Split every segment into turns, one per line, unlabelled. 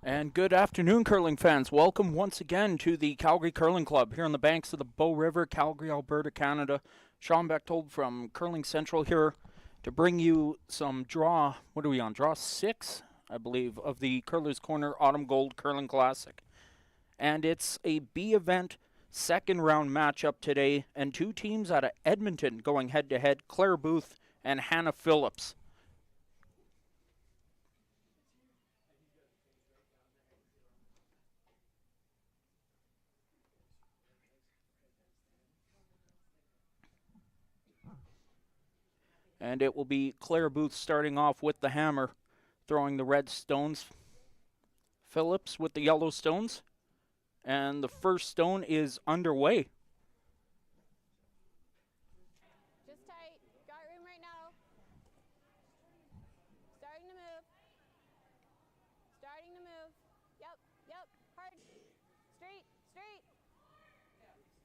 And good afternoon, curling fans. Welcome once again to the Calgary Curling Club here on the banks of the Bow River, Calgary, Alberta, Canada. Sean Bechtold from Curling Central here to bring you some what are we on? Draw 6, I believe, of the Curler's Corner Autumn Gold Curling Classic. And it's a B event second round matchup today, and two teams out of Edmonton going head to head, Claire Booth and Hannah Phillips. And it will be Claire Booth starting off with the hammer, throwing the red stones. Phillips with the yellow stones. And the first stone is underway.
Just tight. Got room right now. Starting to move. Starting to move. Yep. Hard. Straight.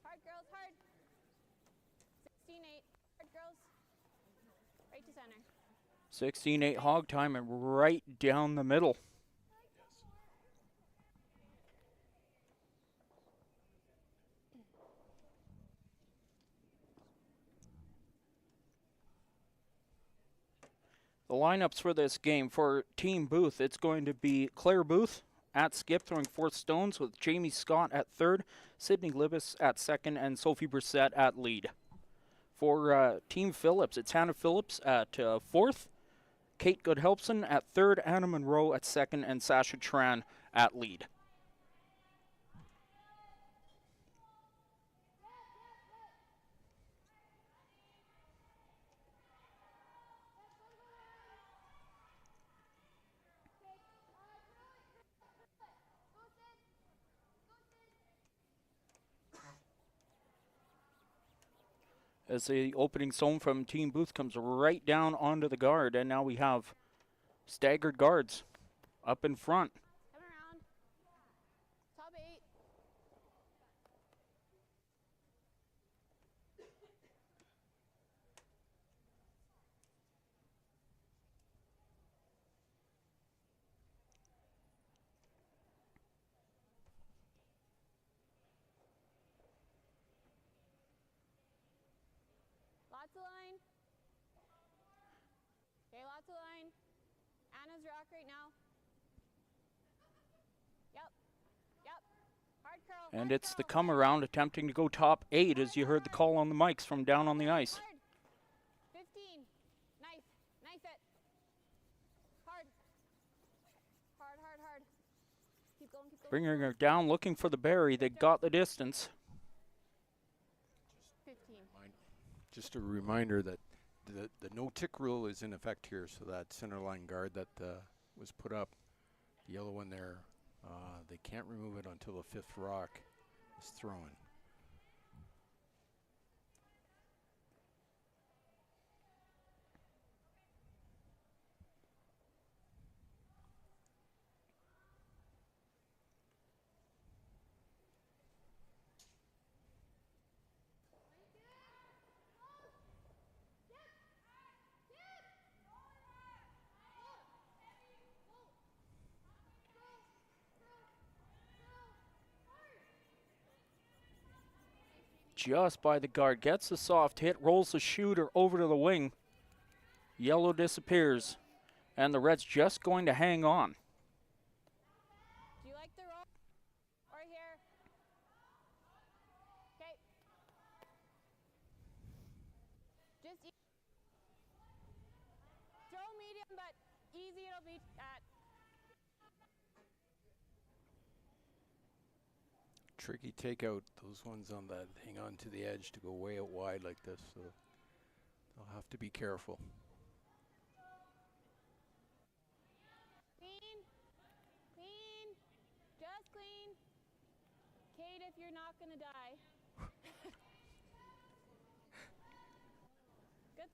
Hard, girls, hard. 16-8. Hard, girls. Right to center.
16-8 hog time and right down the middle. The lineups for this game for Team Booth, it's going to be Claire Booth at skip throwing 4 stones with Jamie Scott at third, Sydney Libis at second, and Sophie Brissett at lead. For Team Phillips, it's Hannah Phillips at fourth, Kate Goodhelpson at third, Anna Monroe at second, and Sasha Tran at lead. As the opening stone from Team Booth comes right down onto the guard, and now we have staggered guards up in front.
Come around. Top 8. Lots of line. Okay, lots of line. Anna's rock right now. Yep. Hard curl.
And it's the come around attempting to go top 8 as you heard the call on the mics from down on the ice.
15. Knife it. Hard. Keep going.
Bringing her down, looking for the berry. They got the distance.
15.
Just a reminder that the no-tick rule is in effect here, so that center line guard that was put up, the yellow one there, they can't remove it until the 5th rock is thrown.
Just by the guard, gets the soft hit, rolls the shooter over to the wing. Yellow disappears, and the red's just going to hang on.
Do you like the roll? Or here? Okay. Just throw medium, but easy it'll be at.
Tricky takeout, those ones on that hang on to the edge to go way out wide like this, so they'll have to be careful.
Clean, just clean. Kate, if you're not gonna die. Good.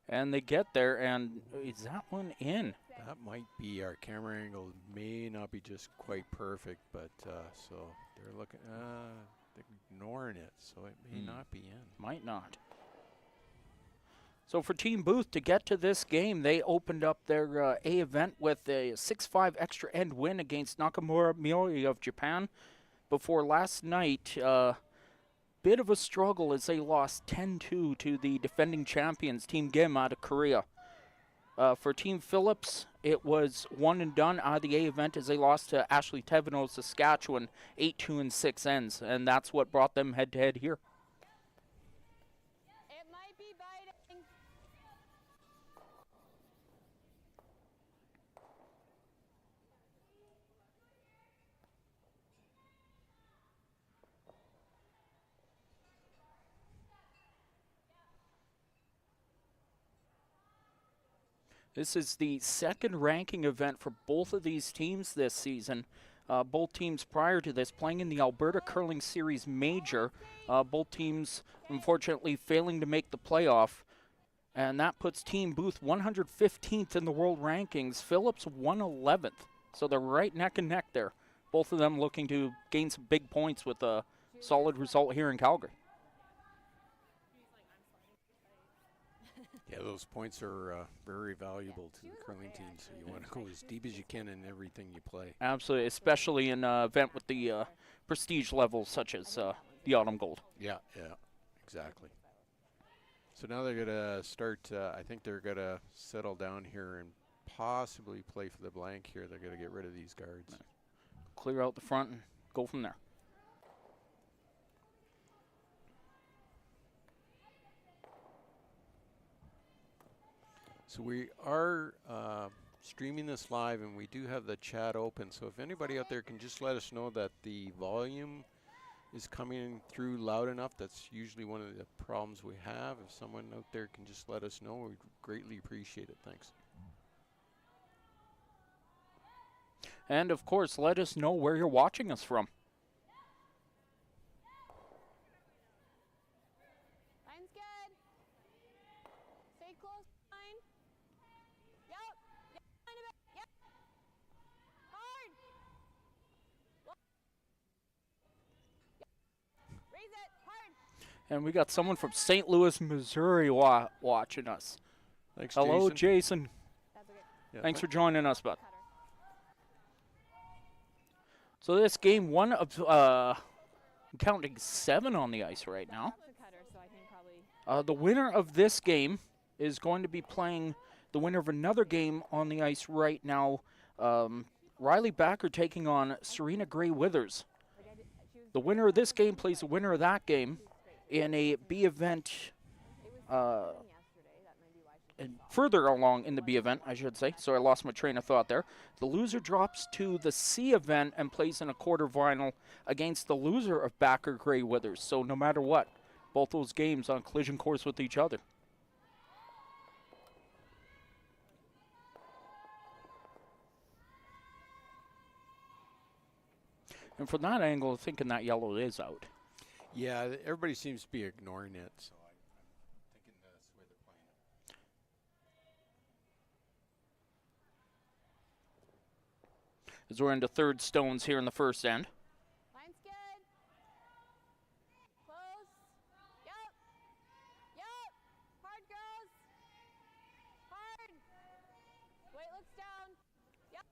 And they get there, and is that one in?
That might be, our camera angle may not be just quite perfect, but so they're looking, they're ignoring it, so it may not be in.
Might not. So for Team Booth to get to this game, they opened up their A event with a 6-5 extra end win against Nakamura Miori of Japan. Before last night, bit of a struggle as they lost 10-2 to the defending champions, Team Gim out of Korea. For Team Phillips, it was one and done out of the A event as they lost to Ashley Tevino of Saskatchewan, 8-2 and 6 ends, and that's what brought them head-to-head here.
It might be biting.
This is the second ranking event for both of these teams this season. Both teams prior to this playing in the Alberta Curling Series Major. Both teams unfortunately failing to make the playoff. And that puts Team Booth 115th in the world rankings. Phillips 111th. So they're right neck and neck there. Both of them looking to gain some big points with a solid result here in Calgary.
Yeah, those points are very valuable to the curling team, so you want to go as deep as you can in everything you play.
Absolutely, especially in an event with the prestige levels such as the Autumn Gold.
Yeah, exactly. So now they're going to start, I think they're going to settle down here and possibly play for the blank here. They're going to get rid of these guards.
Clear out the front and go from there.
So we are streaming this live, and we do have the chat open. So if anybody out there can just let us know that the volume is coming through loud enough, that's usually one of the problems we have. If someone out there can just let us know, we'd greatly appreciate it. Thanks.
And of course, let us know where you're watching us from.
Line's good. Stay close, line. Yep. Yep. Line a bit. Yep. Hard. Yep. Raise it. Hard.
And we got someone from St. Louis, Missouri watching us.
Thanks,
Hello,
Jason.
Jason.
That's okay.
Yeah,
Thanks for joining us, bud.
Cutter.
So this game, one of counting 7 on the ice right now.
That's a cutter, so I think probably.
The winner of this game is going to be playing the winner of another game on the ice right now. Riley Backer taking on Serena Gray Withers. The winner of this game plays the winner of that game in a B event. And further along in the B event, I should say. So I lost my train of thought there. The loser drops to the C event and plays in a quarterfinal against the loser of Backer Gray Withers. So no matter what, both those games on collision course with each other. And from that angle, thinking that yellow is out.
Yeah, everybody seems to be ignoring it. So I'm thinking that's the way they're playing it.
As we're into third stones here in the first end.
Line's good. Close. Yep. Yep. Hard, girls. Hard. Weight looks down. Yep.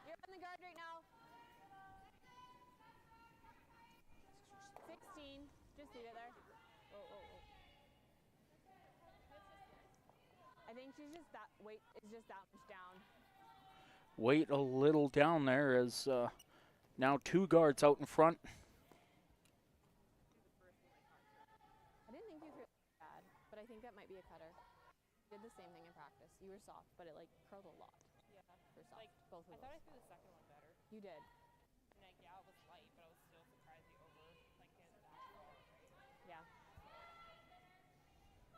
You're on the guard right now. 16. Just leave it there. Whoa, whoa, whoa. I think she's just that weight is just that much down.
Weight a little down there as now 2 guards out in front.
I didn't think you threw it bad, but I think that might be a cutter. Did the same thing in practice. You were soft, but it like curled a lot.
Yeah.
For soft,
Like,
both of
I thought I
those.
threw the second one better.
You did.
And like, yeah, it was light, but I was still surprisingly over like his basketball.
Yeah.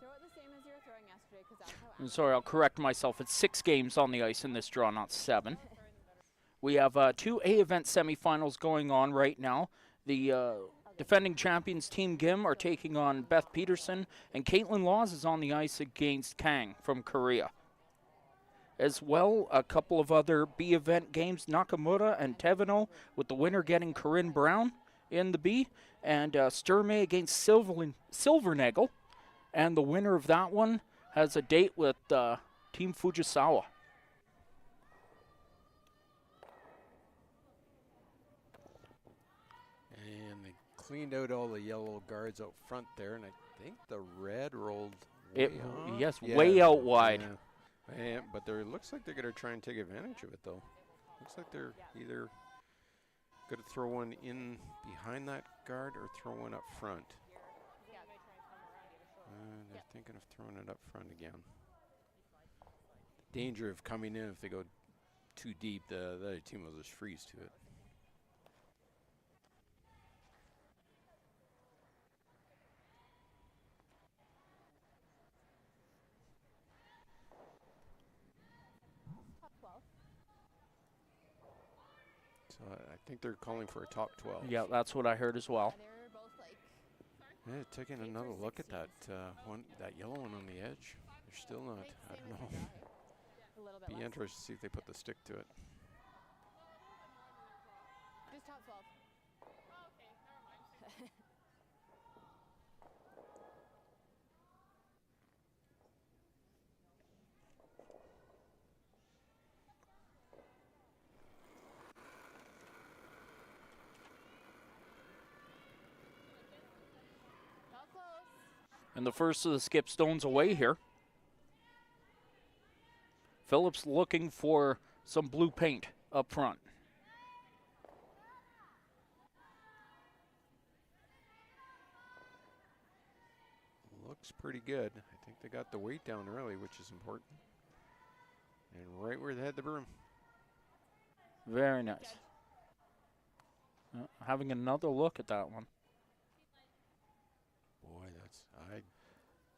Throw it the same as you were throwing yesterday, because that's how.
I'm sorry, I'll correct myself. It's 6 games on the ice in this draw, not 7. We have 2 A event semifinals going on right now. The defending champions Team Gim are taking on Beth Peterson, and Caitlin Laws is on the ice against Kang from Korea. As well, a couple of other B event games, Nakamura and Tevino, with the winner getting Corinne Brown in the B, and Sturmey against Silvernagel, and the winner of that one has a date with Team Fujisawa.
And they cleaned out all the yellow guards out front there, and I think the red rolled
It,
way off.
yes,
Yeah,
way out wide.
yeah. But it looks like they're going to try and take advantage of it, though. Looks like they're either going to throw one in behind that guard or throw one up front. They're thinking of throwing it up front again. Danger of coming in if they go too deep, the other team will just freeze to it.
Top 12.
So I think they're calling for a top 12.
Yeah, that's what I heard as well.
Yeah, they were both like
Yeah, taking another look at that one, that yellow one on the edge. They're still not. I don't know.
a little bit
Be
less.
interested to see if they put the stick to it.
Just top 12. Not close.
And the first of the skip stones away here. Phillips looking for some blue paint up front.
Looks pretty good. I think they got the weight down early, which is important. And right where they had the broom.
Very nice. Having another look at that one.
Boy, the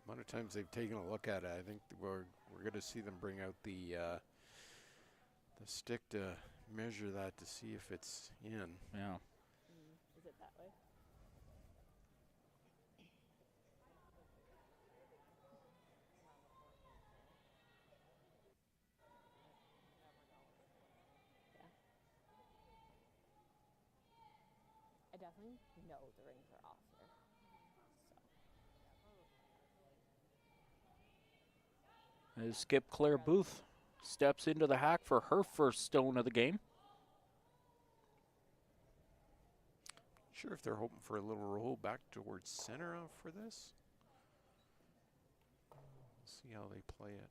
amount of times they've taken a look at it. I think we're going to see them bring out the stick to measure that to see if it's in.
Yeah.
Is it that way? I definitely know the rings are off here. So.
As Skip Claire Booth steps into the hack for her first stone of the game.
Sure if they're hoping for a little roll back towards center for this. We'll see how they play it.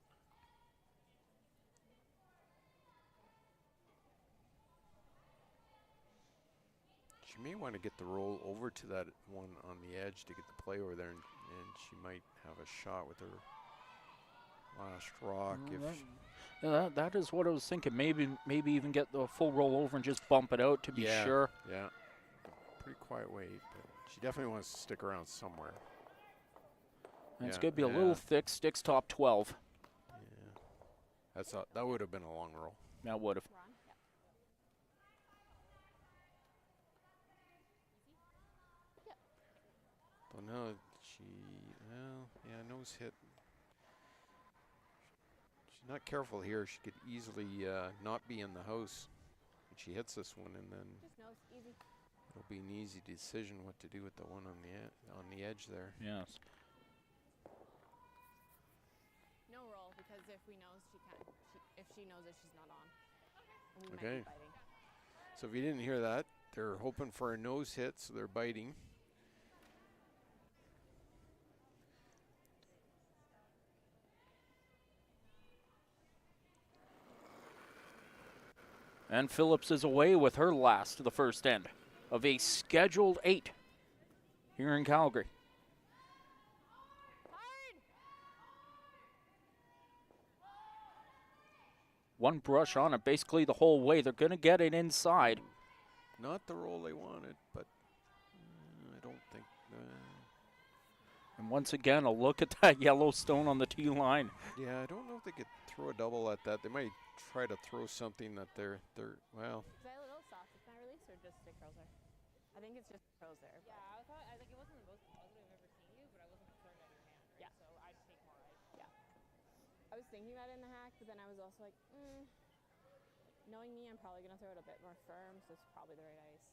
She may want to get the roll over to that one on the edge to get the play over there, and she might have a shot with her last rock.
That is what I was thinking. Maybe even get the full roll over and just bump it out to be sure.
Yeah, pretty quiet weight, but she definitely wants to stick around somewhere.
And it's going to be a little thick. Sticks top 12.
Yeah, that would have been a long roll.
That would have.
Well, no, nose hit. She's not careful here. She could easily not be in the house. And she hits this one, and then
Just nose, easy.
it'll be an easy decision what to do with the one on the edge there.
Yes.
No roll, because if we knows she can't, if she knows that she's not on, we might
Okay.
be biting.
So if you didn't hear that, they're hoping for a nose hit, so they're biting.
And Phillips is away with her last of the first end of a scheduled 8 here in Calgary.
Hard!
One brush on it basically the whole way. They're going to get it inside.
Not the roll they wanted, but I don't think.
And once again, a look at that yellow stone on the tee line.
Yeah, I don't know if they could throw a double at that. They might try to throw something that they're well.
Is that a little soft with my release, or just stick curls there? I think it's just curls there.
Yeah, I was like, it wasn't the most positive I've ever seen you, but I wasn't concerned on your hand, right?
Yeah.
So I'd take more ice.
I was thinking about it in the hack, but then I was also like, knowing me, I'm probably going to throw it a bit more firm, so it's probably the right ice.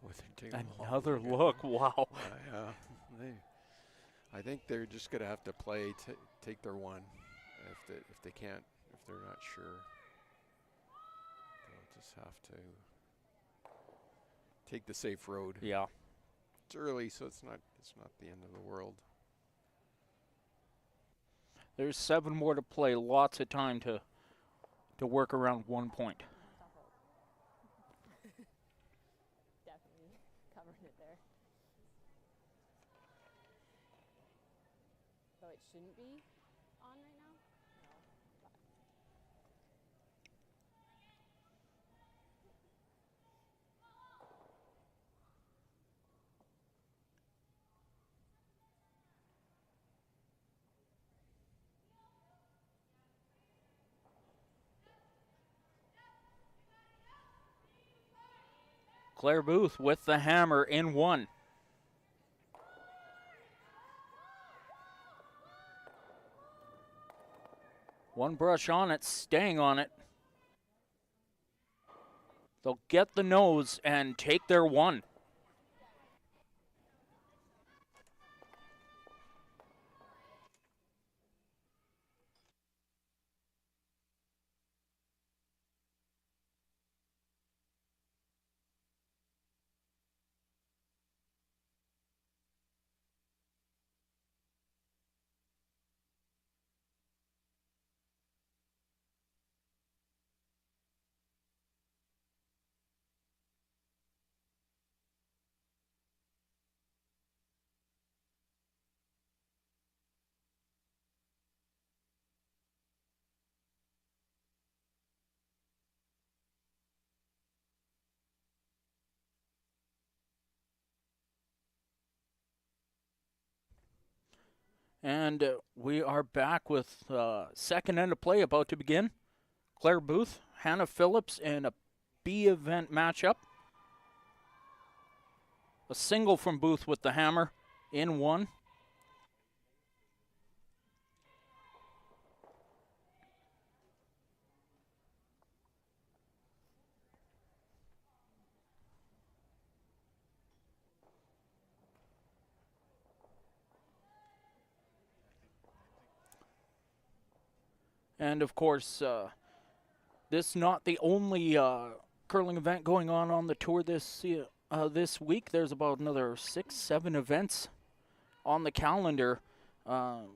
Boy, they're taking a long
Another
look at it.
look. Wow.
Yeah, I think they're just going to have to play, take their one. If they can't, if they're not sure, they'll just have to take the safe road.
Yeah.
It's early, so it's not the end of the world.
There's 7 more to play. Lots of time to work around 1 point.
Definitely covering it there. So it shouldn't be on right now? No.
Claire Booth with the hammer in 1. One brush on it, staying on it. They'll get the nose and take their 1. And we are back with second end of play about to begin. Claire Booth, Hannah Phillips in a B event matchup. A single from Booth with the hammer in 1. And of course, this not the only curling event going on the tour this week. There's about another 6-7 events on the calendar. The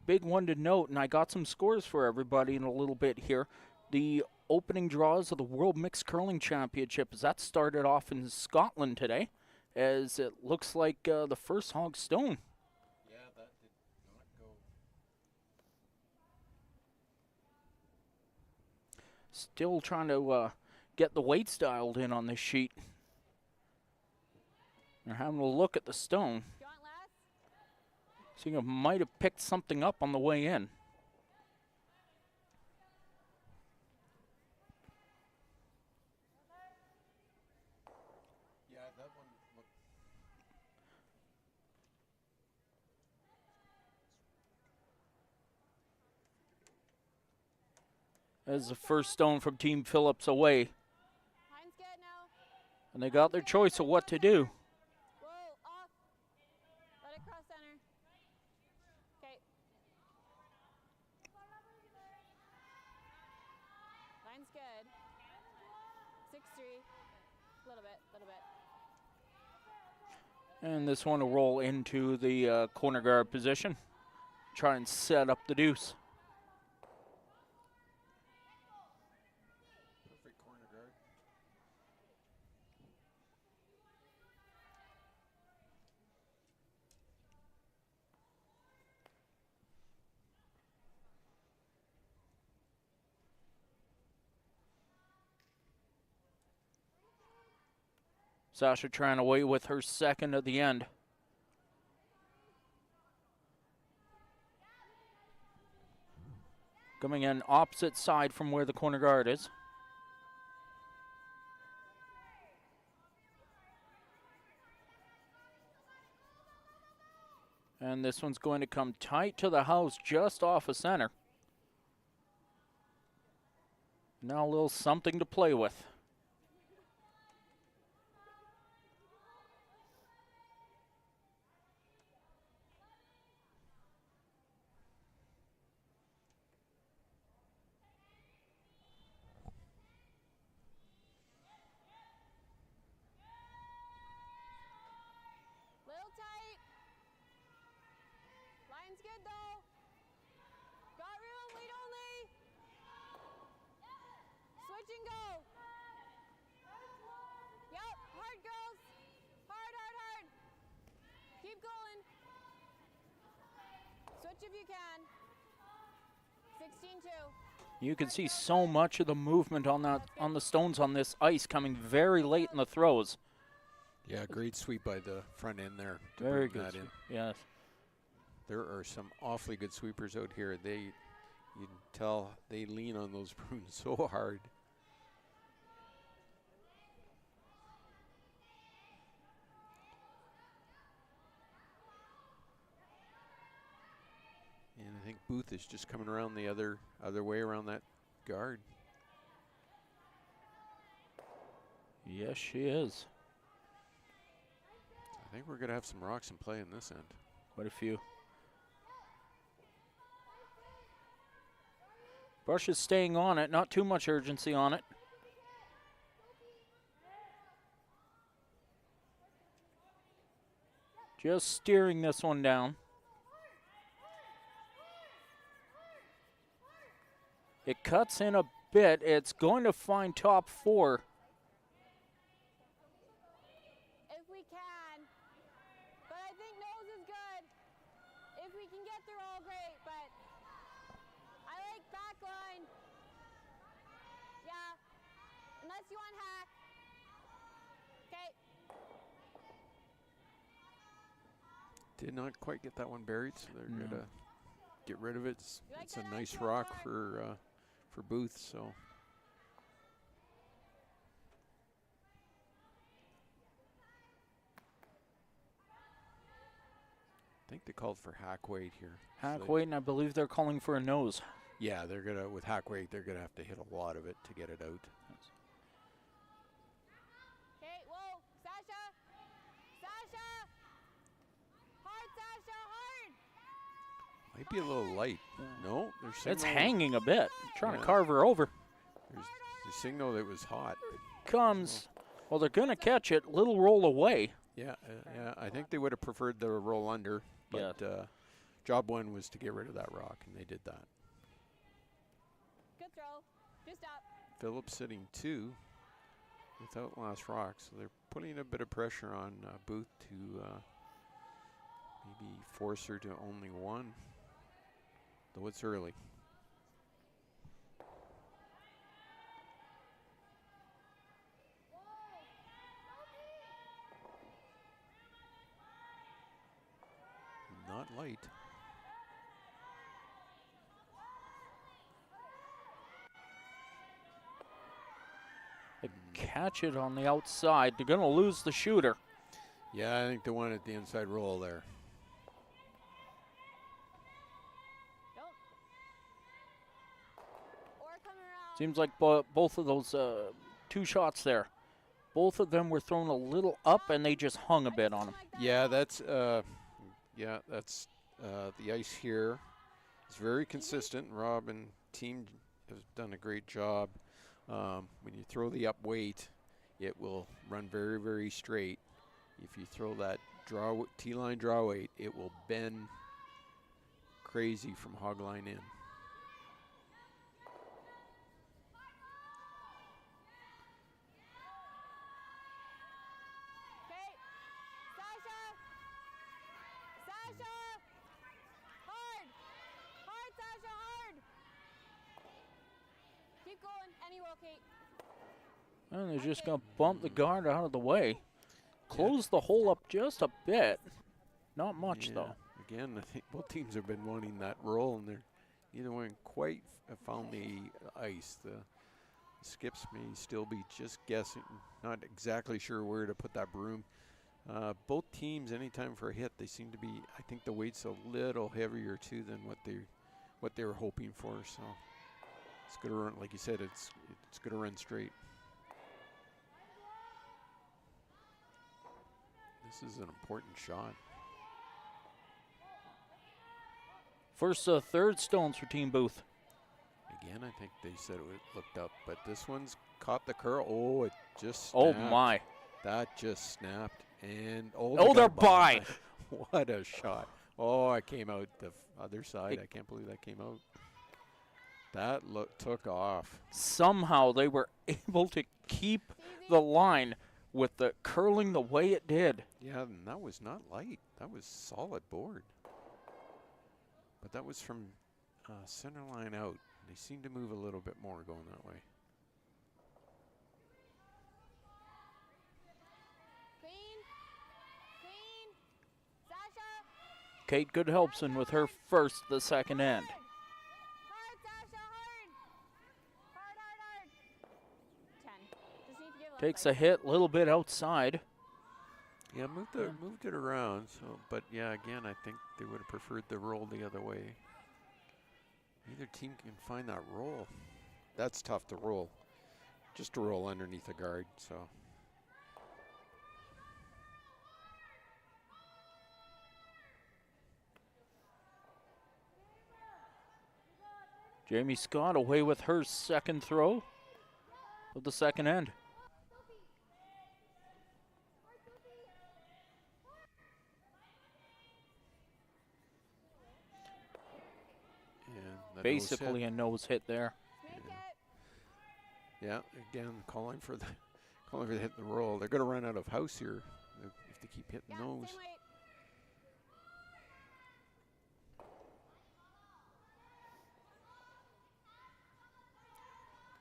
big one to note, and I got some scores for everybody in a little bit here. The opening draws of the World Mixed Curling Championship, as that started off in Scotland today, as it looks like the first hog stone.
Yeah, that did not go.
Still trying to get the weights dialed in on this sheet. They're having a look at the stone.
Do you want less?
Seeing it might have picked something up on the way in.
Yeah, that one looked.
As the first stone from Team Phillips away.
Line's good now.
And they got their choice of what to do.
Whoa, off. Let it cross center. Okay. Line's good. 6-3. Little bit.
And this one will roll into the corner guard position. Try and set up the deuce.
Perfect corner guard.
Sasha trying away with her second at the end. Coming in opposite side from where the corner guard is. And this one's going to come tight to the house just off of center. Now a little something to play with.
Start's good though. Got room, lead only. Switch and go. Yep, hard girls. Hard, hard, hard. Keep going. Switch if you can. 16-2.
You can see so much of the movement on the stones on this ice coming very late in the throws.
Yeah, great sweep by the front end there to
Very
bring
good.
that in.
Yes.
There are some awfully good sweepers out here. You can tell they lean on those brooms so hard. And I think Booth is just coming around the other way around that guard.
Yes, she is.
I think we're going to have some rocks in play in this end.
Quite a few. Brush is staying on it. Not too much urgency on it. Just steering this one down. It cuts in a bit. It's going to find top four.
If we can. But I think nose is good. If we can get through all great, but I like back line. Yeah. Unless you want hack. Okay.
Did not quite get that one buried, so they're
No.
going to get rid of it.
You like
It's a
that
nice
outfield
rock
card?
for Booth, so. I think they called for hack weight here.
Hack
So
weight, and I believe they're calling for a nose.
yeah, they're gonna with hack weight. They're gonna have to hit a lot of it to get it out.
Okay, whoa. Sasha. Sasha. Hard, Sasha, hard.
Might be a little light. No, there's
It's
signal.
hanging a bit. Trying
Yeah.
to carve her over.
There's the signal that it was hot.
Comes. Well, they're going to catch it. Little roll away.
Yeah, yeah. I think they would have preferred the roll under, but job one was to get rid of that rock, and they did that.
Good throw. Just up.
Phillips sitting 2 without last rock, so they're putting a bit of pressure on Booth to maybe force her to only 1, though it's early. Not light.
They catch it on the outside. They're going to lose the shooter.
Yeah, I think they wanted the inside roll there.
Nope. Or come around.
Seems like both of those 2 shots there, both of them were thrown a little up, and they just hung a bit on them.
Yeah, that's the ice here is very consistent. Rob and team have done a great job. When you throw the up weight, it will run very, very straight. If you throw that T-line draw weight, it will bend crazy from hog line in.
Okay. Sasha. Sasha. Hard. Hard, Sasha, hard. Keep going. Any roll, Kate.
And they're just going to bump the guard out of the way. Close the hole up just a bit. Not much,
Yeah.
though.
Again, I think both teams have been wanting that roll, and neither one quite found the ice. The skips may still be just guessing, not exactly sure where to put that broom. Both teams, anytime for a hit, they seem to be. I think the weight's a little heavier too than what they were hoping for. So it's going to run, like you said, it's going to run straight. This is an important shot.
First third stones for Team Booth.
Again, I think they said it looked up, but this one's caught the curl. Oh, it just
Oh,
snapped.
my.
That just snapped. And
Oh,
they
they're
got
by.
What a shot. Oh, I came out. other side. I can't believe that came out. That took off.
Somehow they were able to keep the line with the curling the way it did.
Yeah, and that was not light. That was solid board. But that was from center line out. They seem to move a little bit more going that way.
Clean. Clean. Sasha.
Kate Goodhelpson with her first the second end.
Hard, Sasha, hard. Hard, hard, hard. 10. Just need to give left
Takes
leg.
a hit, little bit outside.
Yeah, moved it around. So, but yeah, again, I think they would have preferred the roll the other way. Neither team can find that roll. That's tough to roll. Just to roll underneath a guard. So.
Jamie Scott away with her second throw of the second end.
And the
Basically a nose hit there.
Make it.
Yeah, again, calling for the hit the roll. They're going to run out of house here if they keep hitting
Yeah,
nose.
same weight.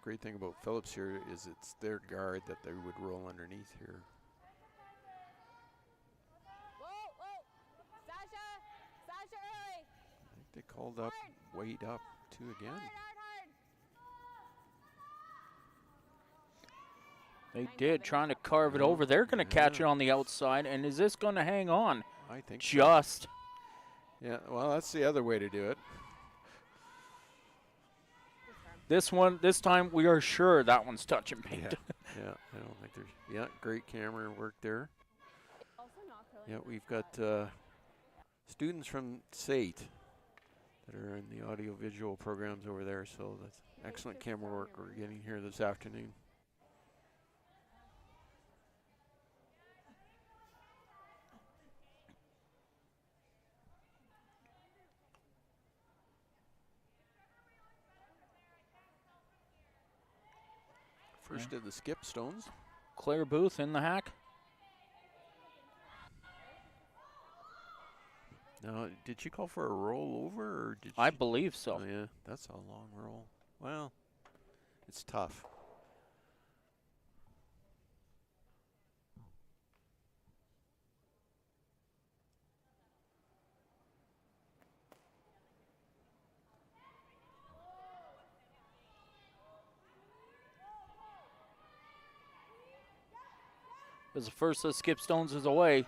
Great thing about Phillips here is it's their guard that they would roll underneath here.
Whoa, whoa. Sasha. Sasha early.
I think they called up weight up too again.
Hard, hard, hard.
They did, trying to carve it over. They're going to catch it on the outside, and is this going to hang on?
I think so.
Just.
Yeah, well, that's the other way to do it.
This time we are sure that one's touching paint.
Yeah, I don't think there's. Yeah, great camera work there.
Also not curling.
Yeah,
on
we've
this
got
side.
students from SAIT that are in the audio-visual programs over there, so that's excellent camera work we're getting here this afternoon. First of the skip stones.
Claire Booth in the hack.
Now, did she call for a roll over, or did
I
she?
believe so.
Oh, yeah, that's a long roll. Well, it's tough.
As the first of the skip stones is away.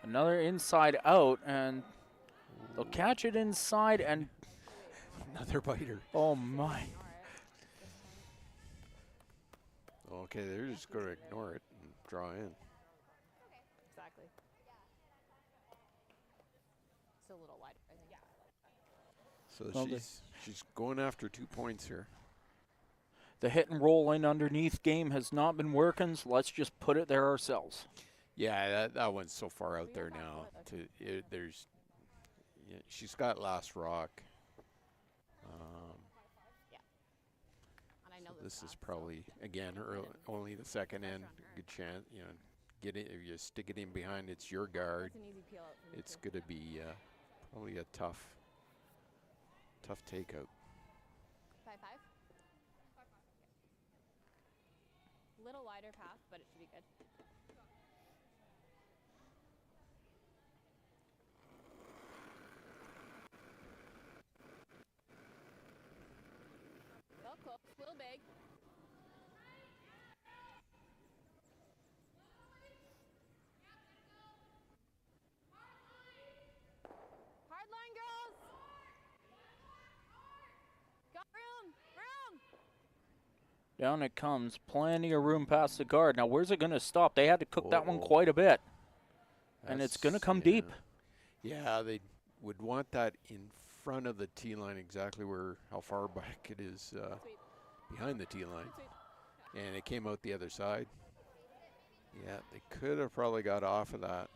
Another inside out, and they'll catch it inside, and
Another biter.
oh my.
Okay, they're just going to ignore it and draw in.
Exactly. Still a little wider, I think.
So
Well,
she's going after 2 points here.
The hit and roll in underneath game has not been working, so let's just put it there ourselves.
Yeah, that one's so far out there now. She's got last rock.
And I know
This is
fast, so
probably again only the second end. Good chance, get it if you stick it in behind. It's your guard.
That's an easy peel out for me
It's
too.
going to be probably a tough takeout.
5-5. Little wider path, but it should be good. Oh, close. Little big. Hard line, girls. Got room. Room.
Down it comes. Plenty of room past the guard. Now, where's it going to stop? They had to cook that one
Oh.
quite a bit. And it's going to
That's-
come
yeah.
deep.
Yeah, they would want that in front of the tee line, exactly how far back it is
Sweet.
behind the tee line.
Sweet.
And it came out the other side. Yeah, they could have probably got off of that.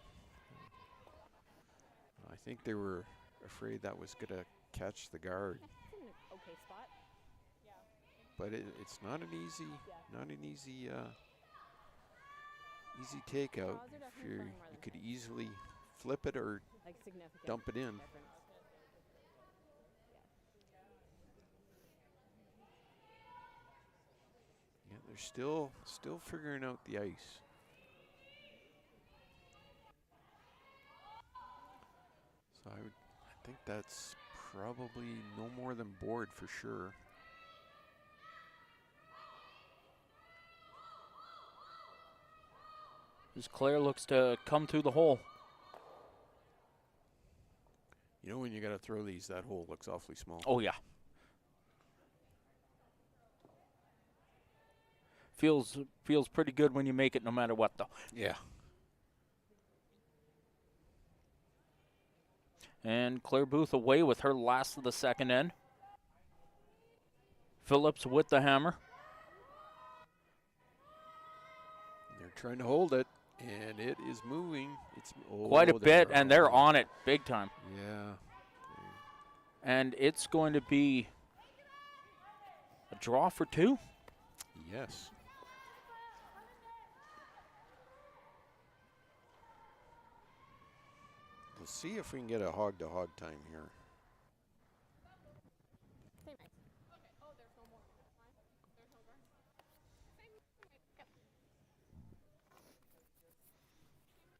I think they were afraid that was going to catch the guard.
It's in an okay spot.
But it's not an easy, easy takeout.
Draws are
If
definitely
you
throwing more than
could
hits.
easily flip it or
Like significant
dump it in.
difference.
Yeah, they're still figuring out the ice. So I think that's probably no more than board for sure.
As Claire looks to come through the hole.
You know when you got to throw these, that hole looks awfully small.
Oh, yeah. Feels pretty good when you make it no matter what, though.
Yeah.
And Claire Booth away with her last of the second end. Phillips with the hammer.
They're trying to hold it, and it is moving. It's
Quite a bit, and they're on it big time.
Yeah.
And it's going to be a draw for two.
Yes. Let's see if we can get a hog-to-hog time here.
Same ice.
Okay. Oh, there's no more. Line? There's no guard? Same. Yep.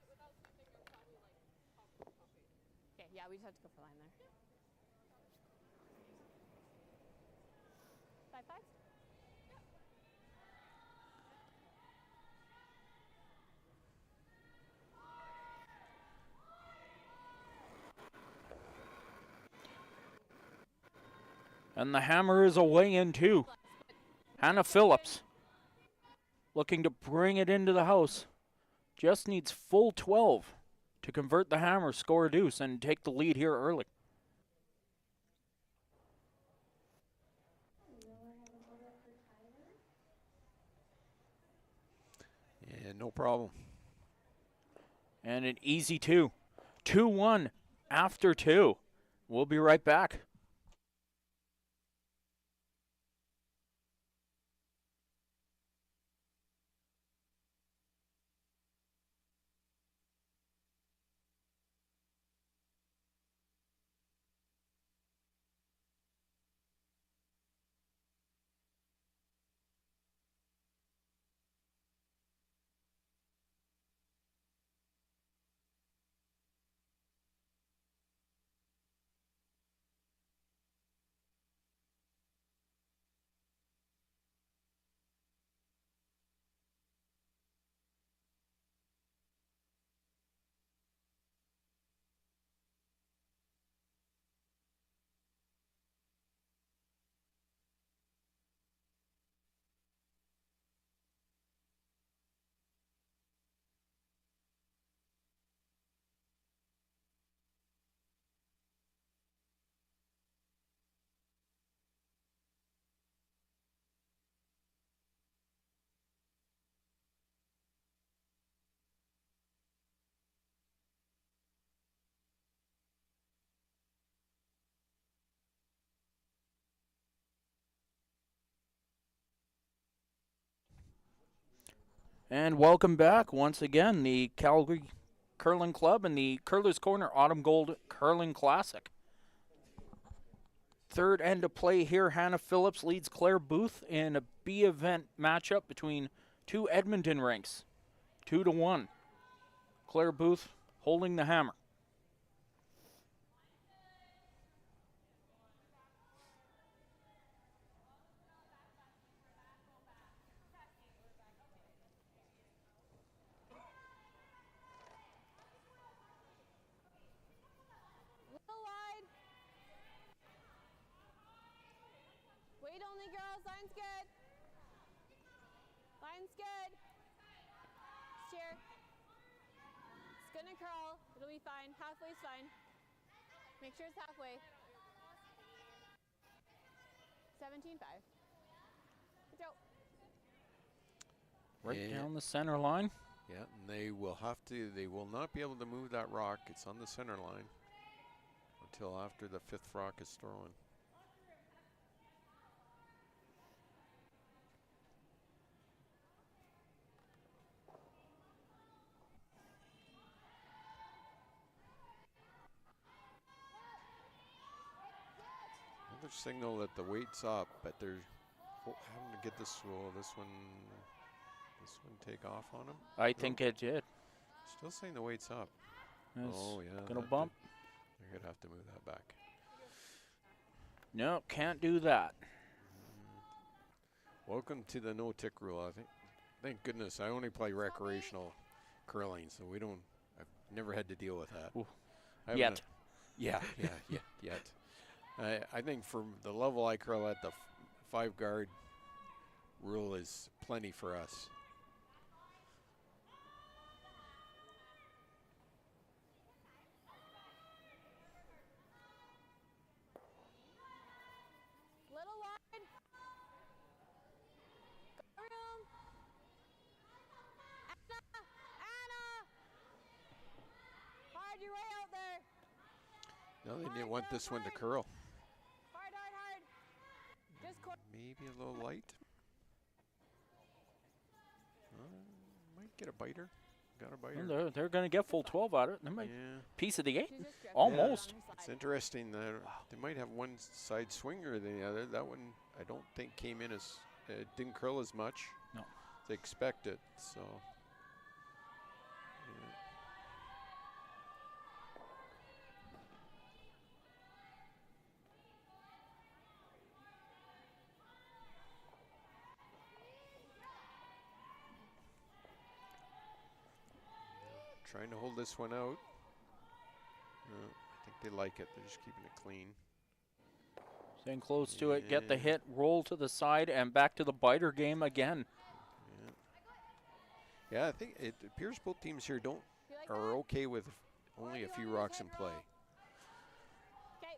Without switching, you're probably like top eight.
Okay, yeah, we just have to go for line there. 5-5?
And the hammer is away in two. Hannah Phillips looking to bring it into the house. Just needs full 12 to convert the hammer, score a deuce, and take the lead here early.
Yeah, no problem.
And an easy 2. 2-1 after 2. We'll be right back. And welcome back once again, the Calgary Curling Club and the Curler's Corner Autumn Gold Curling Classic. Third end to play here, Hannah Phillips leads Claire Booth in a B event matchup between two Edmonton rinks, 2-1. Claire Booth holding the hammer.
Little wide. Wait only, girls. Line's good. Line's good. Steer. It's gonna curl. It'll be fine. Halfway's fine. Make sure it's halfway. 17-5. Good job.
Right down the center line.
Yeah, and they will not be able to move that rock. It's on the center line. until after the 5th rock is thrown. Another signal that the weight's up, but they're having to get this. Will this one take off on him?
I think it did.
Still saying the weight's up.
It's
Oh yeah,
gonna bump.
They're gonna have to move that back.
No, can't do that.
Welcome to the no-tick rule. Thank goodness I only play recreational curling, so I've never had to deal with that.
Ooh.
Yet.
Yet.
Yet. I think for the level I curl at, the 5-guard rule is plenty for us.
Little wide. Go room. Anna. Hard your way out there.
No, they didn't want this one to curl.
Hard. Just
Maybe a little light. Might get a biter. Got a biter.
Well, they're going to get full 12 out of it. They might
Yeah.
piece of the 8.
she's just drifting
Almost.
on her
It's
side.
interesting that they might have one side swinger than the other. That one I don't think came in as it didn't curl as much.
No.
As they expected. So. Yeah. Trying to hold this one out. I think they like it. They're just keeping it clean.
Staying close to it, get the
Yeah.
hit, roll to the side, and back to the biter game again.
Yeah, I think it appears both teams here
You like
are
that?
okay with only a few rocks in play.
Okay.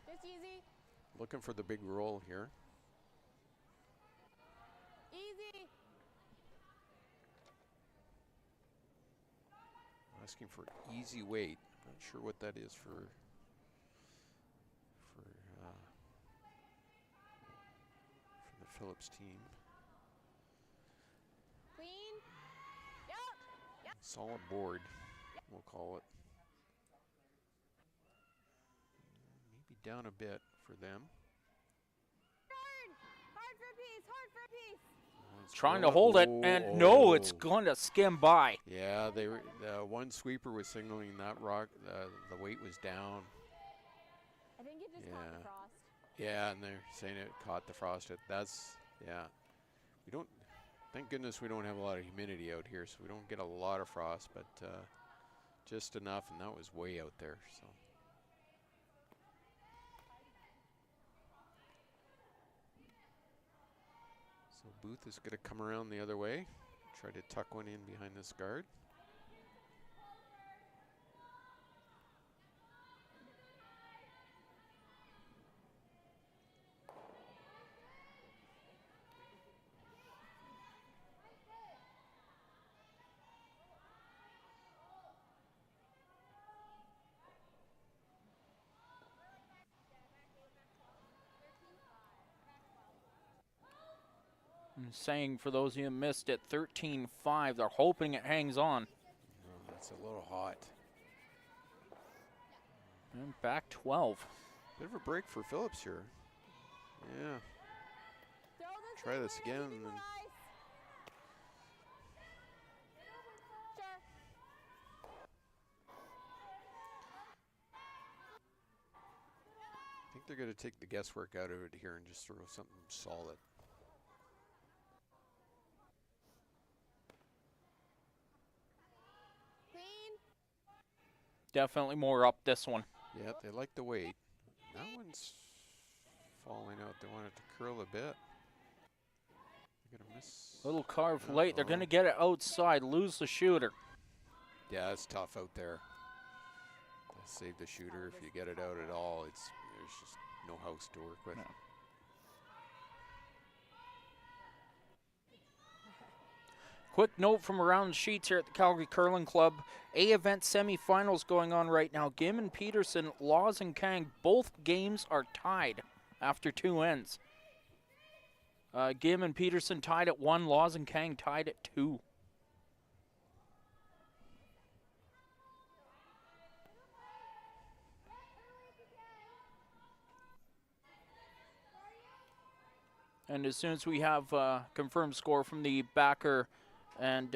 Just easy.
Looking for the big roll here.
Easy.
Asking for easy weight. Not sure what that is for the Phillips team.
Clean. Yep.
Solid board, we'll call it. Maybe down a bit for them.
Hard for a piece. Hard for a piece.
It's
Trying to
rolling.
hold it, and no, it's
Oh.
going to skim by.
Yeah, the one sweeper was signaling that rock. The weight was down.
I think it just caught
Yeah.
the frost.
Yeah, and they're saying it caught the frost. Yeah. We don't. Thank goodness we don't have a lot of humidity out here, so we don't get a lot of frost, but just enough, and that was way out there. So. So Booth is going to come around the other way, try to tuck one in behind this guard.
I'm saying for those of you who missed it, 13-5. They're hoping it hangs on.
Oh, that's a little hot.
And back 12.
Bit of a break for Phillips here. Yeah.
Throw this
Try
in
this
where
again
there's more
and-
ice. Sure.
I think they're going to take the guesswork out of it here and just throw something solid.
Clean.
Definitely more up this one.
Yeah, they like the weight. That one's falling out. They want it to curl a bit. They're going to miss.
Little carve late. They're
Uh-oh.
going to get it outside, lose the shooter.
Yeah, it's tough out there. To save the shooter if you get it out at all. There's just no house to work with.
No. Quick note from around the sheets here at the Calgary Curling Club. A event semifinals going on right now. Gim and Peterson, Laws and Kang, both games are tied after 2 ends. Gim and Peterson tied at 1, Laws and Kang tied at 2. And as soon as we have confirmed score from the Backer and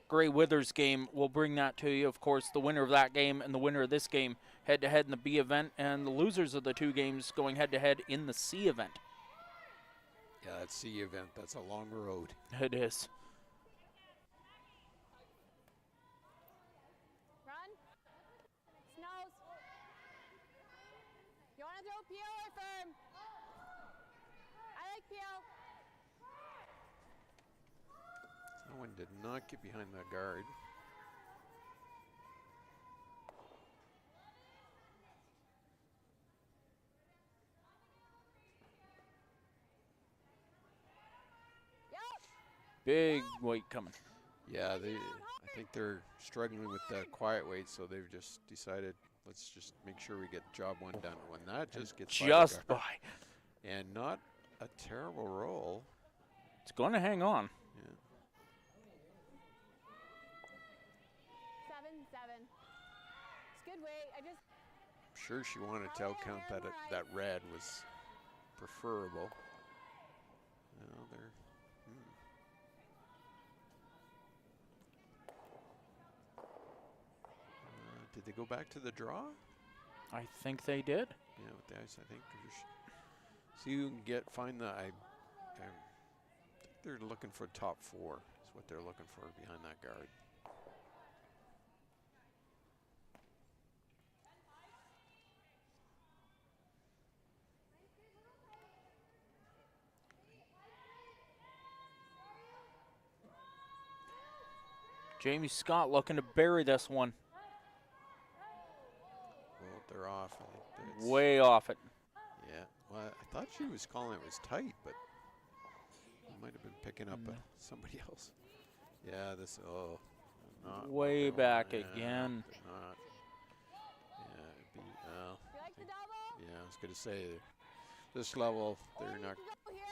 Gray Withers game, we'll bring that to you. Of course, the winner of that game and the winner of this game head-to-head in the B event, and the losers of the 2 games going head-to-head in the C event.
Yeah, that C event, that's a long road.
It is.
Run. Snows. You want to throw PO or firm? I like PO.
That one did not get behind that guard.
Big weight coming.
Yeah, I think they're struggling with the quiet weight, so they've just decided, let's just make sure we get job 1 done. When that just gets
Just by.
And not a terrible roll.
It's going to hang on.
Yeah.
7-7. It's good weight. I just.
I'm sure she wanted to outcount that red was preferable. Well, they're. Did they go back to the draw?
I think they did.
Yeah, with the ice, I think. See who can find the. I think they're looking for top 4. Is what they're looking for behind that guard.
Jamie Scott looking to bury this one.
Well, they're off. I think it's
Way off it.
Yeah. Well, I thought she was calling it was tight, but he might have been picking up somebody else. Yeah, this. Oh. Not
Way
what they
back
want. Yeah,
again.
they're not. Yeah, it'd be,
You like the double?
yeah, I was going to say, this level, they're
Or you
not.
can go here.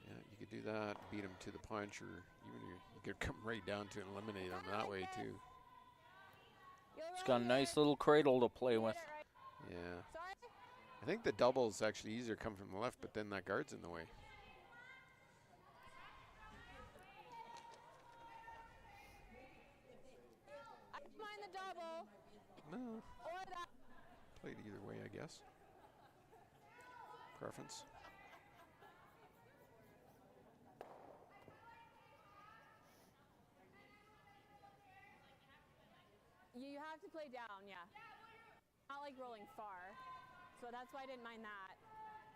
Yeah, you could do that, beat them to the punch, or even you could come right down to eliminate them that way too.
You'll
It's
run
got a
here.
nice little cradle to play
Get
with.
it right.
Yeah,
Sorry?
I think the double is actually easier come from the left, but then that guard's in the way.
I don't mind the double
No,
or that.
played either way, I guess. Preference.
You have to play down, yeah. Not like rolling far. So that's why I didn't mind that.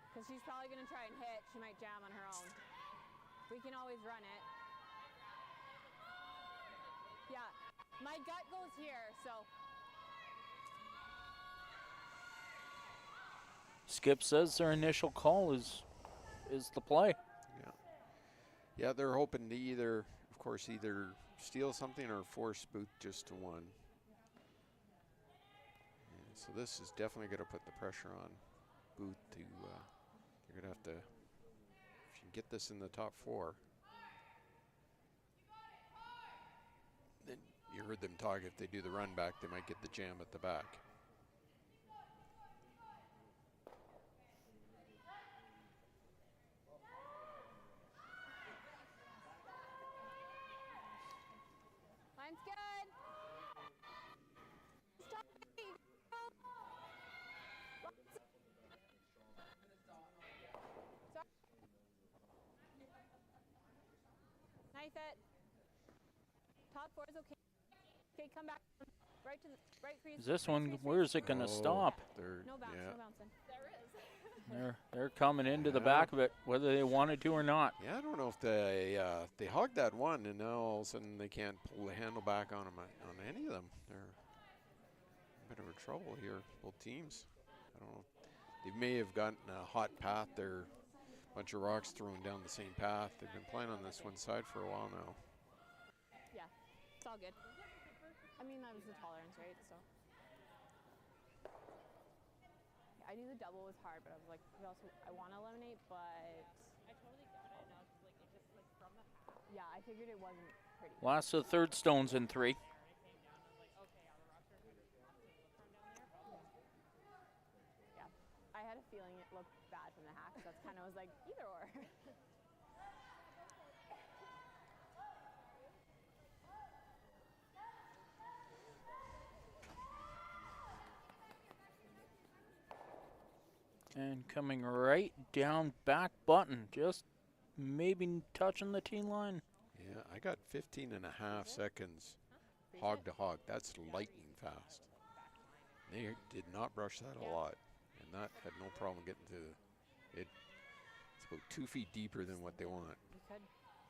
Because she's probably going to try and hit. She might jam on her own. We can always run it. Yeah. My gut goes here, so.
Skip says their initial call is the play.
Yeah. Yeah, they're hoping to either, of course, either steal something or force Booth just to 1. Yeah, so this is definitely going to put the pressure on Booth to, they're going to have to, if you can get this in the top 4. Then you heard them talk, if they do the run back, they might get the jam at the back.
Line's good. Stop me. Sorry. Knife it. Top 4 is okay. Okay, come back. Right to the right crease.
Is this
right
one,
crease,
where is it going to
Oh,
stop?
They're,
No bounce,
yeah.
no bouncing.
They're coming into the
Yeah.
back of it, whether they wanted to or not.
Yeah, I don't know if they hogged that one, and now all of a sudden they can't pull the handle back on them on any of them. They're in a bit of trouble here, both teams. I don't know. They may have gotten a hot path there Bunch of rocks thrown down the same path. They've been playing on this one side for a while now.
Yeah, it's all good. I mean, that was the tolerance, right? So. I knew the double was hard, but I was like, I want to eliminate, but.
I totally got it. And I was just like, it just like from the half.
Yeah, I figured it wasn't pretty.
Last of the third stones in 3.
There, and it came down, and I was like, okay, yeah, the rocks are good.
Yeah, I had a feeling it looked bad from the hack, so that's kind of was like either or.
And coming right down back button, just maybe touching the tee line.
Yeah, I got 15.5 seconds hog to hog. That's lightning fast. They did not brush that a lot, and that had no problem getting to it. It's about 2 feet deeper than what they want,
You could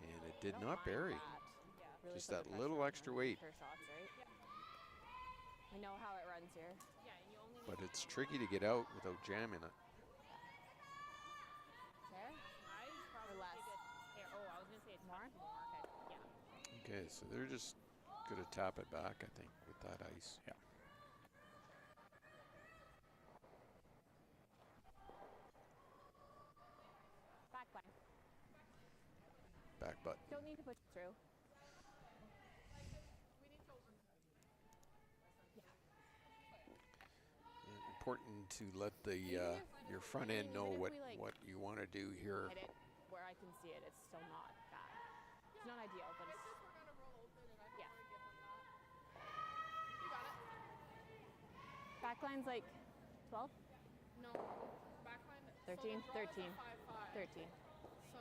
and it did not bury.
really
Just
put
that
the pressure
little
on
extra
them
weight.
for shots, right? We know how it runs here.
Yeah, and you only
But it's tricky to get out without jamming it.
There?
I probably
less?
did hair. Oh, I was gonna say it's
More?
much more. Okay. Yeah.
Okay, so they're just gonna tap it back, I think, with that ice.
Yeah.
Back line.
Back button.
Don't need to push through.
Important to let the your front end know what you want to do here.
Hit it where I can see it. It's still not bad. It's not ideal, but it's. Yeah. Backline's like 12?
No, backline.
13?
So the draw is
13.
a 5-5.
13.
So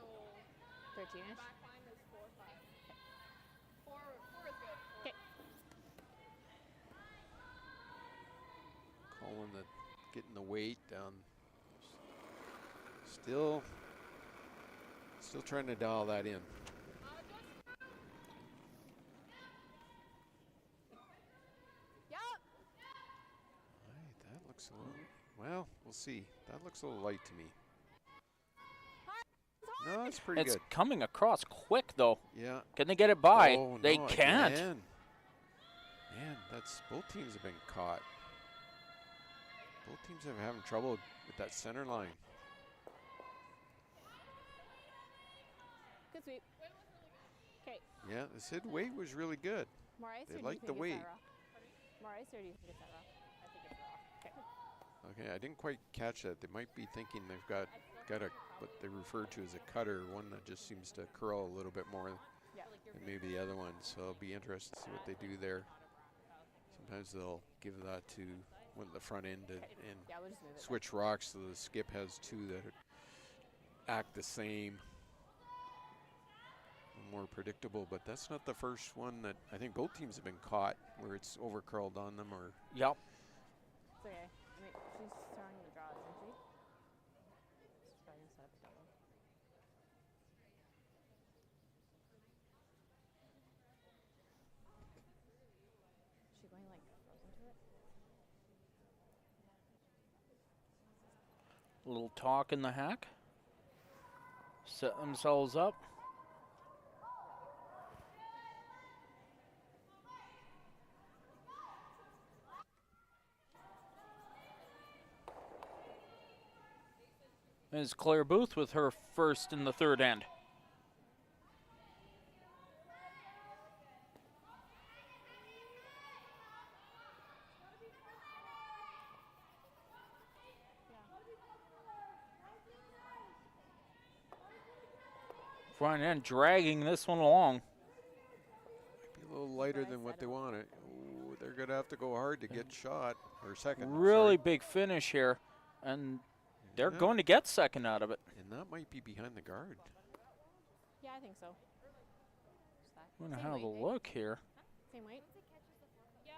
13-ish?
backline is 4-5. Four is good.
Okay.
Calling the getting the weight down. Still trying to dial that in.
Yup.
Right, that looks a little. Well, we'll see. That looks a little light to me. No, it's pretty
It's
good.
coming across quick, though.
Yeah.
Can they get it by?
Oh,
They
no,
can't.
again. Man, both teams have been caught. Both teams are having trouble with that center line.
Good sweep. Okay.
Yeah, the Sid weight was really good.
More ice
They
or do
like
you
the
think
weight.
it's that raw? More ice or do you think it's that raw?
I think it's raw.
Okay.
Okay, I didn't quite catch that. They might be thinking they've got a what they refer to as a cutter, one that just seems to curl a little bit more
Yeah.
than maybe the other one. So it'll be interesting to see what they do there. Sometimes they'll give that to one of the front end and
Yeah, we'll just move it.
switch rocks so the skip has 2 that act the same. More predictable, but that's not the first one that I think both teams have been caught where it's over curled on them or.
Yep.
It's okay. I mean, she's starting the draw, isn't she? She's probably gonna set up a double. Is she going like frozen to it?
A little talk in the hack. Set themselves up. Is Claire Booth with her first in the third end. Front end dragging this one along.
Be a little lighter than what they wanted. Ooh, they're going to have to go hard to get shot or second.
Really
sorry.
big finish here, and they're
Yeah.
going to get second out of it.
And that might be behind the guard.
Yeah, I think so. Just that.
I'm going to
Same
have a
weight, eh?
look here.
Same weight?
Yeah.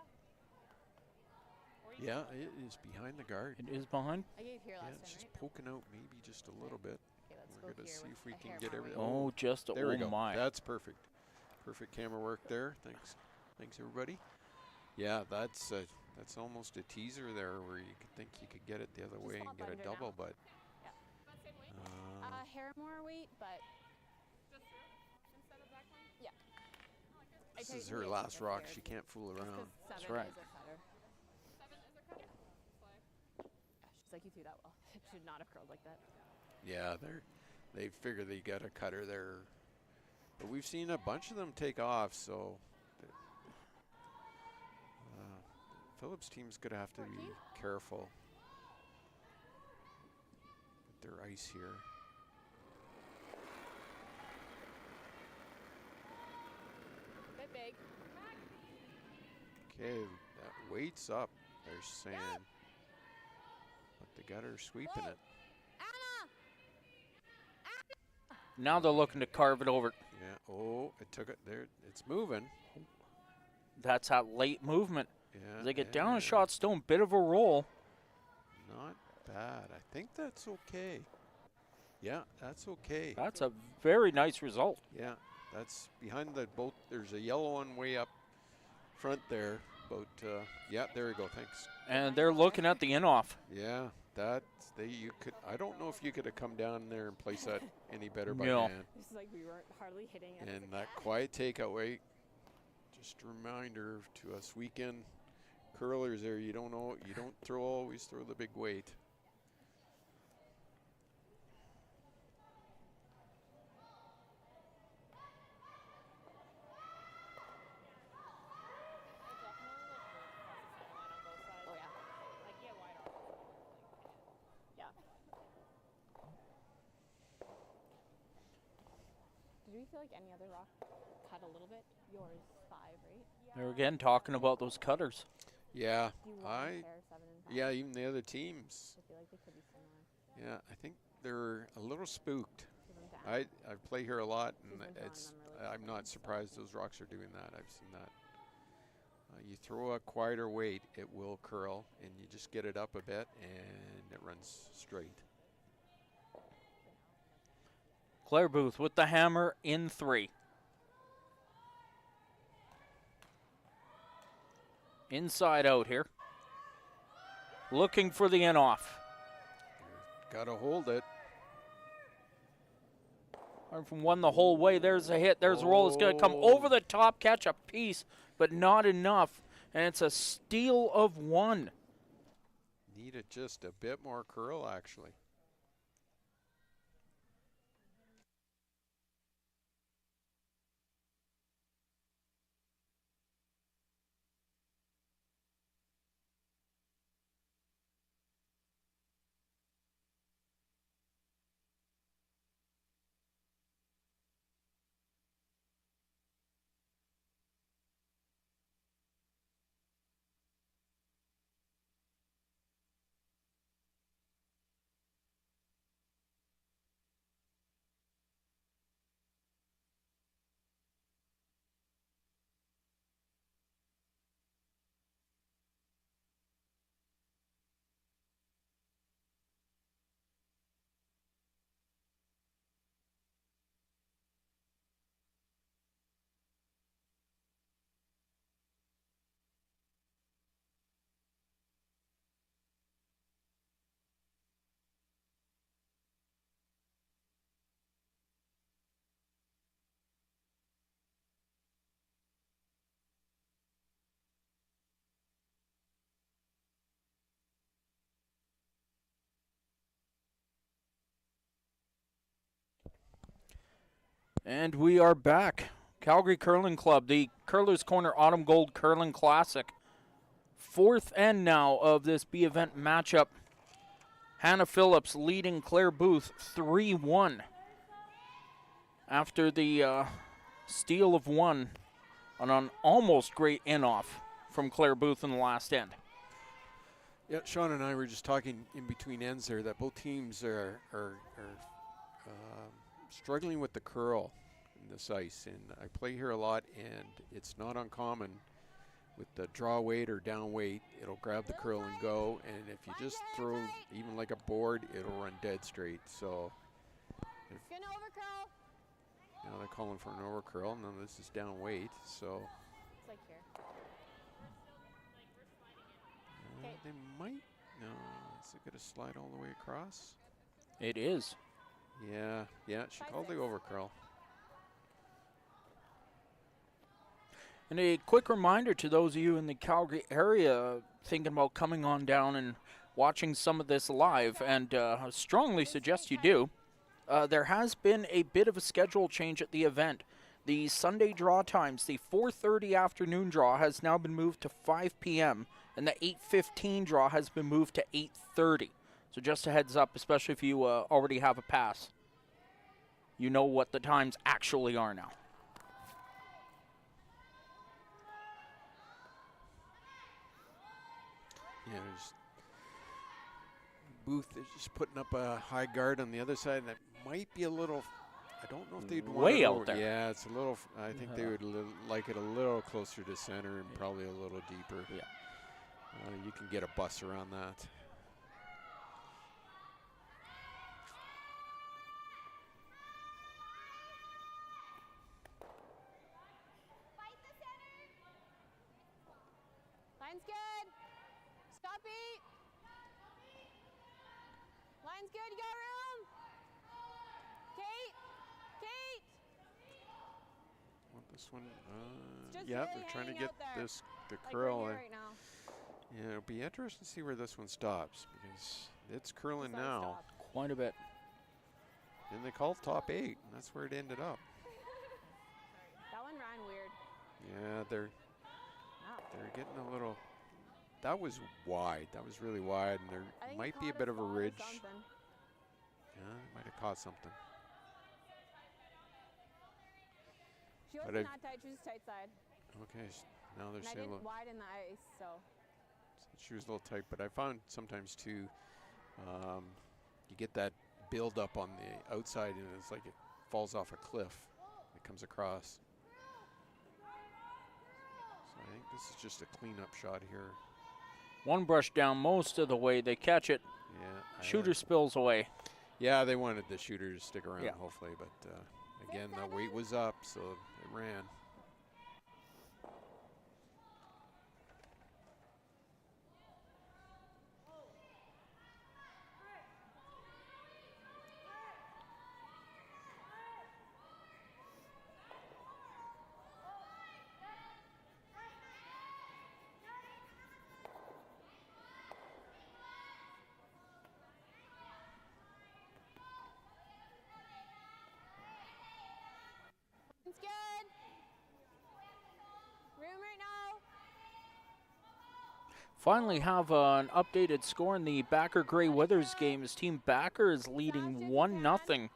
Yeah, it is behind the guard.
It is behind.
I gave here
Yeah,
last
it's
time,
just
right?
poking out maybe just a little bit.
Okay, let's
We're
go
going to
here
see
with
if we
a
can
hair
get
more
everything.
weight.
Oh, just
There we
oh
go.
my.
That's perfect. Perfect camera work there. Thanks. Thanks, everybody. Yeah, that's almost a teaser there where you could think you could get it the other
Just
way and
flop
get a
under
double,
now.
but
Yeah. hair more weight, but
Just here instead of back one?
yeah.
This
I
is
tell
her
you,
last
it's
rock.
here.
She can't fool
Just 'cause
around.
seven
right.
is a cutter.
7 is a cutter? Slay.
Yeah, she's like, you threw that well. It should not have curled like that.
Yeah, they figure they got a cutter there. But we've seen a bunch of them take off, so Phillips team's going to have to be
14?
careful with their ice here.
Bit big.
Okay, that weight's up, they're saying. But they got her sweeping
Whoa.
it.
Anna!
Now they're looking to carve it over.
Yeah, oh, it took it there. It's moving.
That's that late movement.
Yeah,
They get down
yeah.
a shot stone, bit of a roll.
Not bad. I think that's okay. Yeah, that's okay.
That's a very nice result.
Yeah, that's behind the boat. There's a yellow one way up front there. But yeah, there you go. Thanks.
And they're looking at the in-off.
Yeah, you could. I don't know if you could have come down there and placed that any better by
No.
hand.
It's like we weren't hardly hitting it.
And that quiet takeaway. Just a reminder to us weekend curlers there. You don't know. You don't always throw the big weight.
Oh, yeah.
Like, get wide off.
Yeah. Did we feel like any other rock cut a little bit? Yours 5, right?
They're again talking about those cutters.
Yeah,
Do you want to pair 7 and 5?
yeah, even the other teams.
I feel like they could be similar.
Yeah, I think they're a little spooked.
Give them to Anna.
I play here a lot, and
She's been drawing
it's
them really
I'm not
strong, so.
surprised those rocks are doing that. I've seen that. You throw a quieter weight, it will curl, and you just get it up a bit, and it runs straight.
Claire Booth with the hammer in 3. Inside out here. Looking for the in-off.
Got to hold it.
From one the whole way. There's a hit. There's a roll. It's going to come over the top, catch a piece, but not enough. And it's a steal of 1.
Needed just a bit more curl, actually.
And we are back. Calgary Curling Club, the Curlers Corner Autumn Gold Curling Classic. 4th end now of this B event matchup. Hannah Phillips leading Claire Booth 3-1 after the steal of 1 on an almost great in-off from Claire Booth in the last end.
Yeah, Sean and I were just talking in between ends there that both teams are struggling with the curl in this ice, and I play here a lot, and it's not uncommon with the draw weight or down weight, it'll grab the curl and go, and if you just throw even like a board, it'll run dead straight. So
It's going to overcurl.
now they're calling for an over curl. Now this is down weight, so
It's like here. Okay.
they might. No, is it going to slide all the way across?
It is.
Yeah, she called the over curl.
And a quick reminder to those of you in the Calgary area thinking about coming on down and watching some of this live, and I strongly suggest you do. There has been a bit of a schedule change at the event. The Sunday draw times, the 4:30 afternoon draw has now been moved to 5 p.m., and the 8:15 draw has been moved to 8:30. So just a heads up, especially if you already have a pass. You know what the times actually are now.
Yeah, there's Booth is just putting up a high guard on the other side, and it might be a little. I don't know if they'd want
Way
it
out
over.
there.
Yeah, it's a little. I think they would like it a little closer to center and probably a little deeper.
Yeah.
You can get a bus around that.
Line's good. Stop beat. Line's good. You got room. Kate. Kate.
Want this one?
Just
Yeah,
really
they're trying to
hanging
get
out there,
this the
Like
curl.
we're here right now.
Yeah, it'll be interesting to see where this one stops because it's curling
Just let it
now.
stop.
Quite a bit.
And they called top 8, and that's where it ended up.
That one ran weird.
Yeah, they're
Wow.
getting a little. That was wide. That was really wide, and
I
there
think
might
it
be a
caught
bit
a
of a
spot or
ridge.
something.
Yeah, it might have caught something.
She
But
wasn't that tight. She was tight side.
Okay, now they're
And I
saying
didn't widen the ice, so.
she was a little tight, but I found sometimes too, you get that build up on the outside, and it's like it falls off a cliff. It comes across. So I think this is just a cleanup shot here.
One brush down most of the way. They catch it.
Yeah.
Shooter spills away.
Yeah, they wanted the shooter to stick around,
Yeah.
hopefully, but again, the weight was up, so it ran.
It's good. Room right now.
Finally have an updated score in the Backer Grey Withers game. His team Backer is leading 1-0,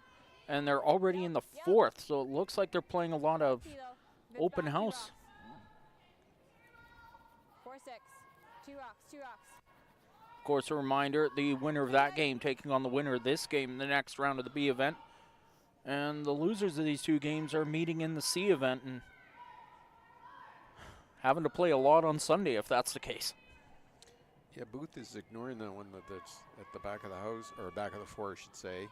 and they're already in the fourth, so it looks like they're playing a lot of
See, though. Vince
open
back, 2
house.
rocks. 4-6. 2 rocks. 2 rocks.
Of course, a reminder, the winner of that game taking on the winner of this game in the next round of the B event. And the losers of these two games are meeting in the C event and having to play a lot on Sunday if that's the case.
Yeah, Booth is ignoring that one that's at the back of the house, or back of the four, I should say.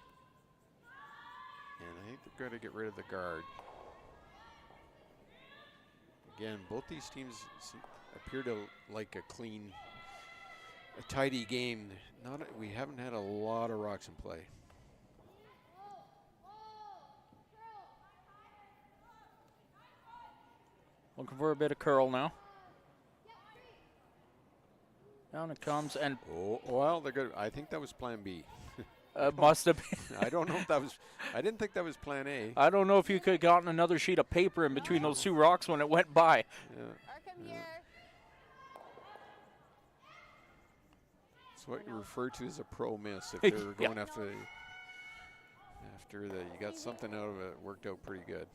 And I think they're going to get rid of the guard. Again, both these teams appear to like a clean, a tidy game. We haven't had a lot of rocks in play.
Looking for a bit of curl now. Down it comes, and
Oh, well, they're good. I think that was plan B.
must have been.
I don't know if that was, I didn't think that was plan A.
I don't know if you could have gotten another sheet of paper in between those two rocks when it went by.
Yeah.
Arkham here.
It's what you refer to as a pro miss. If they were
Yeah.
going after that, you got something out of it. It worked out pretty good.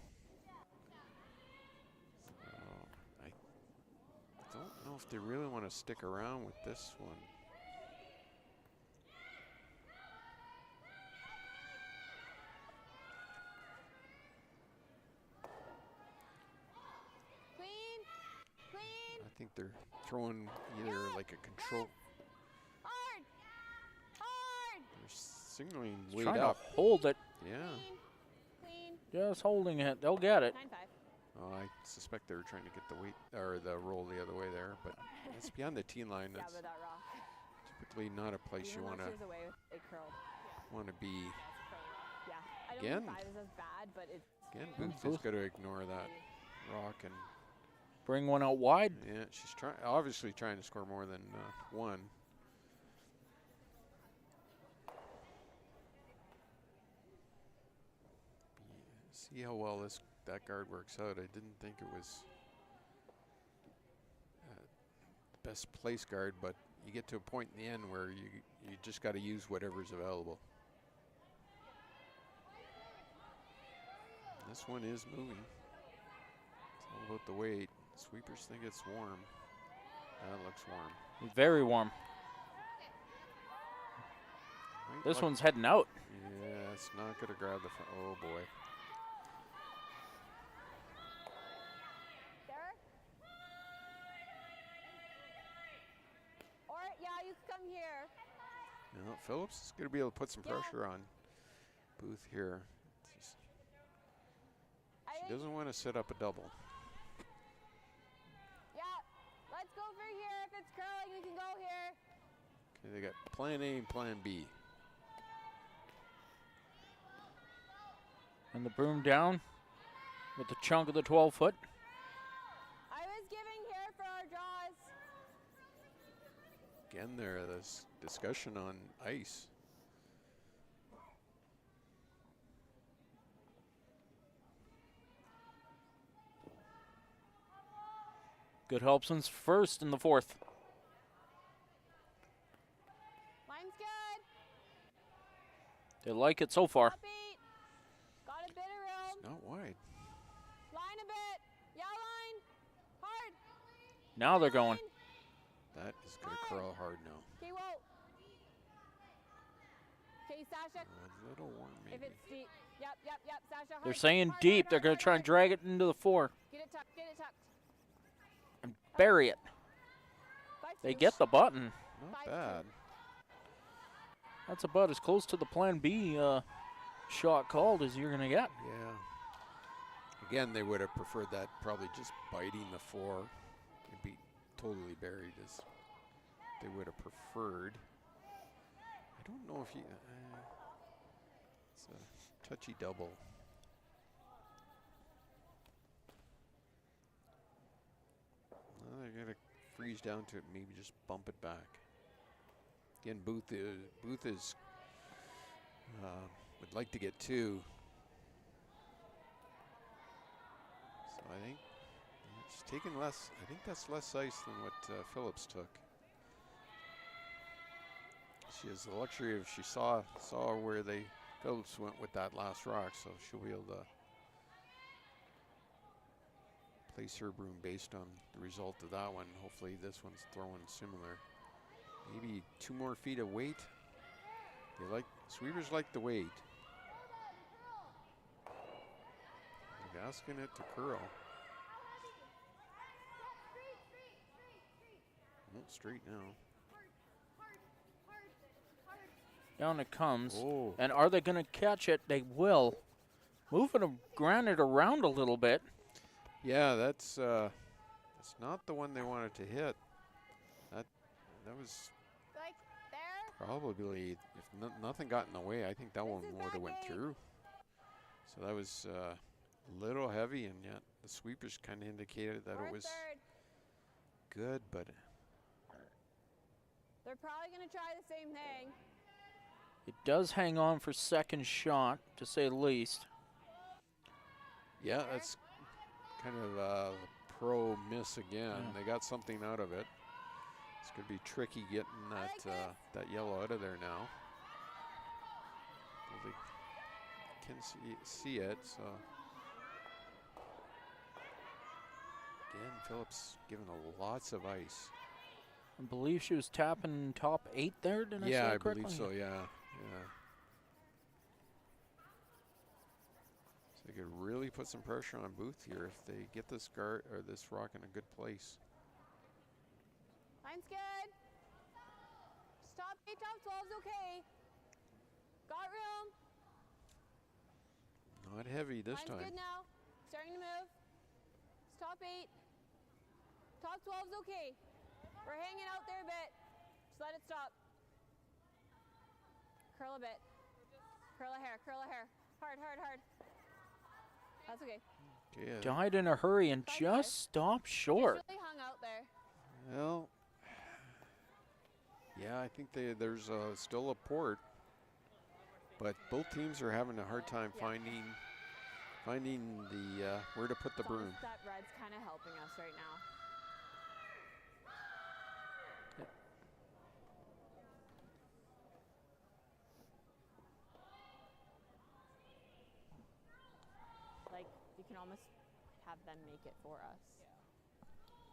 So I don't know if they really want to stick around with this one.
Clean. Clean.
I think they're throwing either like a control.
Hard. Hard.
They're signaling weight
Trying
up.
to hold it,
Yeah.
Clean. Clean.
just holding it. They'll get it.
9-5.
Oh, I suspect they were trying to get the weight or the roll the other way there, but it's beyond the tee line.
Yeah,
That's
but that rock.
typically not a place you
Even
want
though
to
she was away with a curl.
be.
Yeah. I don't
Again.
think 5 is as bad, but it's
Again,
you know,
Booth has got to ignore that rock, and
Bring one out wide.
yeah, she's obviously trying to score more than one. See how well that guard works out. I didn't think it was the best place guard, but you get to a point in the end where you just got to use whatever's available. This one is moving. It's all about the weight. Sweepers think it's warm. That looks warm.
Very warm.
Might
This
like-
one's heading out.
Yeah, it's not going to grab the oh boy.
there. Or yeah, you can come here.
No, Phillips is going to be able to put some
Yeah.
pressure on Booth here.
I
She
think,
doesn't want to set up a double.
yeah. Let's go for here. If it's curling, we can go here.
Okay, they got plan A and plan B.
And the broom down with the chunk of the 12-foot.
I was giving here for our draws.
Again, there's discussion on ice.
Good Helpson's first in the 4th.
Line's good.
They like it so far.
Top 8. Got a bit of room.
Not wide.
Line a bit. Yeah, line. Hard.
Now they're going.
Line.
That is going to curl hard now.
Okay, whoa. Okay, Sasha.
A little warm,
If
maybe.
it's deep. Yep, Sasha. Hard.
They're saying
Hard,
deep.
hard,
They're
hard,
going
hard,
to try and
hard.
drag it into the 4
Get it tucked. Get it tucked.
and bury it.
5-2.
They get the button.
Not
5-2.
bad.
That's about as close to the plan B shot called as you're going to get.
Yeah. Again, they would have preferred that, probably just biting the 4 and be totally buried as they would have preferred. I don't know if you. It's a touchy double. Well, they're going to freeze down to it, maybe just bump it back. Again, Booth is would like to get 2. So I think it's taken less. I think that's less ice than what Phillips took. She has the luxury of she saw where Phillips went with that last rock, so she'll be able to place her broom based on the result of that one. Hopefully this one's throwing similar. Maybe 2 more feet of weight. Sweepers like the weight. They're asking it to curl. No, straight now.
Down it comes.
Oh,
And are they going to catch it? They will. Moving the granite around a little bit.
yeah, that's not the one they wanted to hit. That was
Like there.
probably, if nothing got in the way, I think that one
is
would have
that
went
game.
through. So that was a little heavy, and yet the sweepers kind of indicated that
Or
it was
third.
good, but
They're probably going to try the same thing.
It does hang on for second shot, to say the least.
yeah, that's kind of a pro miss again.
Yeah.
They got something out of it. It's going to be tricky getting
I like this.
that yellow out of there now. Well, they can see it, so. Again, Phillips giving lots of ice.
I believe she was tapping top 8 there. Did I say
Yeah,
that
I
correctly?
believe so. Yeah. So they could really put some pressure on Booth here if they get this guard or this rock in a good place.
Line's good. Stop 8, top 12's okay. Got room.
Not heavy this
Line's
time.
good now. Starting to move. Stop 8. Top 12's okay. We're hanging out there a bit. Just let it stop. Curl a bit. Curl a hair, curl a hair. Hard, hard, hard. That's okay.
Yeah.
Died in a hurry and
5-5.
just stopped short.
Just really hung out there.
Well, yeah, I think there's still a port, but both teams are having a hard time finding the where to put the
It's
broom.
almost that red's kind of helping us right now. Like, you can almost have them make it for us.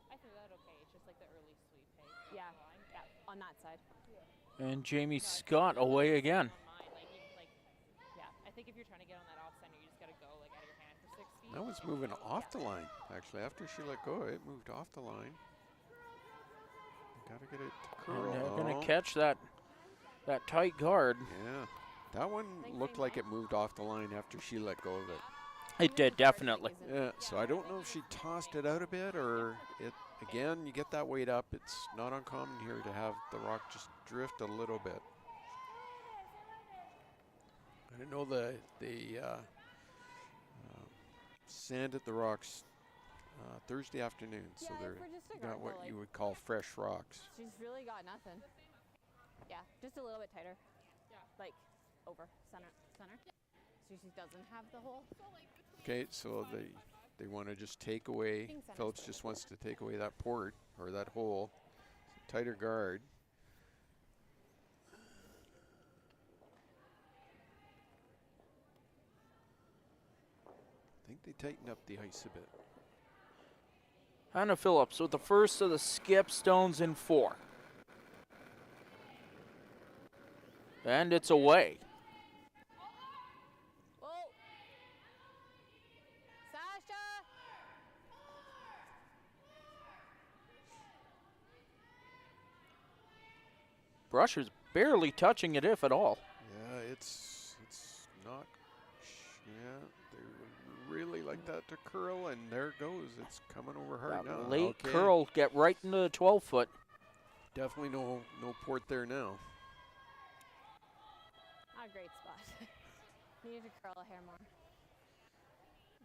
I think that okay. It's just like the early sweep, hey?
Yeah,
Line.
yeah, on that side.
And Jamie Scott away again.
On mine, yeah. I think if you're trying to get on that off center, you just gotta go like out of your hand for 60.
That one's moving off the line. Actually, after she let go, it moved off the line. Gotta get it to curl.
And they're
Oh,
going to catch that tight guard.
yeah, that one looked like it moved off the line after she let go of it.
It did, definitely.
Yeah, so I don't know if she tossed it out a bit or it, again, you get that weight up. It's not uncommon here to have the rock just drift a little bit. I didn't know they sanded the rocks Thursday afternoon, so
Yeah,
they're
for just a
got
guard,
what
though,
you
like-
would call fresh rocks.
She's really got nothing. Yeah, just a little bit tighter.
Yeah.
Like, over, center. So she doesn't have the hole.
Okay, so they want to just take away,
Think center's
Phillips just wants to take away that port or that hole, tighter guard. I think they tightened up the ice a bit.
Hannah Phillips with the first of the skip stones in 4. And it's away.
Whoa! Sasha!
Brusher's barely touching it, if at all.
Yeah, it's not. Yeah, they would really like that to curl, and there it goes. It's coming over hard
That
now.
late
Okay.
curl get right into the 12-foot.
Definitely no port there now.
Not a great spot. Needed to curl a hair more.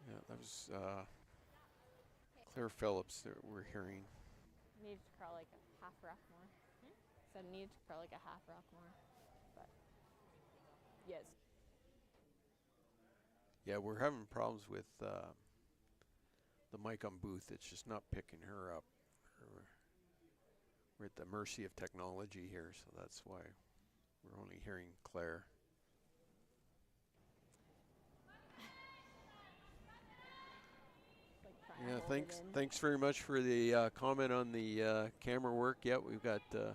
Yeah, that was Claire Phillips that we're hearing.
Needed to curl like a half rock more. Said needed to curl like a half rock more. But, yes.
Yeah, we're having problems with the mic on booth. It's just not picking her up. We're at the mercy of technology here, so that's why we're only hearing Claire.
Like trying to
Yeah,
hold it in.
thanks very much for the comment on the camera work. Yeah, we've got 2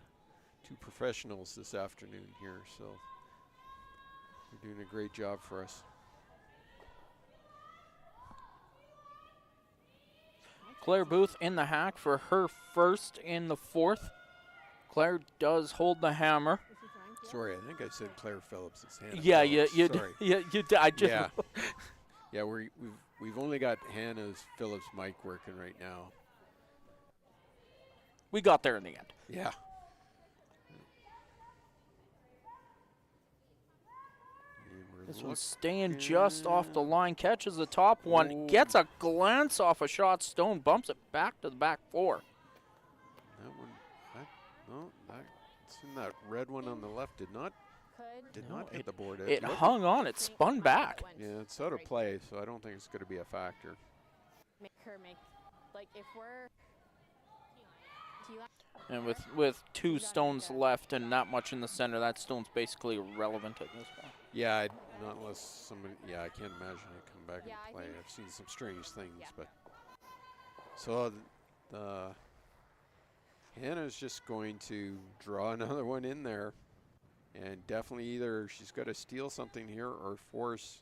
professionals this afternoon here, so they're doing a great job for us.
Claire Booth in the hack for her first in the 4th. Claire does hold the hammer.
Is she trying to?
Sorry, I think I said Claire Phillips. It's Hannah
Yeah,
Phillips.
you
Sorry.
yeah, you did. I just
Yeah, yeah. We've only got Hannah's Phillips mic working right now.
we got there in the end.
Yeah. And we're
This one's staying just off the
looking-
line, catches the top one,
Oh.
gets a glance off a shot stone, bumps it back to the back 4.
That one, no, that's in that red one on the left. Did not
No,
hit the board.
It
looked-
hung on, it spun back.
Yeah, it's out of play, so I don't think it's going to be a factor.
Make her make, like, if we're. T-line.
And with 2 stones left and not much in the center, that stone's basically irrelevant at this point.
Yeah, not unless somebody. Yeah, I can't imagine it come back
Yeah,
into
I
play.
think-
I've seen some strange things,
Yeah.
but so Hannah's just going to draw another one in there, and definitely either she's got to steal something here or force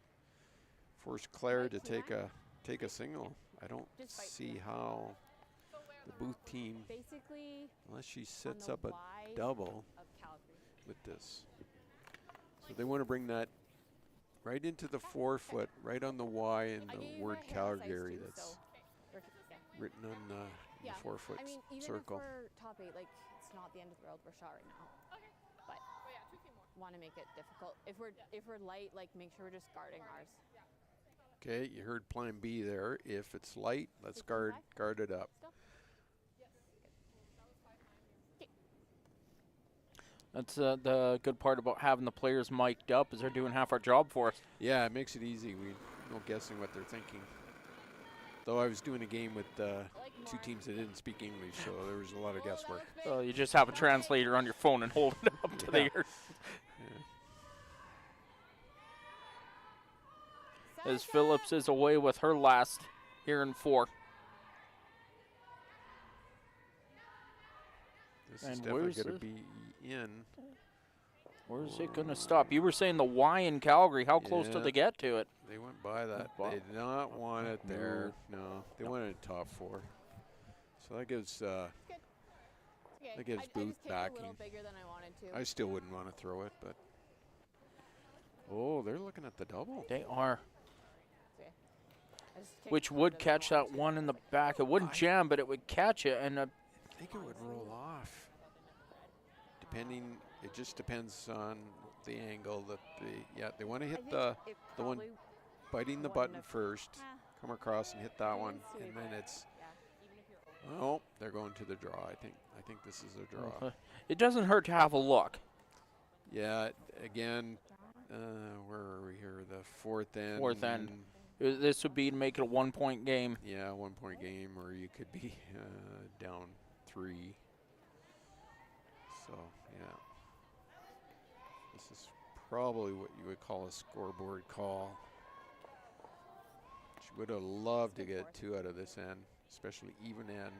Claire
Right
to
to that.
take a single. I don't
Just fight
see
for it.
how the Booth team,
Basically,
unless she
on
sets
the
up a
Y
double
of Calgary.
with this. So they want to bring that right into the 4-foot, right on the Y and
I
the
gave you
word
my hair size
Calgary
too,
that's
so we're- yeah.
written on the
Yeah,
4-foot
I mean, even
circle.
if we're top 8, like, it's not the end of the world. We're shot right now.
Okay.
But
Oh yeah, 2 feet more.
want to make it difficult. If we're light, like make sure we're just guarding ours.
Okay, you heard plan B there. If it's light, let's
Keep coming
guard it up.
Still.
That's the good part about having the players mic'd up is they're doing half our job for us.
Yeah, it makes it easy. We no guessing what they're thinking. Though I was doing a game with two teams that didn't speak English, so there was a lot of guesswork.
You just have a translator on your phone and hold it up to the ear. As Phillips is away with her last here in 4.
This
And
is definitely
where's
going to
this?
be in.
Where's it going to stop? You were saying the Y in Calgary. How close did
Yeah.
they get to it?
They went by that.
Wow.
They did not want it there. No, they wanted it top 4. So that gives
Okay.
That gives
I just
Booth
kicked a little
backing.
bigger than I wanted to.
I still wouldn't want to throw it, but oh, they're looking at the double.
They are.
I just kicked
Which
harder
would
than I
catch that
wanted to.
one in the back. It wouldn't jam, but it would catch it. And
I think it would roll off. Depending, it just depends on the angle that they want to
I
hit
think
the
it
the one
probably
biting the
wouldn't
button
have-
first,
Ah,
come across and hit that
I
one,
didn't see
and
it,
then
but
it's
yeah.
Even if you're over.
oh, they're going to the draw. I think this is a draw.
it doesn't hurt to have a look.
Yeah, again, where are we here? The fourth end.
Fourth end. This would be to make it a 1-point game.
Yeah, 1-point game, or you could be down 3. So, yeah. This is probably what you would call a scoreboard call. She would have loved to get 2 out of this end, especially even end.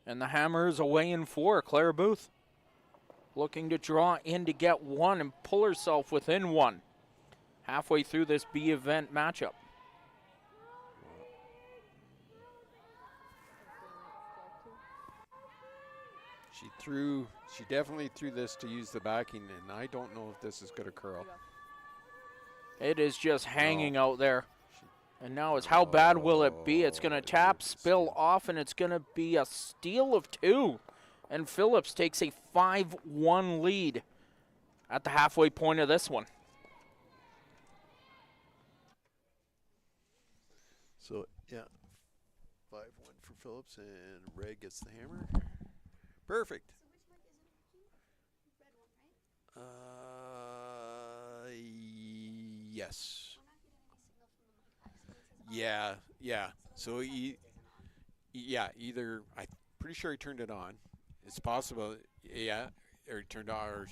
And the Hammers away in 4. Claire Booth looking to draw in to get 1 and pull herself within 1. Halfway through this B event matchup.
She definitely threw this to use the backing, and I don't know if this is going to curl.
It is just hanging out there.
She-
And now it's how bad will it be? It's going to
Oh,
tap,
it's
spill
steal.
off, and it's going to be a steal of 2. And Phillips takes a 5-1 lead at the halfway point of this one.
So, yeah, 5-1 for Phillips, and Ray gets the hammer. Perfect. Yes. Yeah. So either I'm pretty sure he turned it on. It's possible, yeah, or he turned on,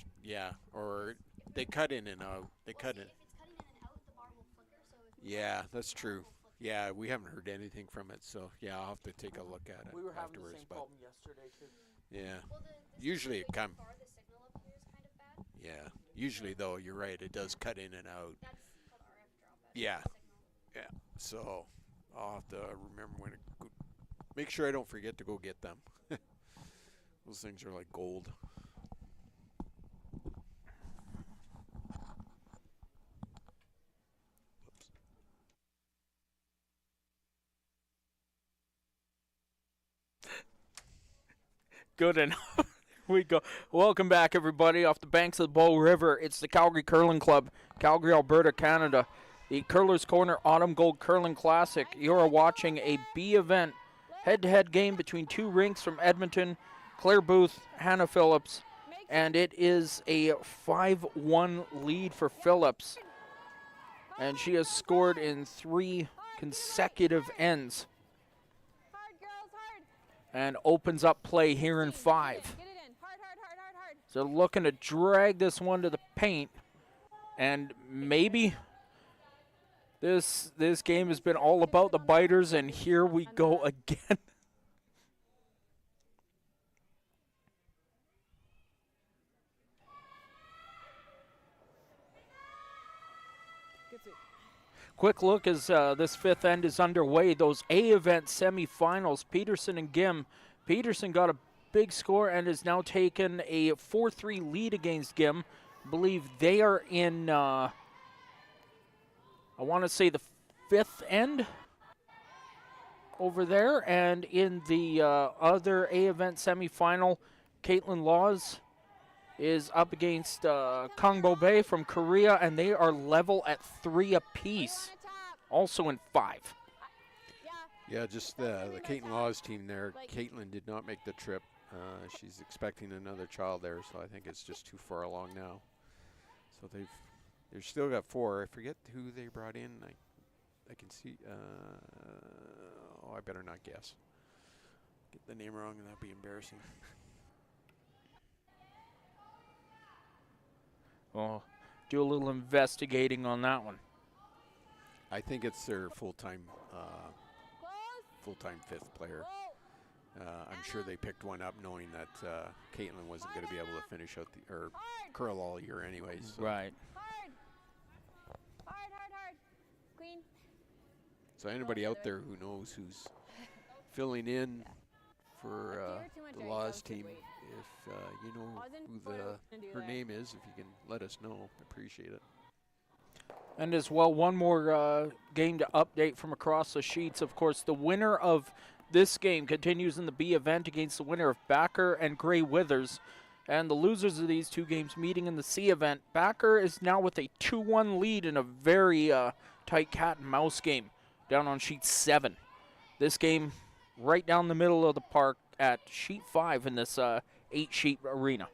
or they cut in and out. They cut in.
If it's cutting in and out, the bar will flicker. So if
Yeah, that's true. Yeah, we haven't heard anything from it, so yeah, I'll have to take a look at it afterwards. But
yesterday, too.
yeah,
Well,
usually it come.
bar, the signal up here is kind of bad.
Yeah, usually though, you're right. It does cut in and out.
That's called RF drop.
Yeah. Yeah. So I'll have to remember when to go. Make sure I don't forget to go get them. Those things are like gold. Whoops.
Good enough. We go. Welcome back, everybody, off the banks of the Bow River. It's the Calgary Curling Club, Calgary, Alberta, Canada. The Curler's Corner Autumn Gold Curling Classic. You are watching a B event head-to-head game between 2 rinks from Edmonton, Claire Booth, Hannah Phillips, and it is a 5-1 lead for Phillips. And she has scored in 3 consecutive ends
Hard, girls, hard.
and opens up play here in 5.
Get it in. Hard, hard, hard, hard, hard.
So looking to drag this one to the paint, and maybe this game has been all about the biters, and here we go again.
Good sweep.
Quick look as this 5th end is underway. Those A event semifinals, Peterson and Gim. Peterson got a big score and has now taken a 4-3 lead against Gim. I believe they are in, I want to say the 5th end over there. And in the other A event semifinal, Caitlin Laws is up against Kangbo Bay from Korea, and they are level at 3 apiece, also in 5.
Yeah, just the Caitlin Laws team there. Caitlin did not make the trip. She's expecting another child there, so I think it's just too far along now. So they've still got 4. I forget who they brought in. I can see. I better not guess. Get the name wrong, and that'd be embarrassing.
Well, do a little investigating on that one.
I think it's their full-time 5th player. I'm sure they picked one up knowing that Caitlin wasn't going to be able to finish out or curl all year anyways. So.
Right.
Hard. Clean.
So anybody out there who knows who's filling in for the Laws team, if you know who her name is, if you can let us know, appreciate it.
And as well, one more game to update from across the sheets. Of course, the winner of this game continues in the B event against the winner of Backer and Gray Withers. And the losers of these 2 games meeting in the C event. Backer is now with a 2-1 lead in a very tight cat and mouse game down on sheet 7. This game right down the middle of the park at sheet 5 in this 8-sheet arena.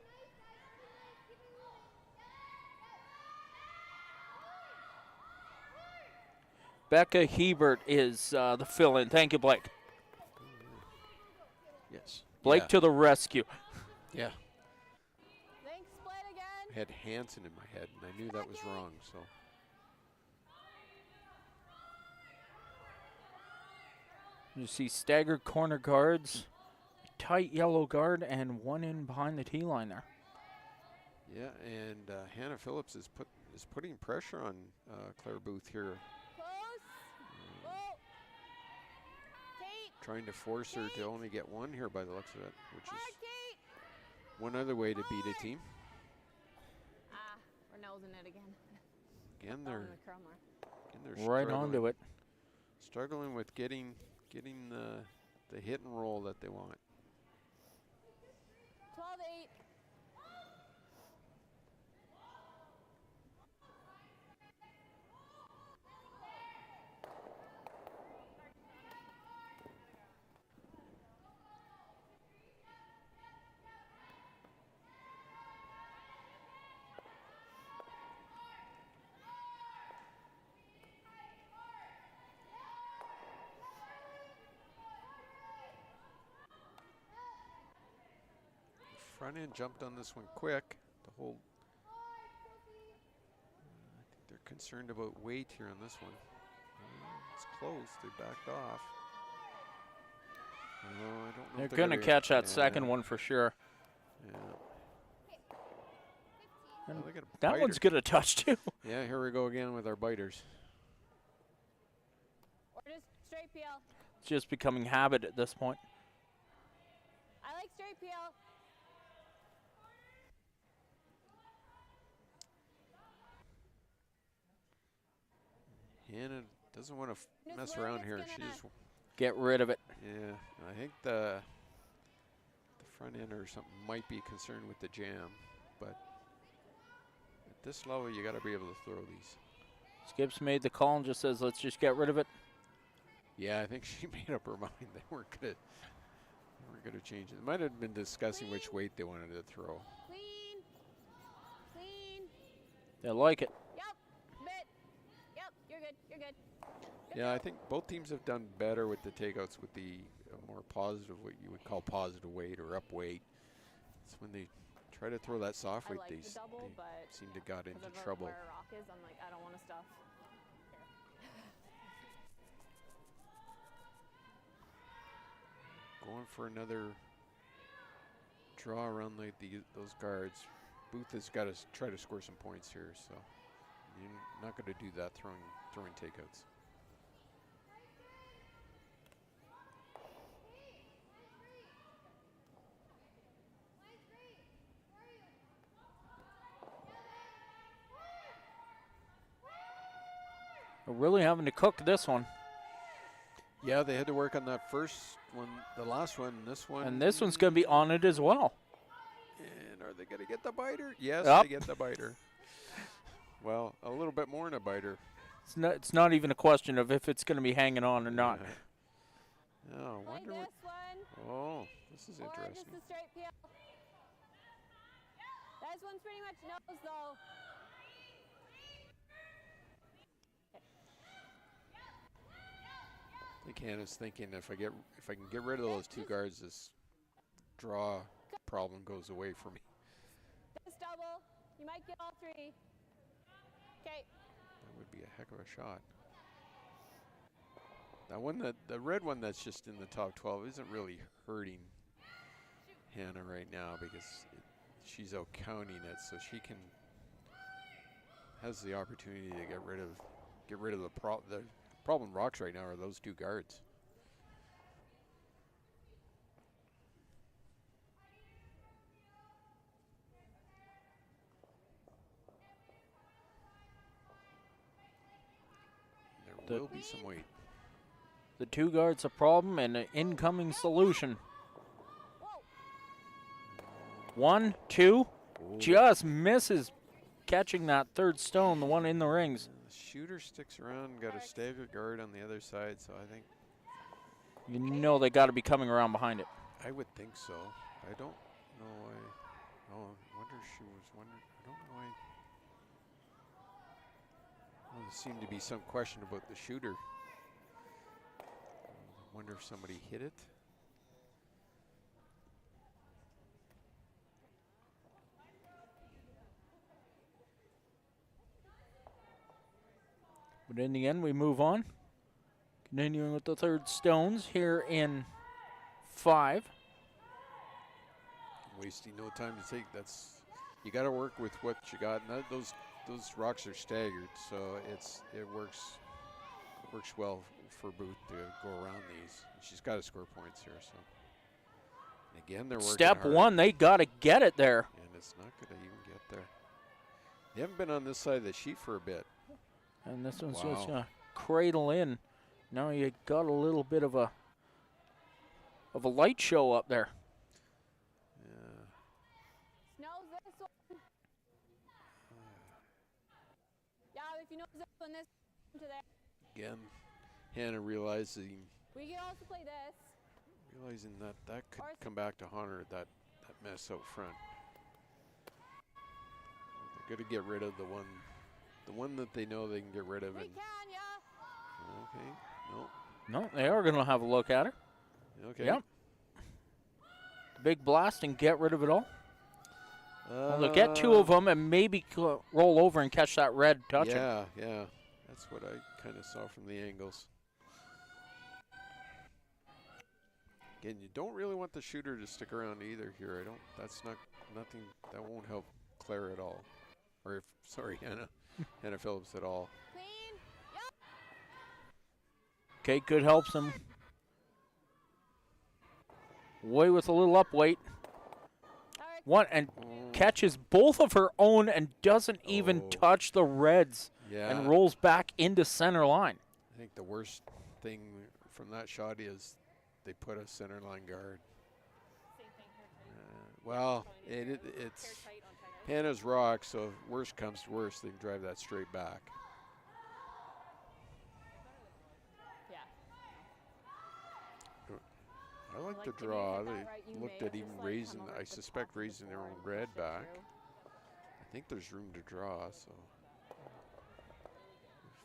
Becca Hebert is the fill-in. Thank you, Blake.
Yes.
Blake to the rescue.
Yeah.
Link split again.
I had Hansen in my head, and I knew that was wrong. So.
You see staggered corner guards, tight yellow guard, and one in behind the T line there.
Yeah, and Hannah Phillips is putting pressure on Claire Booth here. Trying to force her to only get 1 here by the looks of it, which is one other way to beat a team.
We're nosing it again.
Again, they're
right onto it.
Struggling with getting the hit and roll that they want.
12-8.
Front end jumped on this one quick. The whole. I think they're concerned about weight here on this one. It's close. They backed off. I don't know.
They're going to catch that second one for sure.
Yeah.
And
they got a
that
biter.
one's good to touch too.
Yeah, here we go again with our biters.
Or just straight peel.
It's just becoming habit at this point.
I like straight peel.
Hannah doesn't want to mess around here. She just
get rid of it.
Yeah, I think the front end or something might be concerned with the jam, but at this level, you got to be able to throw these.
Skips made the call and just says, "Let's just get rid of it."
Yeah, I think she made up her mind. They weren't gonna change it. They might have been discussing which weight they wanted to throw.
Clean.
They like it.
You're good.
Yeah, I think both teams have done better with the takeouts with the more positive, what you would call positive weight or up weight. It's when they try to throw that soft weight, they seem to got into trouble.
Where a rock is, I'm like, I don't want to stuff.
Going for another draw around those guards. Booth has got to try to score some points here, so you're not going to do that throwing takeouts.
They're really having to cook this one.
Yeah, they had to work on that first one, the last one, this one.
And this one's going to be on it as well.
And are they going to get the biter? Yes,
Yep.
they get the biter. Well, a little bit more than a biter.
It's not even a question of if it's going to be hanging on or not.
Oh,
Like
wonder what.
this one.
Oh, this is
Or just
interesting.
a straight peel. This one's pretty much nose though.
I think Hannah's thinking if I can get rid of those two guards, this draw problem goes away for me.
This double. You might get all three. Okay.
That would be a heck of a shot. That one, the red one that's just in the top 12 isn't really hurting Hannah right now because she's out counting it, so she has the opportunity to get rid of the problem rocks right now are those two guards. There will be some weight.
The two guards a problem and an incoming solution.
Whoa.
1, 2,
Oh.
just misses catching that third stone, the one in the rings.
The shooter sticks around, got a staggered guard on the other side, so I think
You know they got to be coming around behind it.
I would think so. I don't know why. Oh, I wonder if she was wondering. I don't know why. Well, there seemed to be some question about the shooter. I wonder if somebody hit it.
But in the end, we move on. Continuing with the third stones here in 5.
Wasting no time to take. You got to work with what you got. And those rocks are staggered, so it works well for Booth to go around these. She's got to score points here. So and again, they're working
Step
hard.
1, they got to get it there.
And it's not going to even get there. They haven't been on this side of the sheet for a bit.
And this one's
Wow.
just going to cradle in. Now you got a little bit of a light show up there.
Yeah.
Nose this one. Yeah, if you nose this one, this to there.
Again, Hannah realizing
We can also play this.
that could come back to haunt her, that mess out front. They're going to get rid of the one that they know they can get rid of.
We
And
can, yeah.
okay,
No, they are going to have a look at her.
okay.
Yep. Big blast and get rid of it all. Well, they'll get 2 of them and maybe roll over and catch that red touching.
Yeah, that's what I kind of saw from the angles. Again, you don't really want the shooter to stick around either here. That's nothing, that won't help Claire at all. Or, Hannah Phillips at all.
Clean. Yep.
Okay, good helps them. Way with a little up weight.
All right.
One and catches both of her own and doesn't even
Oh.
touch the reds
Yeah.
and rolls back into center line.
I think the worst thing from that shot is they put a center line guard.
Same thing here too.
Well,
Hair
it's
tight on tight end.
Hannah's rock, so if worst comes to worst, they can drive that straight back.
Yeah.
I like the
Like to
draw.
get that
They
right, you
looked
may
at
just,
even
like,
raising,
come over
I
to the
suspect
top of the
raising their
board
own
and
red
push it
back.
through.
I think there's room to draw, so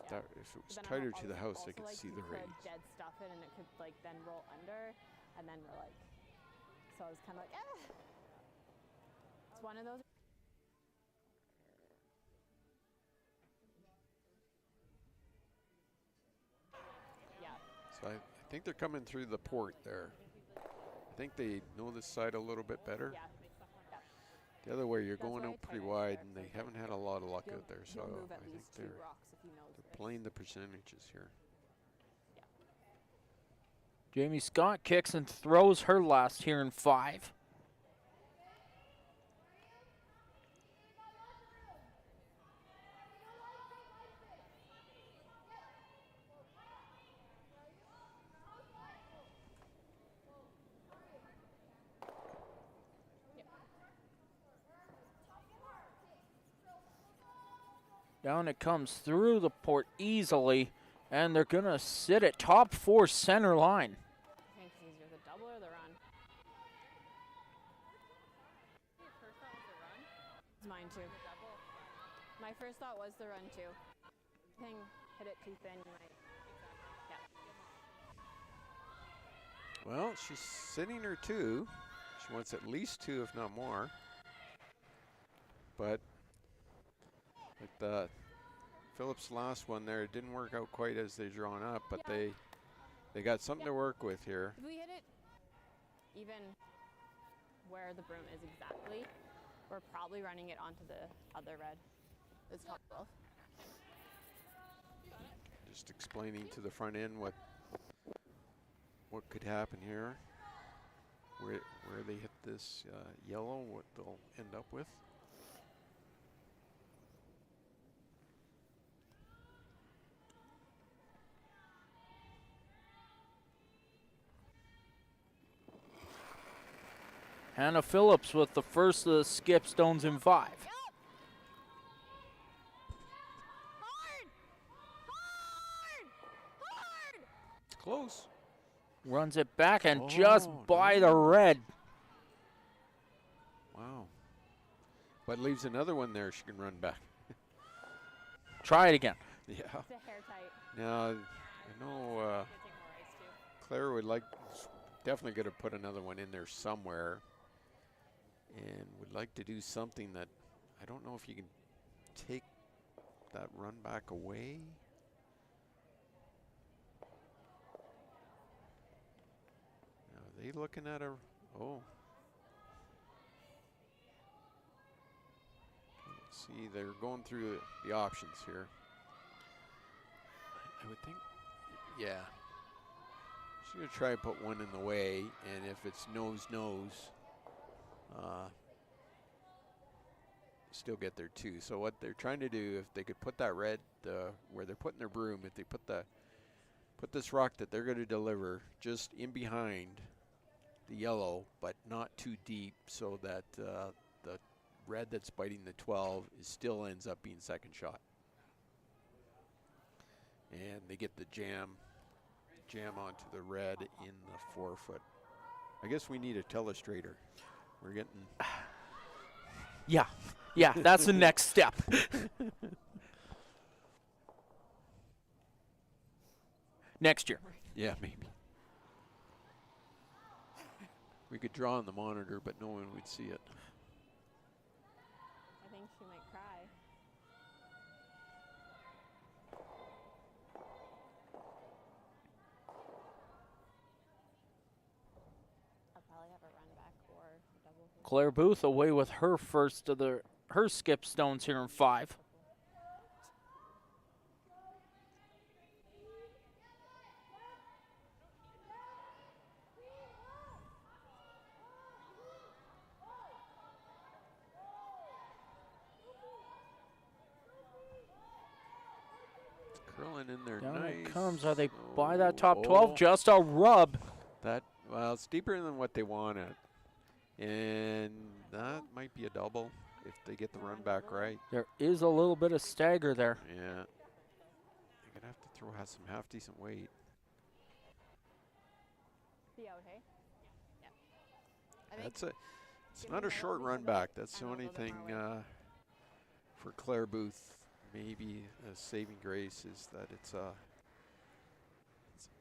if it was
But then
tighter
I'm
to the house,
also
I could
like
see
you
the
could
raise.
dead stuff it and it could like then roll under, and then we're like, so I was kind of like, It's one of those. Yeah.
So I think they're coming through the port there. I think they know this side a little bit better.
Yeah.
The other way, you're
That's
going
why
out
I
pretty
tighten it
wide,
there,
and
so
they
it's
haven't had a lot of luck out there. So
You'll move
I
at
think
least 2
they're
rocks if you know this.
playing the percentages here.
Jamie Scott kicks and throws her last here in 5. Down it comes through the port easily, and they're going to sit at top 4 center line.
I think it's easier the double or the run.
Your first thought was a run?
It's mine too.
The double?
My first thought was the run too. Thing hit it too thin. You might. Yeah.
Well, she's sitting her 2. She wants at least 2, if not more. But like the Phillips last one there, it didn't work out quite as they drawn up, but
Yeah.
they got something to work with here.
If we hit it even where the broom is exactly, we're probably running it onto the other red. It's top 12.
Just explaining to the front end what could happen here, where they hit this yellow, what they'll end up with.
Hannah Phillips with the first of the skip stones in 5.
Hard! Hard! Hard!
It's close.
Runs it back and just by the red.
Wow. But leaves another one there she can run back.
Try it again.
Yeah.
It's a hair tight.
Now, I know
Gonna take more ice too.
Claire would definitely going to put another one in there somewhere, and would like to do something that I don't know if you can take that run back away. Now, are they looking at oh. Let's see, they're going through the options here. I would think, yeah. She's going to try and put one in the way, and if it's nose, still get there too. So what they're trying to do, if they could put that red where they're putting their broom, if they put this rock that they're going to deliver just in behind the yellow, but not too deep, so that the red that's biting the 12 still ends up being second shot, and they get the jam onto the red in the 4-foot. I guess we need a telestrator. We're getting.
Yeah, that's the next step. Next year.
Yeah, maybe. We could draw on the monitor, but no one would see it.
I think she might cry. I'll probably have a run back or a double.
Claire Booth away with her first of her skip stones here in 5.
Curling in there,
Down
nice.
it comes. Are they by that top
Oh,
12? Just a rub.
Well, it's deeper than what they wanted, and that might be a double if they get the run back right.
There is a little bit of stagger there.
Yeah, they're gonna have to throw some half decent weight.
Be out, hey? Yeah. I think
It's
give
not
me
a
a
short
little
run
bit
back. That's the
and a
only
little bit
thing
more
for Claire Booth. Maybe a saving grace is that it's a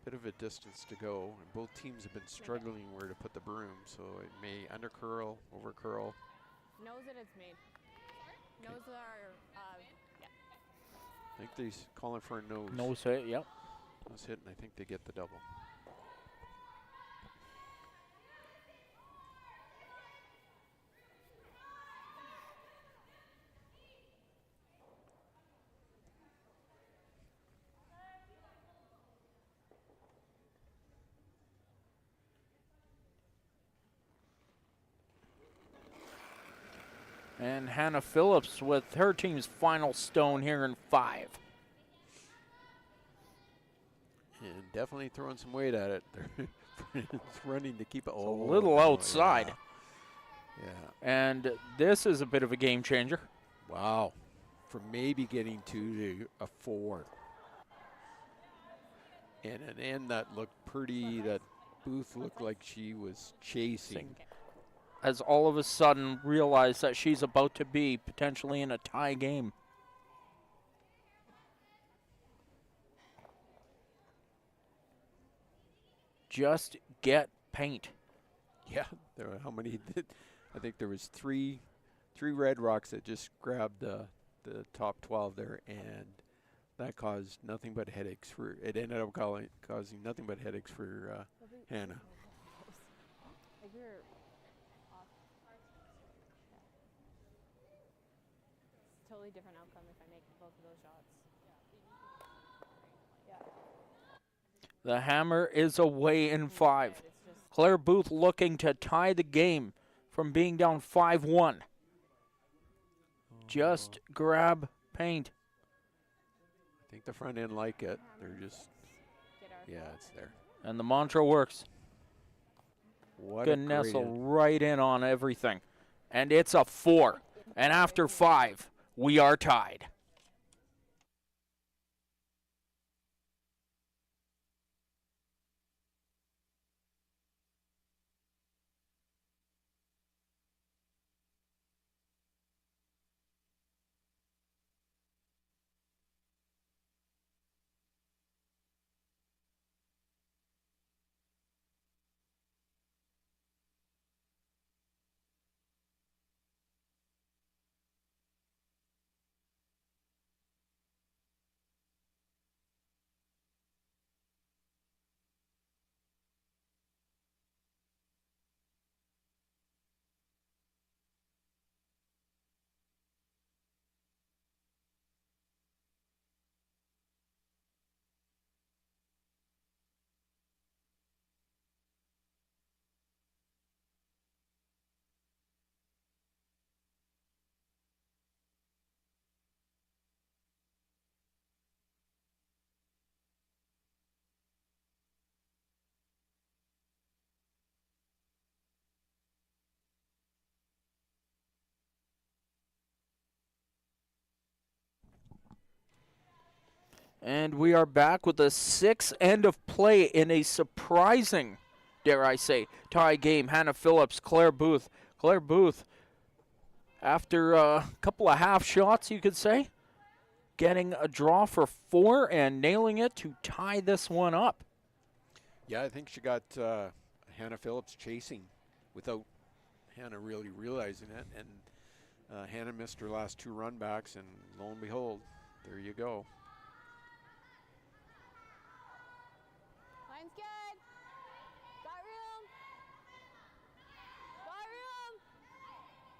bit of a distance to go, and both teams have been struggling where to put the broom, so it may undercurl, overcurl.
knows that it's made. Knows that our, yeah.
I think they're calling for a nose.
Nose hit, yep.
Nose hit, and I think they get the double.
And Hannah Phillips with her team's final stone here in 5.
And definitely throwing some weight at it. They're running to keep it
A little outside.
Yeah.
And this is a bit of a game changer.
Wow. from maybe getting to a 4. And an end that looked pretty, that Booth looked like she was chasing.
Has all of a sudden realized that she's about to be potentially in a tie game. Just get paint.
Yeah, there were how many did? I think there was three Red Rocks that just grabbed the top 12 there, and that caused nothing but headaches for. It ended up causing nothing but headaches for Hannah.
Like we were off. It's a totally different outcome if I make both of those shots. Yeah.
The hammer is away in 5. Claire Booth looking to tie the game from being down 5-1. Just grab paint.
I think the front end like it. They're just, yeah, it's there.
And the mantra works.
What
Good
a great
nestle
end.
right in on everything. And it's a 4. And after 5, we are tied. And we are back with the 6th end of play in a surprising, dare I say, tie game. Hannah Phillips, Claire Booth. Claire Booth, after a couple of half shots, you could say, getting a draw for 4 and nailing it to tie this one up.
Yeah, I think she got Hannah Phillips chasing without Hannah really realizing it. And Hannah missed her last 2 run backs, and lo and behold, there you go.
Line's good. Got room. Got room.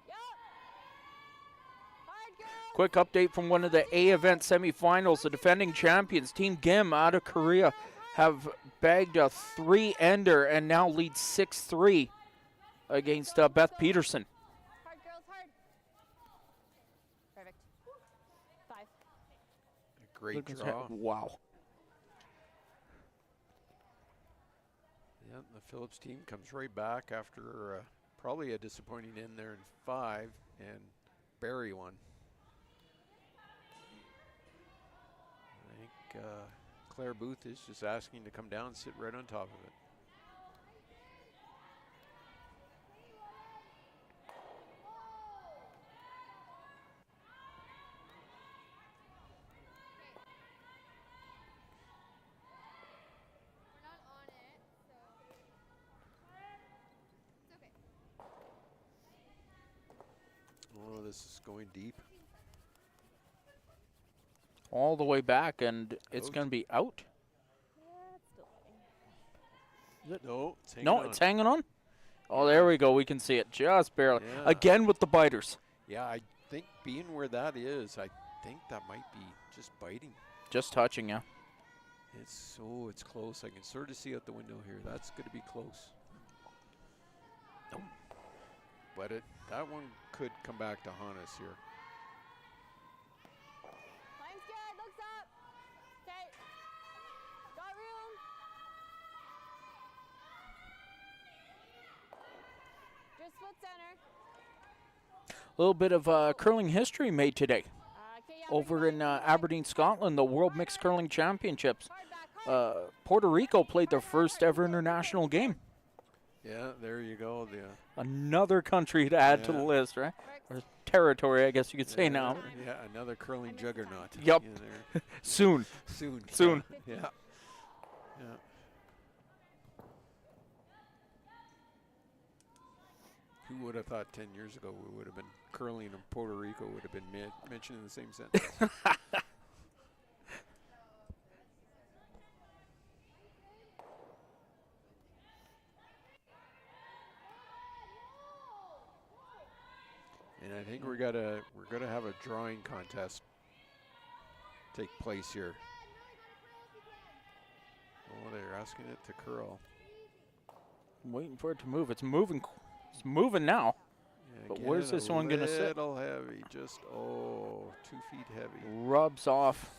Yup. Hard girls.
Quick update from one of the A event semifinals. The defending champions, Team Gim out of Korea, have bagged a 3-ender and now lead 6-3 against Beth Peterson.
Hard girls, hard. Perfect. 5.
A great
Look at
draw.
that. Wow.
Yeah, the Phillips team comes right back after probably a disappointing end there in 5 and bury one. I think Claire Booth is just asking to come down and sit right on top of it.
We're not on it, so it's okay.
Oh, this is going deep.
All the way back, and it's
Out.
going to be out.
Yeah, it's still
No, it's hanging
No,
on.
it's hanging on. Oh, there we go. We can see it just barely.
Yeah.
Again with the biters.
Yeah, I think being where that is, I think that might be just biting.
Just touching, yeah.
It's close. I can sort of see out the window here. That's going to be close. Nope. But that one could come back to haunt us here.
Line's good. Looks up. Okay. Got room. Just split center.
A little bit of curling history made today.
Okay,
over in Aberdeen, Scotland, the World Mixed Curling Championships. Puerto Rico played their first ever international game.
Yeah, there you go.
Another country to add to the list, right? Or territory, I guess you could say now.
Yeah, another curling juggernaut.
Yep.
in there.
Soon.
Soon. Yeah. Who would have thought 10 years ago we would have been curling in Puerto Rico would have been mentioned in the same sentence? And I think we're gonna have a drawing contest take place here. Oh, they're asking it to curl.
I'm waiting for it to move. It's moving. It's moving now.
Yeah,
but where's this one going to sit?
A little heavy, just 2 feet heavy.
Rubs off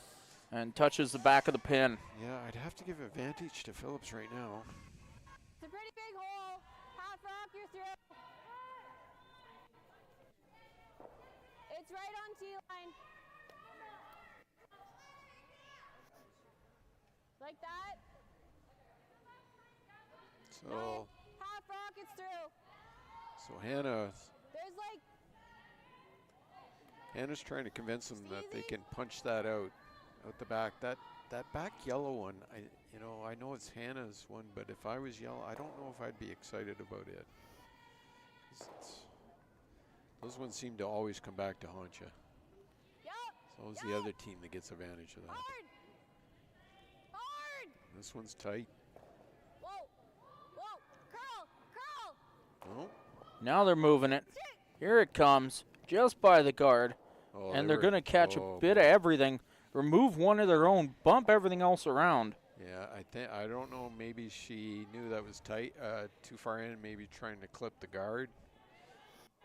and touches the back of the pin.
Yeah, I'd have to give advantage to Phillips right now.
It's a pretty big hole. Half rock, you're through. It's right on T-line. Like that.
So,
half rock, it's through.
so Hannah's trying to convince them that they can punch that out the back. That back yellow one, I know it's Hannah's one, but if I was yellow, I don't know if I'd be excited about it. Those ones seem to always come back to haunt you. It's always the other team that gets advantage of that.
Hard.
This one's tight.
Whoa, curl.
No.
Now they're moving it. Here it comes, just by the guard.
Oh,
and they're going to catch a bit of everything, remove one of their own, bump everything else around.
Yeah, I don't know, maybe she knew that was tight, too far in, maybe trying to clip the guard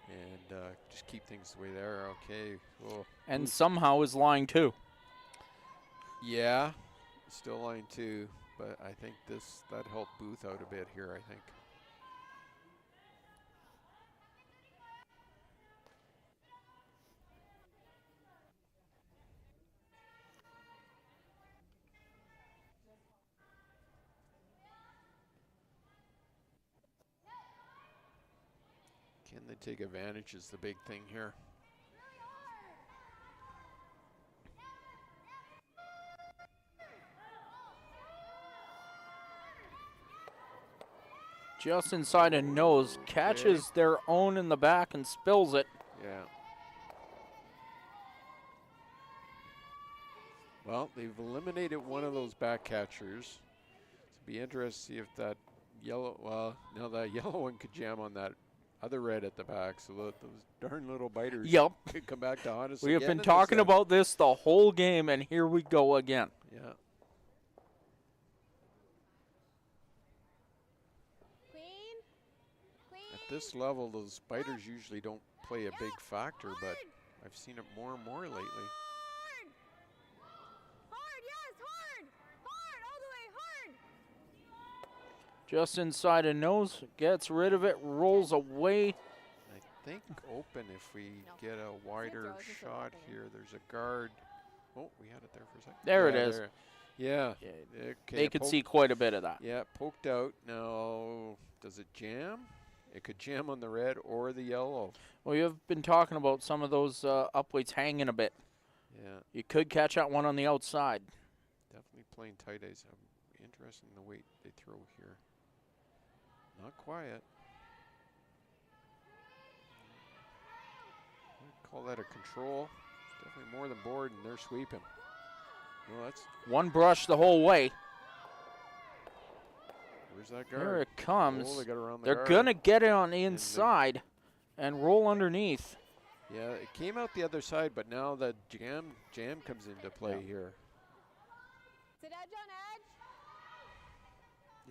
and just keep things the way they are. Okay. Oh.
And somehow is line 2.
Yeah, still line 2, but I think that helped Booth out a bit here, I think. Can they take advantage is the big thing here.
Just inside a nose, catches their own in the back and spills it.
Yeah. Well, they've eliminated one of those back catchers. It'll be interesting to see if that yellow, that yellow one could jam on that other red at the back, so those darn little biters could come back to haunt us.
We have been talking about this the whole game, and here we go again.
Yeah.
Clean.
At this level, those biters usually don't play a big factor, but I've seen it more and more lately.
Hard, yes, hard, all the way, hard.
Just inside a nose, gets rid of it, rolls away.
I think open if we get a wider shot here. There's a guard. Oh, we had it there for a second.
There it is.
Yeah.
Okay,
they
could see quite a bit of that.
Yeah, poked out. Now, does it jam? It could jam on the red or the yellow.
Well, you've been talking about some of those upweights hanging a bit.
Yeah.
You could catch that one on the outside.
Definitely playing tight ice. I'm interested in the weight they throw here. Not quiet. I'd call that a control. It's definitely more than board, and they're sweeping. Well, that's
one brush the whole way.
Where's that guard?
Here it comes.
Oh, they got around the
They're
guard.
going to get it on the inside and roll underneath.
Yeah, it came out the other side, but now the jam comes into play here.
Is it edge on edge?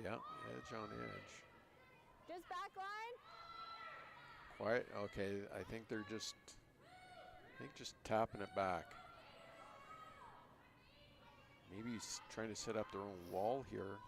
Yeah, edge on edge.
Just back line?
Quiet. Okay, I think they're just tapping it back. Maybe he's trying to set up their own wall here.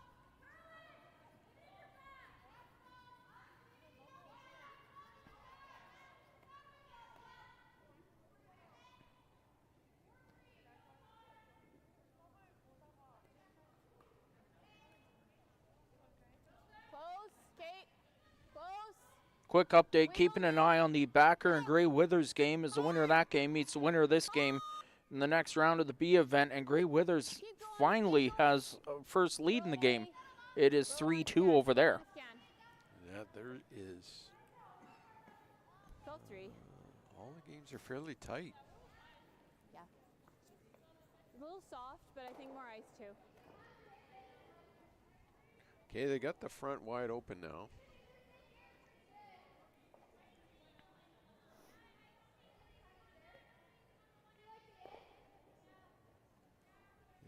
Quick update, keeping an eye on the Backer and Gray Withers game, as the winner of that game meets the winner of this game in the next round of the B event, and Gray Withers finally has a first lead in the game. It is 3-2 over there.
Yeah, there is.
Go 3.
All the games are fairly tight.
Yeah. A little soft, but I think more ice too.
Okay, they got the front wide open now.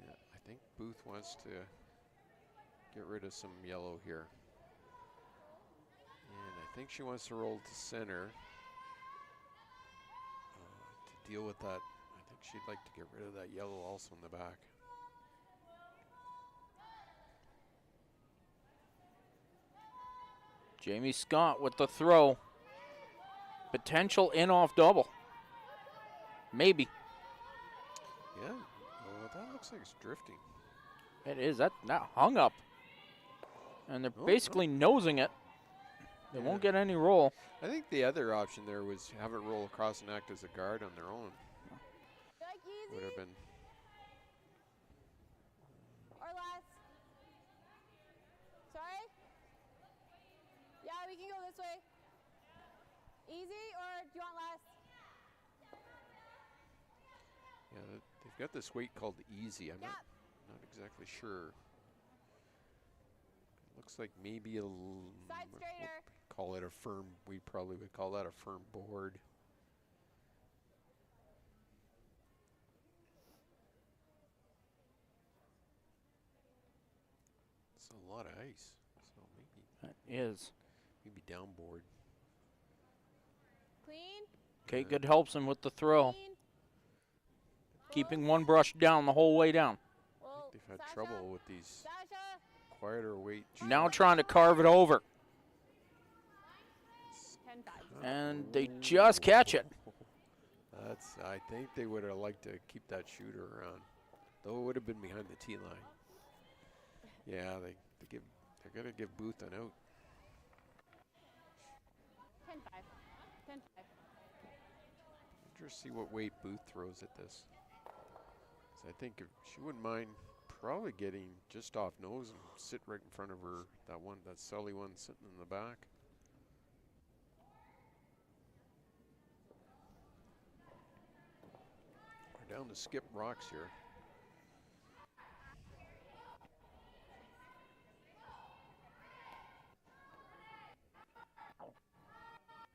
Yeah, I think Booth wants to get rid of some yellow here. And I think she wants to roll to center to deal with that. I think she'd like to get rid of that yellow also in the back.
Jamie Scott with the throw. Potential in-off double. Maybe.
Yeah, well, that looks like it's drifting.
It is. That hung up. And they're
Oh,
basically nosing it. They won't get any roll.
I think the other option there was have it roll across and act as a guard on their own.
Like easy.
Would have been.
Or less. Sorry? Yeah, we can go this way. Easy, or do you want less?
Yeah, they've got this weight called easy. I'm
Yeah.
not exactly sure. Looks like maybe a
Side straighter.
call it a firm. We probably would call that a firm board. It's a lot of ice, so
That is.
maybe downboard.
Clean.
Okay, good helps him with the throw.
Clean.
Keeping one brush down the whole way down.
Well,
They've had
Sasha,
trouble with these
Sasha.
quieter weight.
Now trying to carve it over.
10-5.
And they just catch it.
That's. I think they would have liked to keep that shooter around, though it would have been behind the tee line. Yeah, they're gonna give Booth an out.
10-5. 10-5.
Just see what weight Booth throws at this. 'Cause I think if she wouldn't mind probably getting just off nose and sit right in front of her. That Sully one sitting in the back. We're down to skip rocks here.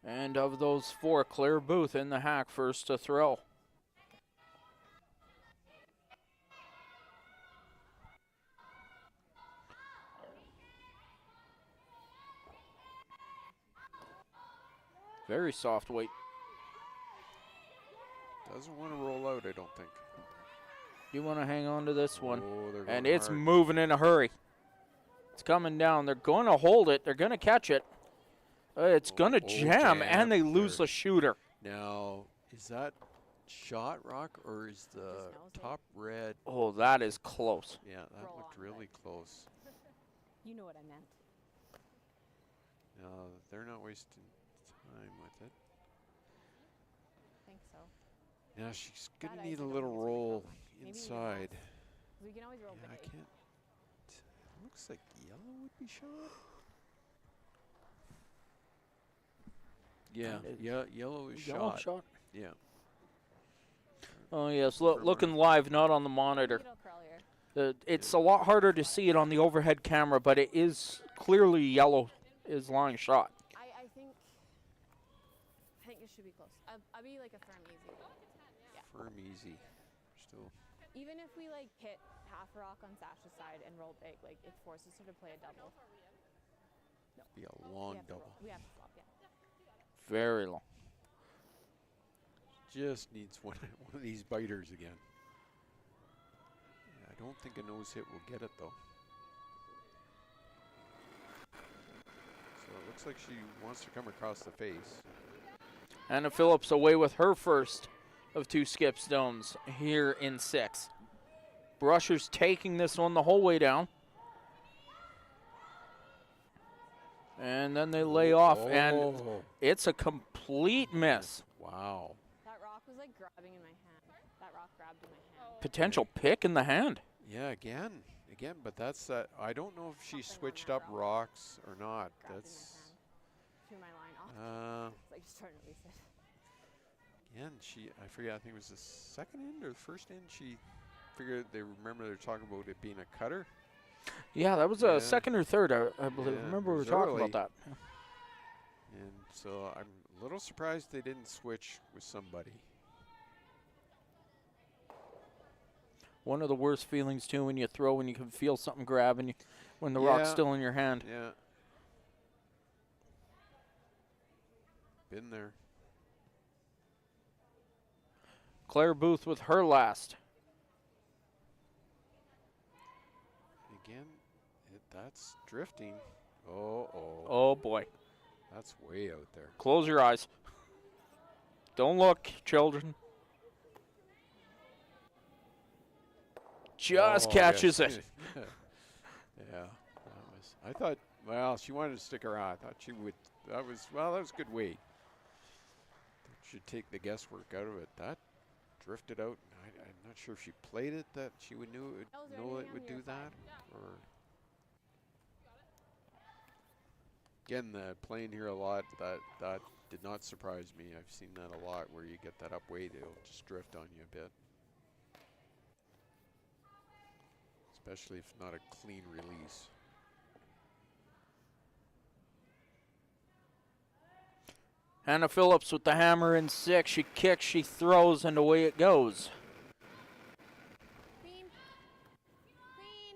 And of those four, Claire Booth in the hack first to throw. Very soft weight.
Doesn't want to roll out, I don't think.
You want to hang on to this one.
Oh, they're
And
going
it's
hard.
moving in a hurry. It's coming down. They're going to hold it. They're going to catch it. It's going to jam, and they lose
there.
the shooter.
Now, is that shot rock or is the
knows it.
top red?
Oh, that is close.
Yeah, that
Roll
looked
on
really
it.
close.
You know what I meant.
No, they're not wasting time with it.
I think so.
Now she's
That
gonna
ice,
need
I
a
don't
little
think it's really
roll
felt. Maybe even
inside.
less. We can always roll
Yeah, I
big.
can't. Looks like yellow would be shot. Yeah, yeah, yellow is
Yellow
shot.
shot.
Yeah.
Oh, yes. Looking live, not on the monitor.
It'll curl here.
It's a lot harder to see it on the overhead camera, but it is clearly yellow is line shot.
I think it should be close. I'll be like a firm easy.
Firm easy. Still.
Even if we like hit half a rock on Sasha's side and roll big, like it forces her to play a double.
Be a long
we have to
double.
roll. We have to flop, yeah.
Very long.
Just needs one of these biters again. Yeah, I don't think a nose hit will get it though. So it looks like she wants to come across the face.
Anna Phillips away with her first of two skip stones here in 6. Brushers taking this one the whole way down. And then they lay off, and
Oh.
it's a complete miss.
Wow.
That rock was like grabbing in my hand. That rock grabbed in my hand.
Potential pick in the hand.
Yeah, again, but that's I don't know if she
Something on
switched
that
up
rock.
rocks or not.
Grabbed in my
That's
hand. To my line off.
uh,
It's like just trying to release it.
again. I forget. I think it was the second end or the first end. She figured they're talking about it being a cutter.
Yeah, that was
Yeah.
a second or third, I believe.
Yeah,
Remember
it
we were
was
talking
early.
about that.
And so I'm a little surprised they didn't switch with somebody.
One of the worst feelings too when you throw when you can feel something grabbing you when the rock's
Yeah.
still in your hand.
Yeah. Been there.
Claire Booth with her last.
Again, that's drifting. Oh.
Oh boy.
That's way out there.
Close your eyes. Don't look, children. Just
Oh,
catches
yes.
it.
Yeah. That was. I thought. Well, she wanted to stick around. I thought she would. That was good weight. Should take the guesswork out of it. That drifted out. I'm not sure if she played it that she would know it would do that, or again the playing here a lot. That did not surprise me. I've seen that a lot where you get that up weight, it'll just drift on you a bit, especially if not a clean release.
Hannah Phillips with the hammer in 6. She kicks, she throws, and away it goes.
Clean. Clean.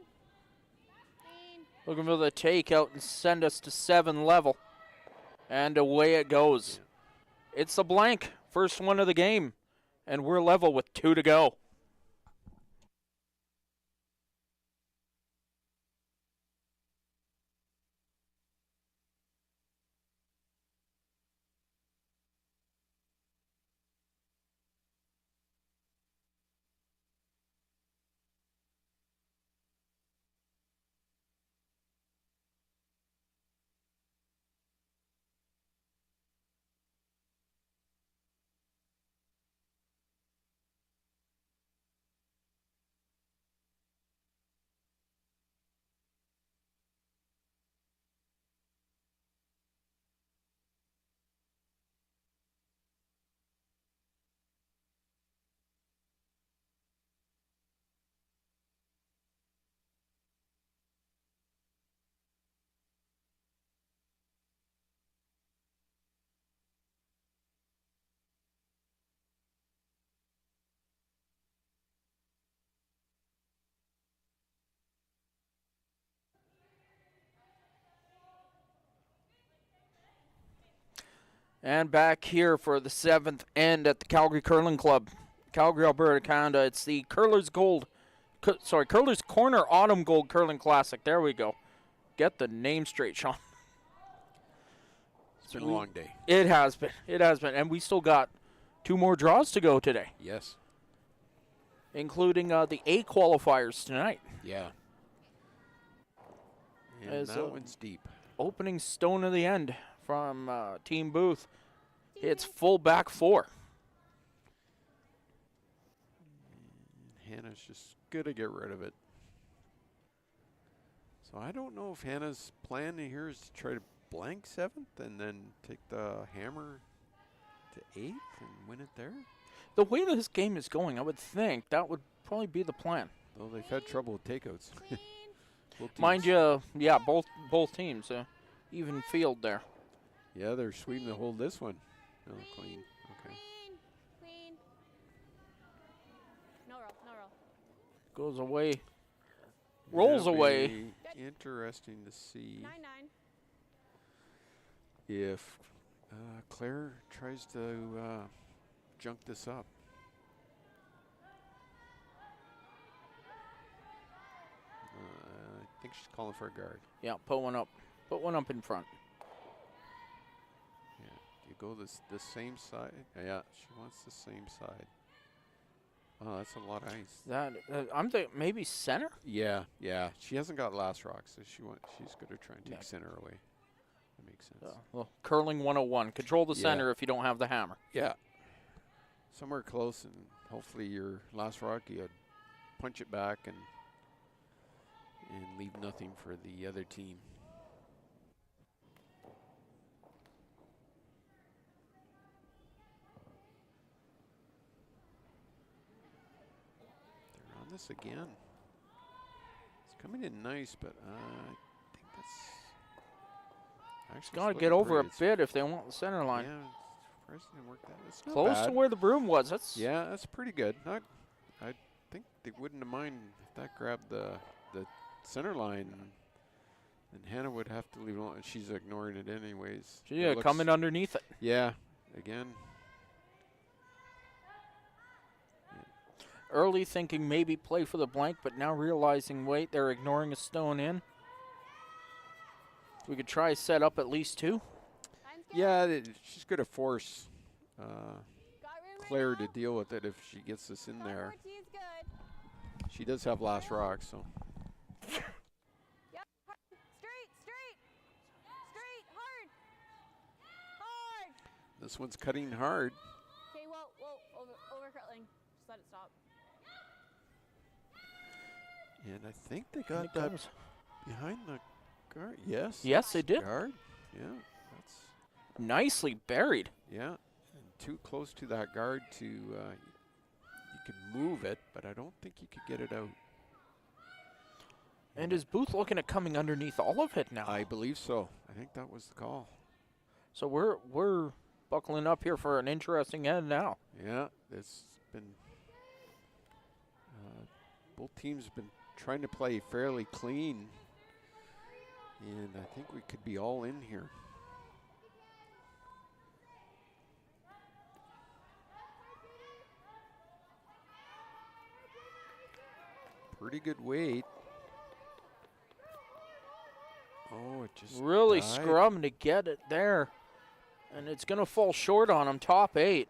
Clean.
Looking for the takeout and send us to 7 level. And away it goes. It's the blank. First one of the game. And we're level with 2 to go. And back here for the 7th end at the Calgary Curling Club. Calgary, Alberta, Canada. It's the Curler's Curler's Corner Autumn Gold Curling Classic. There we go. Get the name straight, Sean.
It's been a long day.
It has been. It has been. And we still got 2 more draws to go today,
Yes.
including the A qualifiers tonight.
Yeah. And
As,
that one's deep.
Opening stone of the end from Team Booth. It's full back 4.
Hannah's just going to get rid of it. So I don't know if Hannah's plan here is to try to blank 7th and then take the hammer to 8th and win it there.
The way this game is going, I would think that would probably be the plan.
Though they've had trouble with takeouts.
Clean.
Both
Mind
teams.
you, yeah, both teams, even field there.
Yeah, they're sweeping to hold this one. Oh, clean. Okay.
Clean. Clean. No roll. No roll.
Goes away. Rolls
That'll
away.
be interesting to see
9-9.
if Claire tries to junk this up. I think she's calling for a guard.
Yeah, put one up. Put one up in front.
Yeah. Do you go the same side? Yeah, she wants the same side. Oh, that's a lot of ice.
That I'm thinking maybe center.
Yeah. She hasn't got last rock, so she's going to try and take
Yeah.
center away. makes sense.
Well, curling 101. Control the
Yeah.
center if you don't have the hammer.
Yeah. Somewhere close, and hopefully your last rock, you punch it back and leave nothing for the other team. They're on this again. It's coming in nice, but I think that's actually
Got to
it's
get
looking
over a
pretty. It's-
bit if they want the center line.
Yeah, surprised it didn't work that. It's not
Close
bad.
to where the broom was. That's
Yeah, that's pretty good. I think they wouldn't have mind if that grabbed the center line, and Hannah would have to leave it alone. She's ignoring it anyways. It
yeah,
looks-
coming underneath it.
Yeah, again.
Early thinking maybe play for the blank, but now realizing, wait, they're ignoring a stone in. We could try set up at least 2.
Time's good.
Yeah, she's going to force
Got room right
Claire
now.
to deal with it if she gets this in
Got
there.
more tees good.
She does have last rock, so.
Yep. Hard. Straight. Straight. Straight. Hard. Hard.
This one's cutting hard.
Okay. Whoa. Over curling. Just let it stop.
And I think they
Here
got
it
that
comes.
behind the guard. Yes.
Yes, they did.
Guard. Yeah, that's.
Nicely buried.
Yeah, and too close to that guard to, you could move it, but I don't think you could get it out.
And is Booth looking at coming underneath all of it now?
I believe so. I think that was the call.
So we're buckling up here for an interesting end now.
Yeah, it's been, both teams have been trying to play fairly clean, and I think we could be all in here. Pretty good weight. Oh, it just
Really
died.
scrubbing to get it there. And it's going to fall short on him, top 8.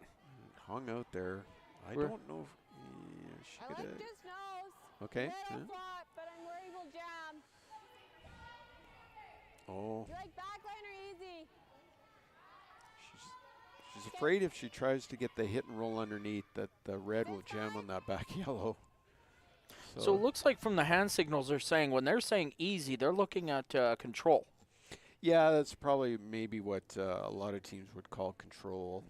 Hung out there. I
We're-
don't know if yeah, she
I
could
like
have.
just nose.
Okay.
Little
yeah.
flop, but I'm worried we'll jam.
Oh,
You like backline or easy?
she's afraid if she tries to get the hit and roll underneath that the red will jam on that back yellow.
So it looks like from the hand signals they're saying, when they're saying easy, they're looking at control.
yeah, that's probably maybe what a lot of teams would call control.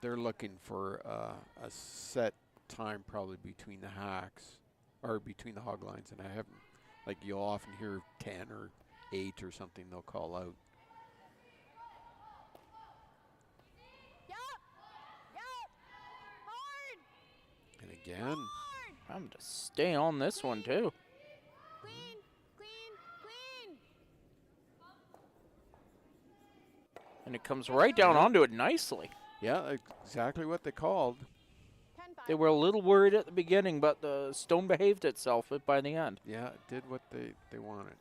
They're looking for a set time probably between the hacks or between the hog lines, and I haven't, like you'll often hear 10 or 8 or something they'll call out.
Yup. Yup. Hard.
And again,
Hard.
I'm to stay on this one too.
Clean. Clean. Clean.
And it comes right down onto it nicely.
yeah, exactly what they called.
10-5.
They were a little worried at the beginning, but the stone behaved itself by the end.
Yeah, it did what they wanted.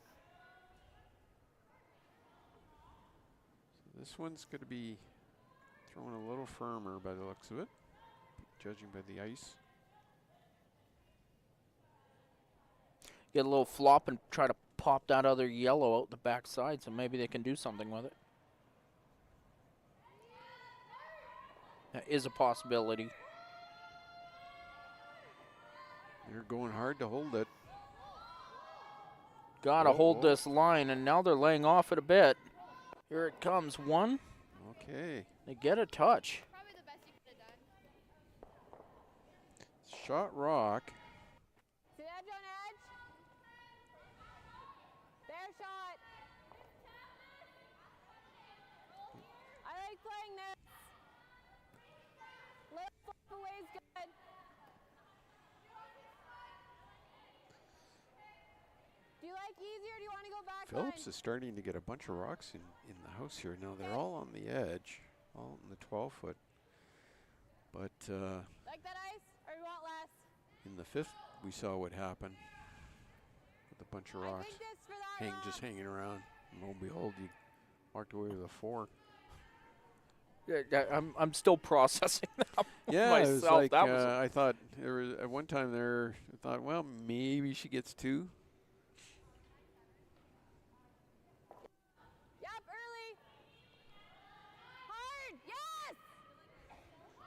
So this one's going to be thrown a little firmer by the looks of it, judging by the ice.
Get a little flop and try to pop that other yellow out the backside, so maybe they can do something with it. That is a possibility.
They're going hard to hold it.
Gotta
Whoa,
hold
whoa.
this line, and now they're laying off it a bit. Here it comes. One.
Okay.
They get a touch.
Probably the best you could have done.
Shot rock.
See the edge on edge? There shot. I like playing this. Little flip away is good. Do you like easy or do you want to go back
Phillips
line?
is starting to get a bunch of rocks in the house here. Now they're all on the edge, all in the 12-foot. But
Like that ice or you want less?
in the 5th, we saw what happened with a bunch of
I
rocks
think this for that
just
rock.
hanging around. And lo and behold, you walked away with a 4.
Yeah, I'm still processing that
Yeah, it was
myself.
like
That was
I thought there was at one time there. I thought, well, maybe she gets 2.
Yep,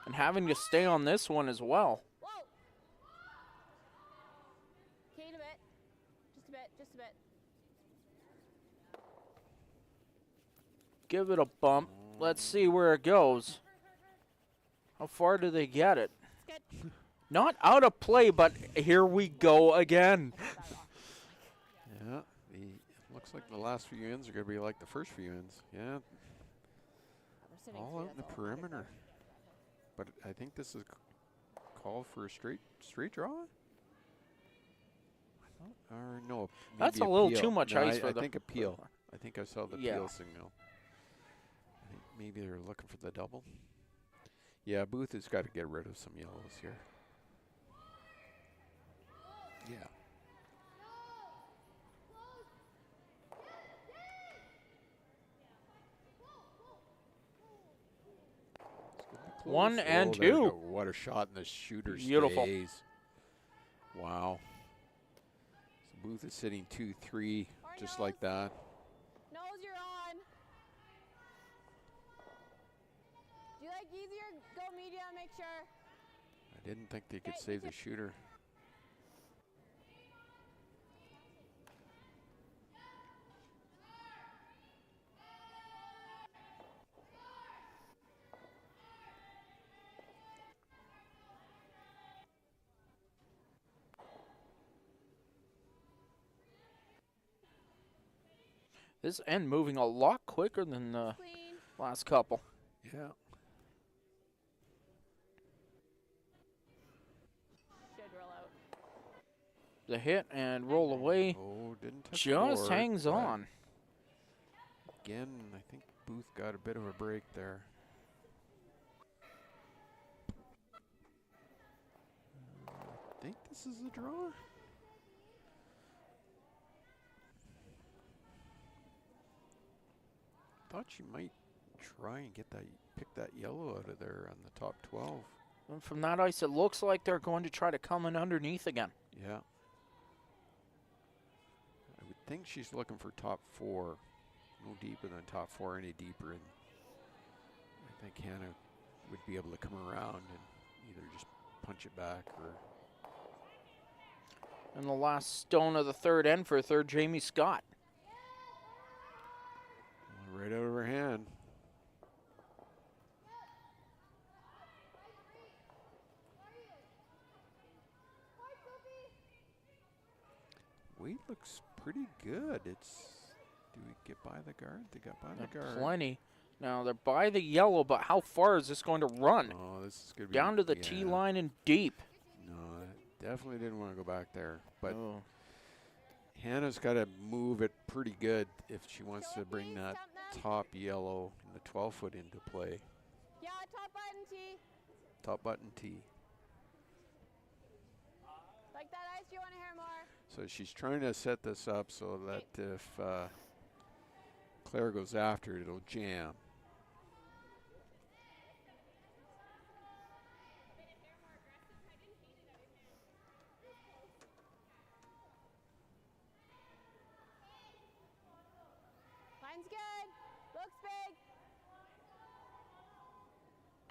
and having to stay on this one as well.
Whoa. Kate a bit. Just a bit. Just a bit.
Give it a bump. Let's see where it goes. How far do they get it?
It's good.
Not out of play, but here we go again.
Yeah, looks like the last few ends are going to be like the first few ends. Yeah,
We're sitting
all
three,
out in the
that's all I can
perimeter. But I think this is called for a straight draw? Or no,
That's
maybe
a little
appeal.
too much
No,
ice
I
for the.
think appeal. I think I saw the
Yeah.
appeal signal. I think maybe they're looking for the double. Yeah, Booth has got to get rid of some yellows here. Yeah. It's gonna be
1
close.
and
Oh, there we
2.
go. What a shot, and the shooter
Beautiful.
stays. Wow. So Booth is sitting 2-3, just like that.
Nose, you're on. Do you like easier? Go medium, make sure.
I didn't think they could
Okay,
save
me
the shooter.
This end moving a lot quicker than the
Clean.
last couple.
Yeah.
Should roll out.
The hit and roll away
Oh, didn't touch
just
board,
hangs
but
on.
Again, I think Booth got a bit of a break there. I think this is a draw. Thought she might try and pick that yellow out of there on the top 12.
And from that ice, it looks like they're going to try to come in underneath again.
Yeah. I would think she's looking for top 4. No deeper than top 4, any deeper. And I think Hannah would be able to come around and either just punch it back or.
And the last stone of the third end for third, Jamie Scott.
Right out of her hand. Weight looks pretty good. Do we get by the guard? They got by the guard.
Plenty. Now they're by the yellow, but how far is this going to run?
Oh, this is going to be
Down to the tee line and deep.
No, I definitely didn't want to go back there. But
Oh.
Hannah's got to move it pretty good if she wants to bring that
Stump them.
top yellow and the 12-foot into play.
Yeah, top button T.
Top button tee.
Like that ice, you want to hear more?
So she's trying to set this up so that if Claire goes after it, it'll jam.
Line's good. Looks big.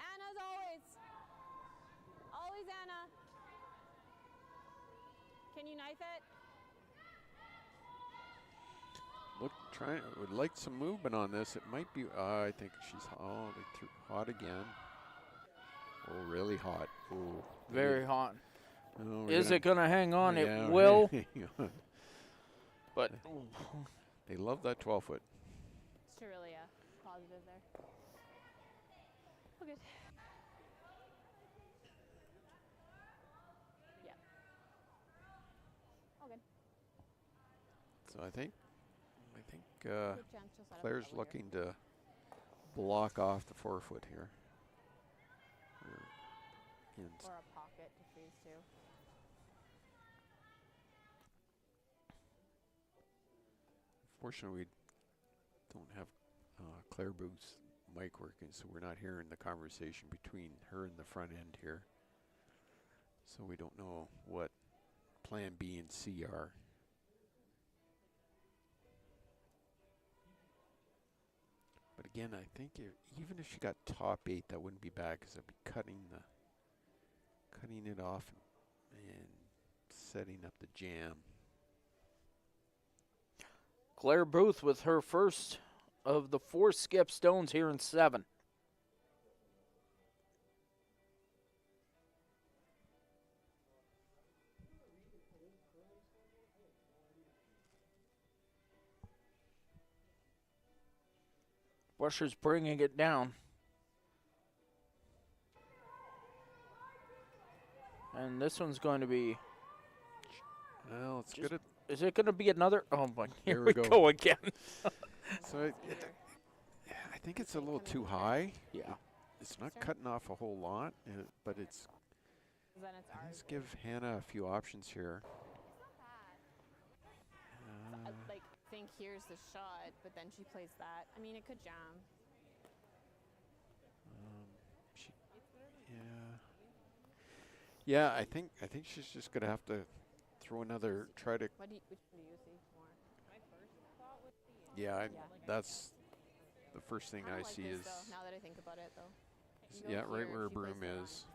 Anna's always. Always Anna. Can you knife it?
Would like some movement on this. It might be. I think she's. Oh, they threw hot again. Oh, really hot. Oh,
Very hot.
Oh,
Is it going to hang on?
Yeah,
It will.
hang on.
But
They love that 12-foot.
It's really a positive there. Oh, good. Yep. Oh, good.
So I think
Good chance she'll set up
Claire's
over
looking to block off the 4-foot here.
here. Or a pocket to freeze too.
Fortunately, we don't have Claire Booth's mic working, so we're not hearing the conversation between her and the front end here. So we don't know what plan B and C are. But again, I think even if she got top 8, that wouldn't be bad because I'd be cutting it off and setting up the jam.
Claire Booth with her first of the 4 skip stones here in 7. Busher's bringing it down. And this one's going to be...
Well, it's good at...
Is it going to be another? Oh, my. Here
There
we
we
go.
go.
Again.
So I think it's a little too high.
Yeah.
It's not cutting off a whole lot, but it's...
Then it's ours.
Let's give Hannah a few options here.
Like, I think here's the shot, but then she plays that. I mean, it could jam.
Yeah, I think she's just gonna have to throw another. Which one do
you see more?
My first thought would be.
Yeah, that's the first thing I
like
see
this,
is.
though, now that I think about it, though.
Yeah, right where her broom is.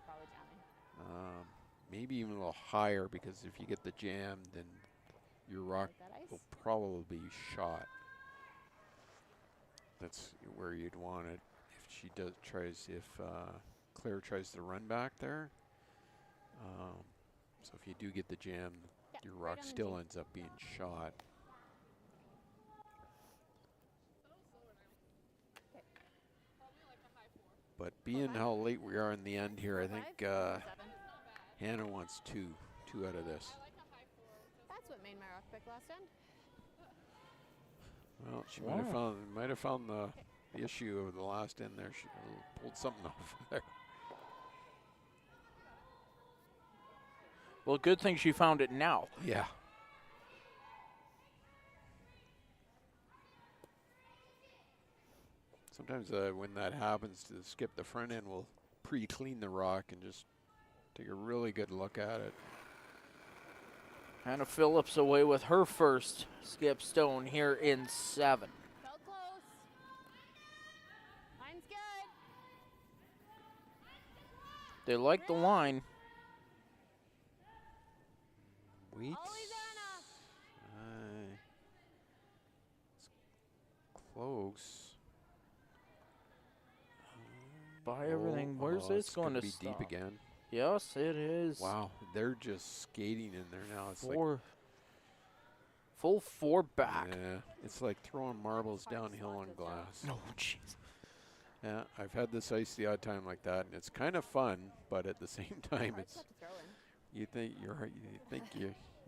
Maybe even a little higher because if you get the jam, then your rock will probably be shot. That's where you'd want it. If she if Claire tries to run back there. So if you do get the jam, your rock still ends up being shot. But being how late we are in the end here, I think Hannah wants two out of this.
That's what made my rock pick last end.
Well, she might have found the issue of the last end there. She pulled something off there.
Well, good thing she found it now.
Yeah. Sometimes when that happens, to skip the front end, we'll pre-clean the rock and just take a really good look at it.
Hannah Phillips away with her first skip stone here in 7.
Felt close. Line's good.
They like the line.
Wheats.
Always Anna.
It's close.
By everything. Where's this going to
be
stop?
deep again?
Yes, it is.
Wow, they're just skating in there now. It's like
full 4 back.
yeah, it's like throwing marbles downhill on glass.
Oh, jeez.
Yeah, I've had this ice the odd time like that, and it's kind of fun, but at the same time, it's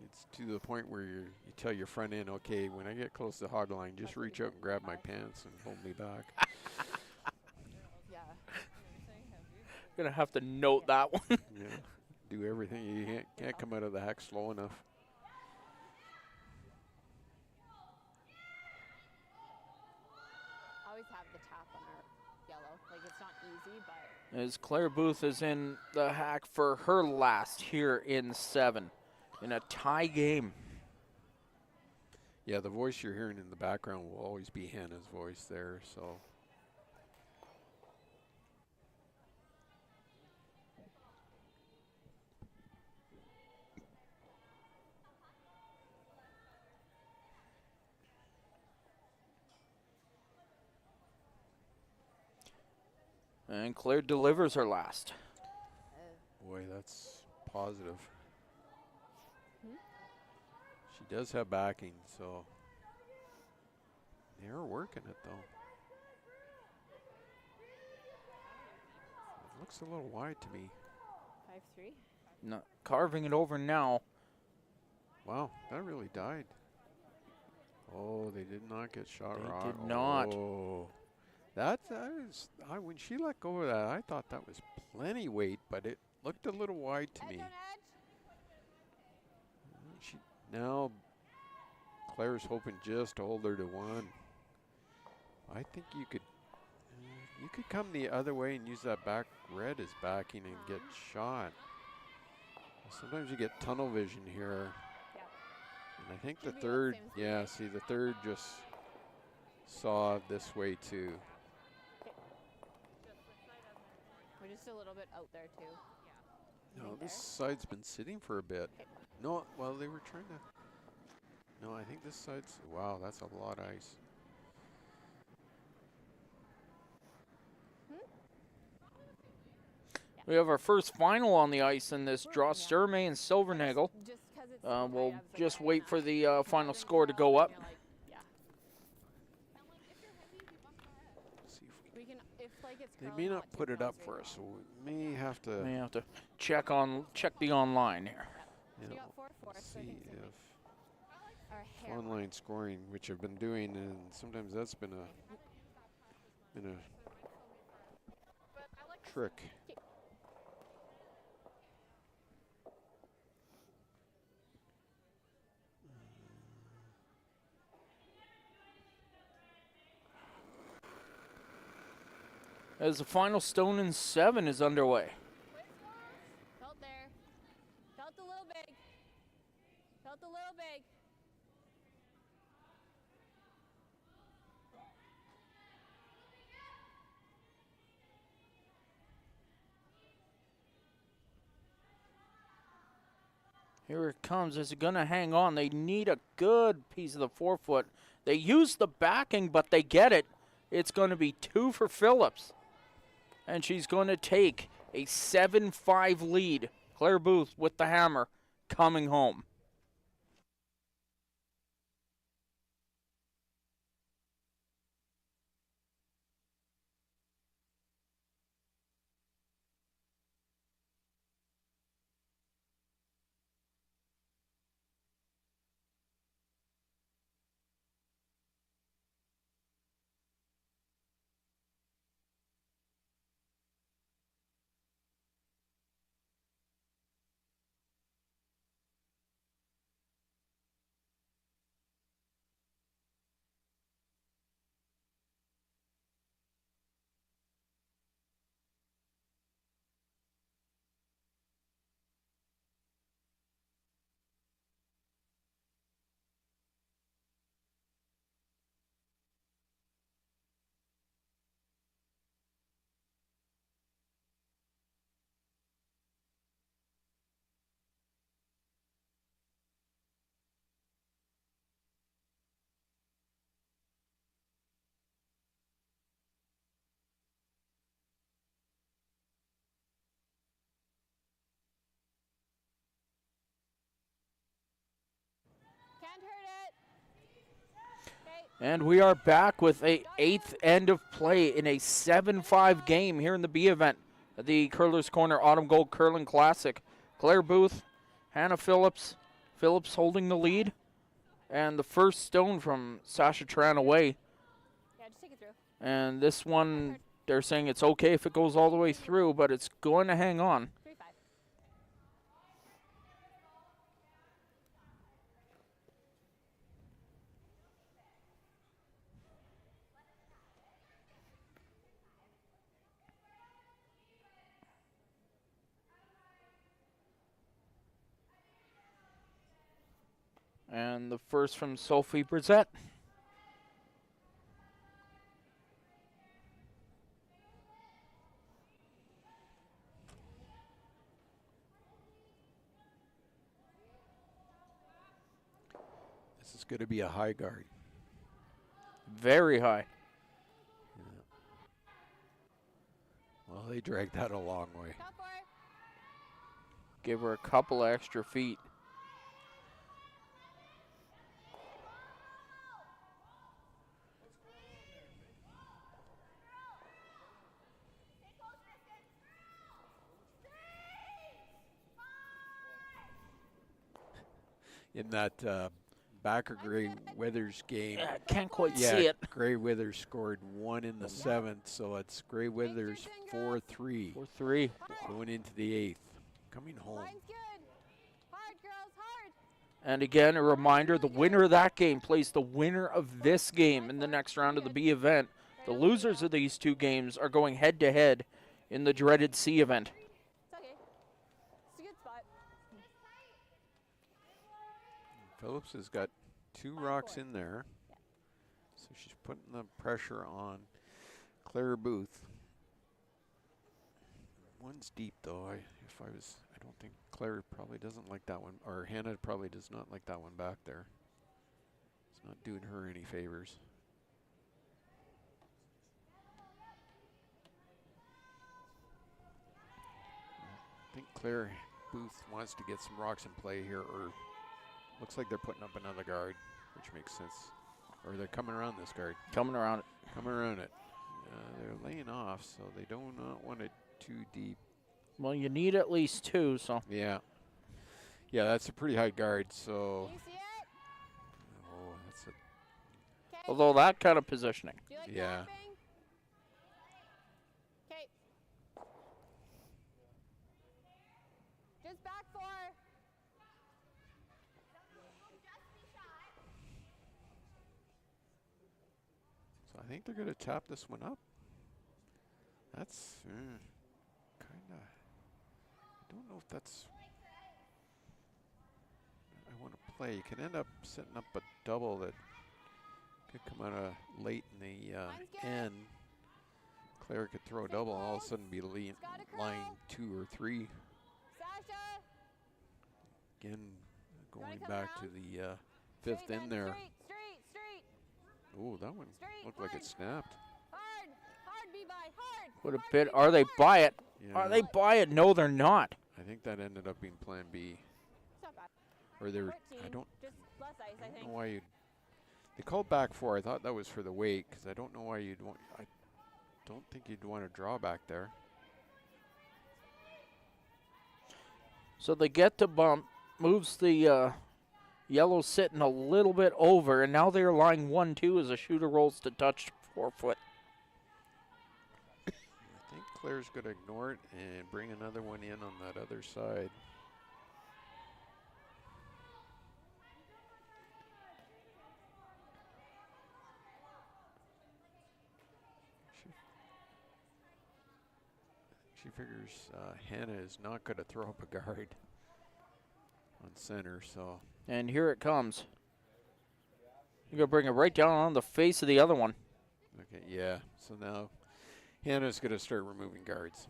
it's to the point where you tell your front end, okay, when I get close to the hog line, just reach out and grab my pants and hold me back.
Yeah.
Gonna have to note that one.
Yeah, do everything. You can't come out of the hack slow enough.
Always have the tap on her yellow. Like, it's not easy, but
As Claire Booth is in the hack for her last here in 7 in a tie game.
Yeah, the voice you're hearing in the background will always be Hannah's voice there, so.
And Claire delivers her last.
Boy, that's positive. She does have backing, so they're working it though. It looks a little wide to me.
5-3.
No, carving it over now.
Wow, that really died. Oh, they did not get shot
They
right.
did not.
Oh, when she let go of that, I thought that was plenty weight, but it looked a little wide to me. Now, Claire's hoping just to hold her to 1. I think you could come the other way and use that back red as backing and get shot. Sometimes you get tunnel vision here.
Yeah.
And I think
Should
the
be
third,
about the same speed.
yeah, see the third just saw this way too.
just a little bit out there too.
Yeah.
No,
Right
this
there.
side's been sitting for a bit.
Okay.
No, well, they were trying to. No, I think this side's. Wow, that's a lot of ice.
We have our first final on the ice in this draw.
Yeah.
Sturmey and Silvernagel.
Just 'cause it's so tight, I
We'll
was like,
just
I
wait
don't
for
know.
the
If
final
it doesn't
score to
show,
go
then
up.
you're like, yeah.
And like, if you're heavy, you must go ahead.
See if we
We can, if like it's
They
curling
may
a
not
lot too,
put
we
it
can
up
always
for
redraw.
us, so we may have to.
May have to check the online here.
You
You
know,
got 4 fourths, so I
see
think it's
if
our hair.
online scoring, which I've been doing, and sometimes that's been a
But I like this
trick.
As the final stone in 7 is underway.
Felt there. Felt a little big. Felt a little big.
Here it comes. Is it going to hang on? They need a good piece of the forefoot. They use the backing, but they get it. It's going to be 2 for Phillips. And she's going to take a 7-5 lead. Claire Booth with the hammer coming home.
Can't hurt it. Okay.
And we are back with a 8th end of play in a 7-5 game here in the B event at the Curlers Corner Autumn Gold Curling Classic. Claire Booth, Hannah Phillips. Phillips holding the lead. And the first stone from Sasha Tran away.
Yeah, just take it through.
And this one, they're saying it's okay if it goes all the way through, but it's going to hang on.
3-5.
And the first from Sophie Brissett.
This is going to be a high guard.
Very high.
Well, they dragged that a long way.
Go for it.
Give her a couple extra feet.
In that Backer Gray Withers game,
Yeah, can't quite
yeah,
see it.
Gray Withers scored 1 in the 7th, so it's Gray Withers 4-3
4-3.
going into the 8th. Coming home.
Line's good. Hard, girls, hard.
And again, a reminder, the winner of that game plays the winner of this game in the next round of the B event. The losers of these 2 games are going head-to-head in the dreaded C event.
It's okay. It's a good spot.
Phillips has got 2 rocks in there, so she's putting the pressure on Claire Booth. One's deep though. I don't think Claire probably doesn't like that one, or Hannah probably does not like that one back there. It's not doing her any favors. I think Claire Booth wants to get some rocks in play here, or looks like they're putting up another guard, which makes sense. Or they're coming around this guard.
Coming around it.
Coming around it. They're laying off, so they do not want it too deep.
Well, you need at least 2, so.
Yeah. Yeah, that's a pretty high guard, so.
Do you see it?
Oh, that's it.
Okay.
Although that kind of positioning.
Do you like
Yeah.
dropping? Okay. Just back 4.
So I think they're going to tap this one up. That's kind of. I don't know if that's. I want to play. You can end up setting up a double that could come out of late in the end. Claire could throw a double and all of a sudden be line 2 or 3.
Sasha.
Again,
wanna
going
come
back to
around?
the 5th
Straight
in
then,
there.
Straight.
Oh, that one
Straight,
looked like
hard.
it snapped.
Hard, be by, hard.
Would a
hard,
bit.
be
Are they by it?
Yeah,
Are they by it? No, they're not.
I think that ended up being Plan B.
It's not bad.
Or they were.
14,
I don't
just less ice, I
know
think.
why you. They called back 4. I thought that was for the weight because I don't know why you'd want. I don't think you'd want to draw back there.
So they get to bump, moves the yellow sitting a little bit over, and now they're lying 1-2 as a shooter rolls to touch 4 foot.
I think Claire's going to ignore it and bring another one in on that other side. She figures Hannah is not going to throw up a guard on center, so.
And here it comes. You're going to bring it right down on the face of the other one.
Okay, yeah. So now Hannah's going to start removing guards.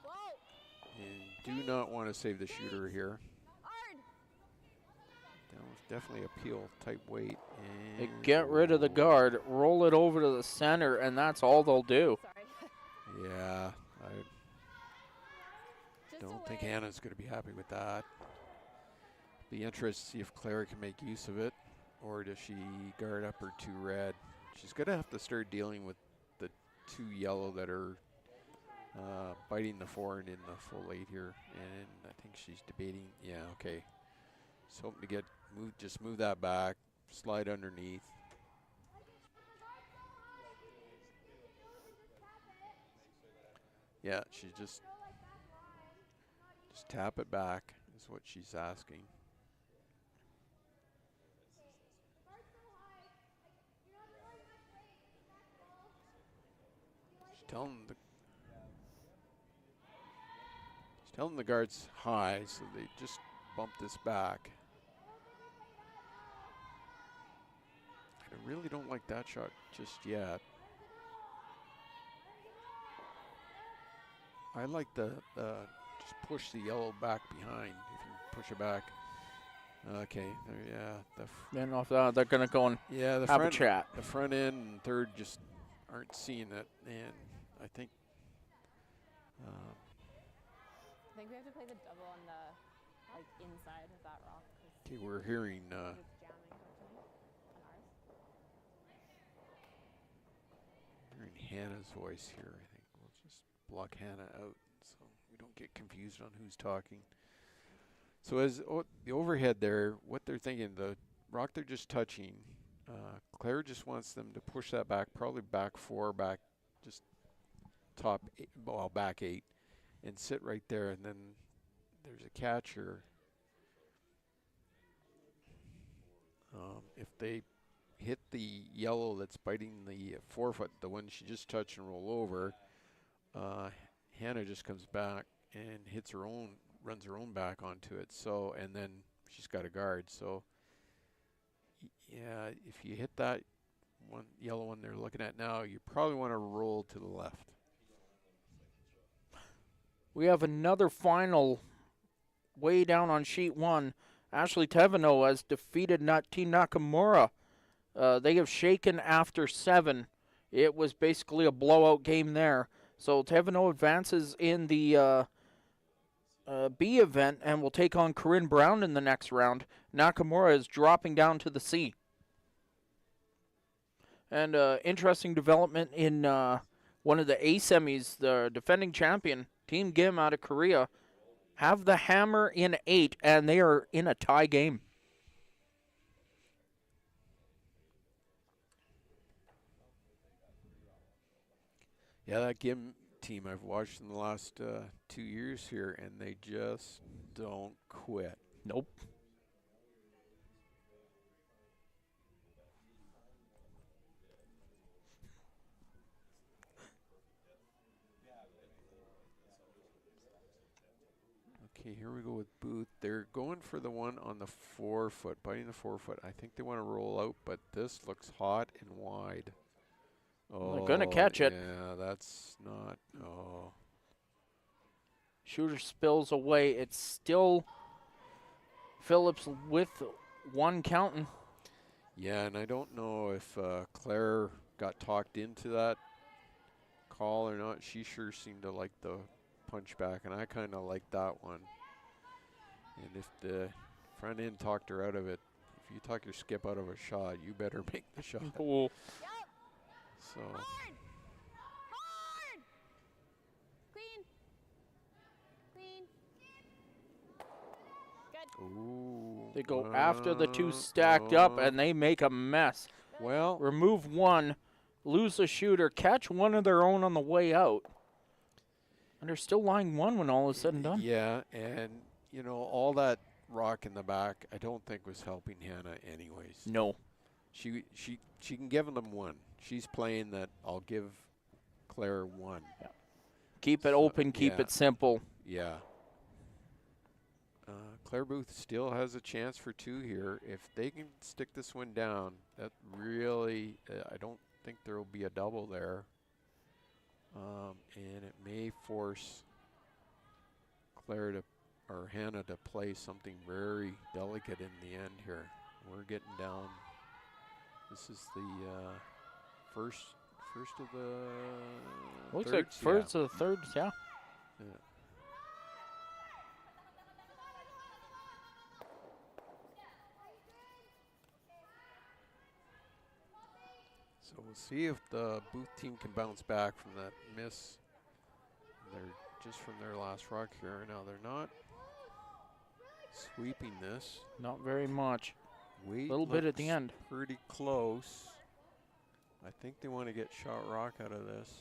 Whoa,
And do not want to save the shooter here.
hard.
That was definitely a peel type weight.
They
And
get rid of the guard, roll it over to the center, and that's all they'll do.
Sorry.
Yeah, I
Just
don't think
away.
Hannah's going to be happy with that. Be interested to see if Claire can make use of it, or does she guard up her 2 red? She's going to have to start dealing with the 2 yellow that are biting the 4 and in the full 8 here, and I think she's debating. Yeah, okay. Just hoping to get just move that back, slide underneath. Yeah, she just tap it back is what she's asking. She's telling the guards high, so they just bump this back. I really don't like that shot just yet. I like the just push the yellow back behind. If you push it back, okay. There, yeah,
Then off that, they're going to go and
yeah, the
have a
front
chat.
the front end and third just aren't seeing it, and I think.
I think we have to play the double on the inside of that rock.
Okay, we're hearing.
It's jamming unfortunately, on ours.
Hearing Hannah's voice here, I think we'll just block Hannah out so we don't get confused on who's talking. So as the overhead there, what they're thinking, the rock they're just touching, Claire just wants them to push that back, probably back 4, back just top 8, well, back 8, and sit right there, and then there's a catcher. If they hit the yellow that's biting the 4 foot, the one she just touched and roll over, Hannah just comes back and hits her own runs her own back onto it. So, and then she's got a guard. So, yeah, if you hit that one yellow one they're looking at now, you probably want to roll to the left.
We have another final way down on sheet 1. Ashley Teveno has defeated Team Nakamura. They have shaken after 7. It was basically a blowout game there. So Teveno advances in the B event and will take on Corinne Brown in the next round. Nakamura is dropping down to the C. And interesting development in one of the A semis, the defending champion, Team Gim out of Korea, have the hammer in 8, and they are in a tie game.
Yeah, that Gim team I've watched in the last 2 years here, and they just don't quit.
Nope.
Okay, here we go with Booth. They're going for the one on the 4-foot, biting the 4-foot. I think they want to roll out, but this looks hot and wide. Oh,
They're going to catch it.
Yeah, that's not. Oh.
Shooter spills away. It's still Phillips with 1 counting.
Yeah, and I don't know if Claire got talked into that call or not. She sure seemed to like the punch back, and I kind of like that one. And if the front end talked her out of it, if you talk your skip out of a shot, you better make the shot.
Cool.
So.
Hard! Hard! Clean. Clean. Good.
Ooh.
They go after the 2 stacked up, and they make a mess.
Well,
Remove 1, lose a shooter, catch one of their own on the way out. And they're still lying 1 when all is said and done.
yeah, and you know all that rock in the back, I don't think was helping Hannah anyways.
No.
She can give them 1. She's playing that I'll give Claire 1.
Yeah. Keep it
So,
open, keep
yeah.
it simple.
Yeah. Claire Booth still has a chance for 2 here. If they can stick this one down, that really, I don't think there will be a double there. And it may force Claire to, or Hannah to play something very delicate in the end here. We're getting down. This is the first of the
Looks
thirds?
like first of the thirds, yeah.
Yeah. So we'll see if the Booth team can bounce back from that miss. They're just from their last rock here. Now they're not sweeping this.
Not very much.
Weight
Little bit at the
looks
end.
pretty close. I think they want to get shot rock out of this.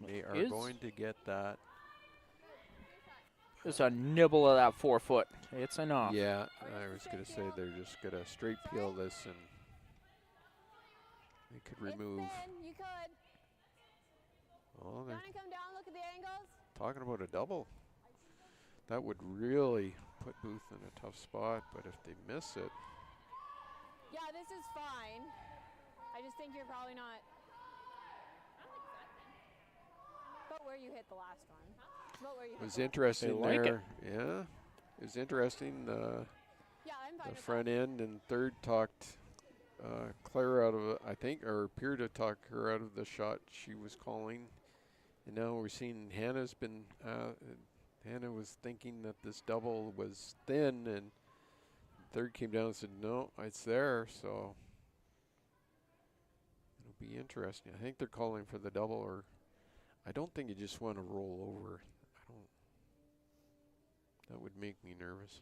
And they are going to get that.
Just a nibble of that 4-foot. It's enough.
Yeah, I was going to say they're just going to straight peel this and they could remove.
It's thin. You could.
Oh, they're
Down and come down. Look at the angles.
talking about a double. That would really put Booth in a tough spot, but if they miss it.
Yeah, this is fine. I just think you're probably not. But where you hit the last one. But where you
It
hit
was
the
interesting
like it.
there. Yeah, it was interesting.
Yeah, I'm fine
The
with
front end and third talked Claire out of it, I think, or appeared to talk her out of the shot she was calling. And now we're seeing Hannah's been, Hannah was thinking that this double was thin, and third came down and said, no, it's there. So it'll be interesting. I think they're calling for the double, or I don't think you just want to roll over. I don't. That would make me nervous.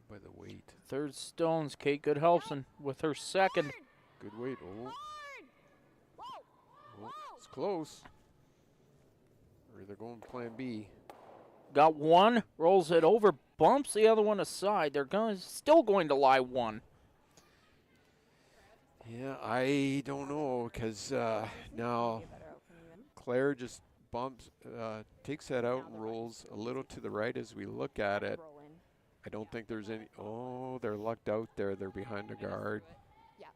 By the weight.
Third stones, Kate Goodhelpson with her second.
Good weight. Oh,
hard. Whoa.
oh,
Whoa.
it's close. Or they're going plan B.
Got 1, rolls it over, bumps the other one aside. They're still going to lie 1.
Yeah, I don't know, because now Claire just bumps, takes that out and rolls a little to the right as we look at it.
Roll in.
I don't think there's any. Oh, they're lucked out there. They're behind the guard,
Yeah.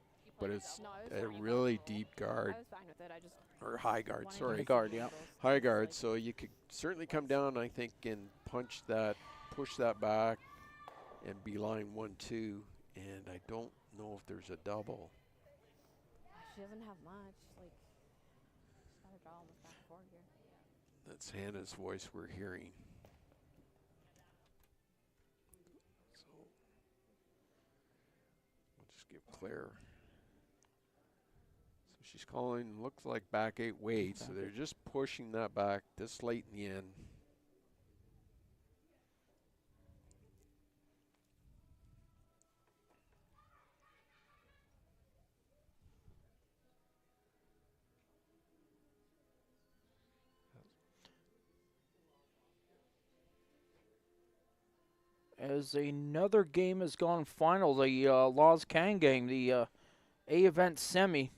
but it's
No, I was
a
fine.
really deep guard
I was fine with it. I just
or high guard.
wanted to
Sorry,
see
guard,
the
yeah.
angles.
high
It's
guard.
like-
So you could certainly come down, I think, and punch that, push that back, and beeline 1-2. And I don't know if there's a double.
She doesn't have much. Like, she's got to draw almost back and forth here.
That's Hannah's voice we're hearing. So we'll just give Claire. So she's calling, looks like back 8 weight. So they're just pushing that back this late in the end.
As another game has gone final, the Laws Can game, the A event semi.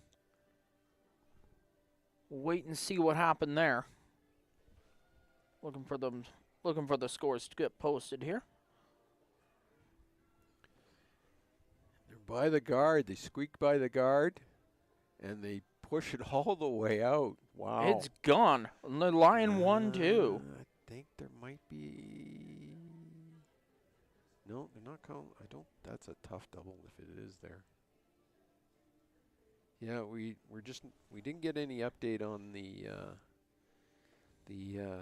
We'll wait and see what happened there. Looking for the scores to get posted here.
They're by the guard. They squeak by the guard, and they push it all the way out. Wow.
It's gone. And the Lion won too.
I think there might be. No, they're not calling. I don't. That's a tough double if it is there. Yeah, we didn't get any update on the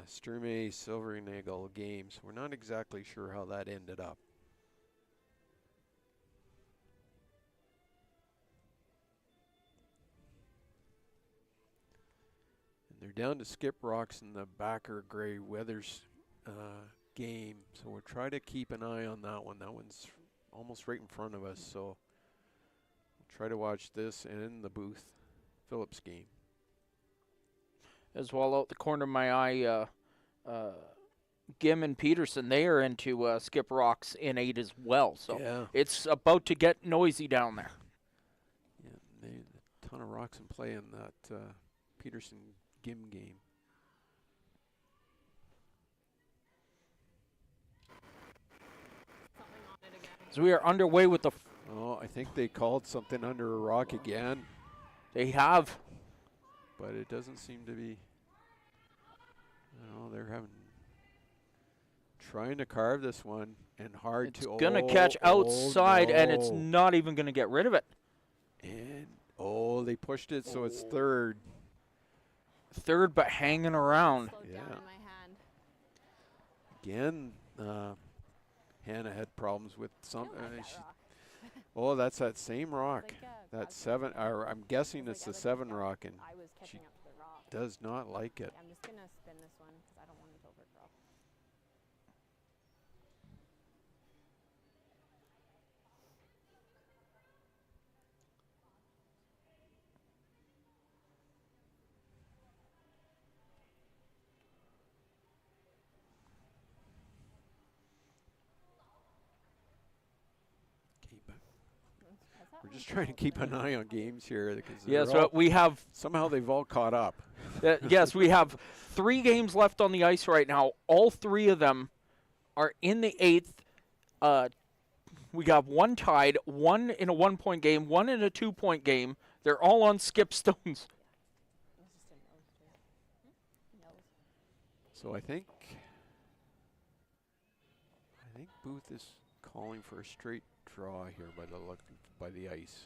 Sturmey Silvernagel game, so we're not exactly sure how that ended up. And they're down to skip rocks in the Backer Gray Weathers game, so we'll try to keep an eye on that one. That one's almost right in front of us, so we'll try to watch this and in the booth Phillips game.
As well, out the corner of my eye, Gim and Peterson, they are into skip rocks in 8 as well. So
yeah,
it's about to get noisy down there.
yeah, a ton of rocks in play in that Peterson Gim game.
Something on it again.
So we are underway with the.
Oh, I think they called something under a rock again,
They have.
but it doesn't seem to be. No, they're trying to carve this one and hard
It's
to.
gonna catch outside, and it's
no.
not even gonna get rid of it.
And they pushed it, so it's third.
Third, but hanging around.
Slowed
Yeah.
down in my hand.
Again, Hannah had problems with some.
I don't like that rock.
Oh, that's that same rock.
Like,
That
I-
7. Or I'm guessing
It's
it's
like
the
other
7
people,
rock, and
I was
she
catching up to the rock.
does not like it.
Yeah, I'm just gonna spin this one because I don't want it to overcurl.
We're just trying to keep an eye on games here because
Yes, but we have.
somehow they've all caught up.
Yes, we have 3 games left on the ice right now. All 3 of them are in the 8th. We got 1 tied, 1 in a 1-point game, 1 in a 2-point game. They're all on skip stones.
It's just a nose too. Nose.
So I think Booth is calling for a straight draw here by the look by the ice.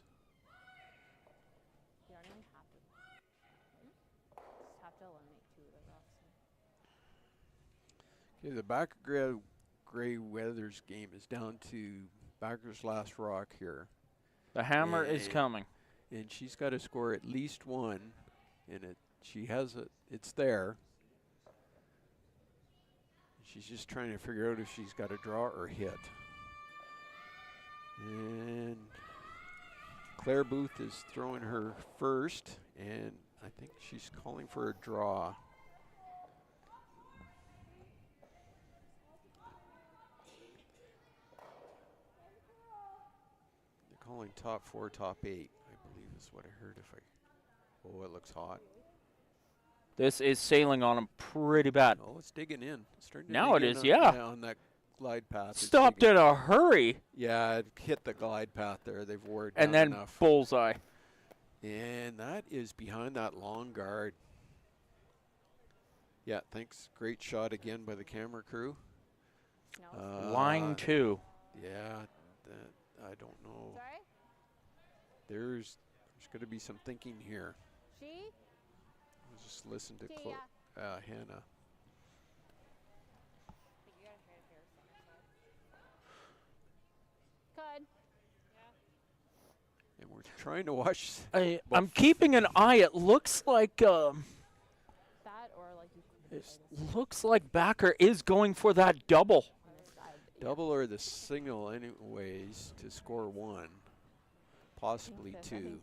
You don't even have to. Just have to eliminate 2 of the rocks.
Okay, the Backer Gray Weathers game is down to Backer's last rock here,
The hammer is
Yeah.
coming.
and she's got to score at least 1, and she has it. It's there. She's just trying to figure out if she's got to draw or hit. And Claire Booth is throwing her first, and I think she's calling for a draw. They're calling top 4, top 8, I believe is what I heard. Oh, it looks hot.
This is sailing on him pretty bad.
Oh, it's digging in. It's starting to
Now
dig
it
in
is,
on,
yeah.
on that glide path. It's
Stopped
digging.
in a hurry,
Yeah, it hit the glide path there. They've wore it
and
down
then
enough.
bullseye.
And that is behind that long guard. Yeah, thanks. Great shot again by the camera crew.
Line 2.
Yeah, I don't know.
Sorry?
There's going to be some thinking here.
She?
Let's just listen to
She,
Hannah.
But you gotta hit here center side.
Good.
And we're trying to watch.
I'm keeping an eye. It looks like
That or like you could
it looks like Backer is going for that double.
on this side.
Double or the single anyways to score 1. Possibly
This,
2.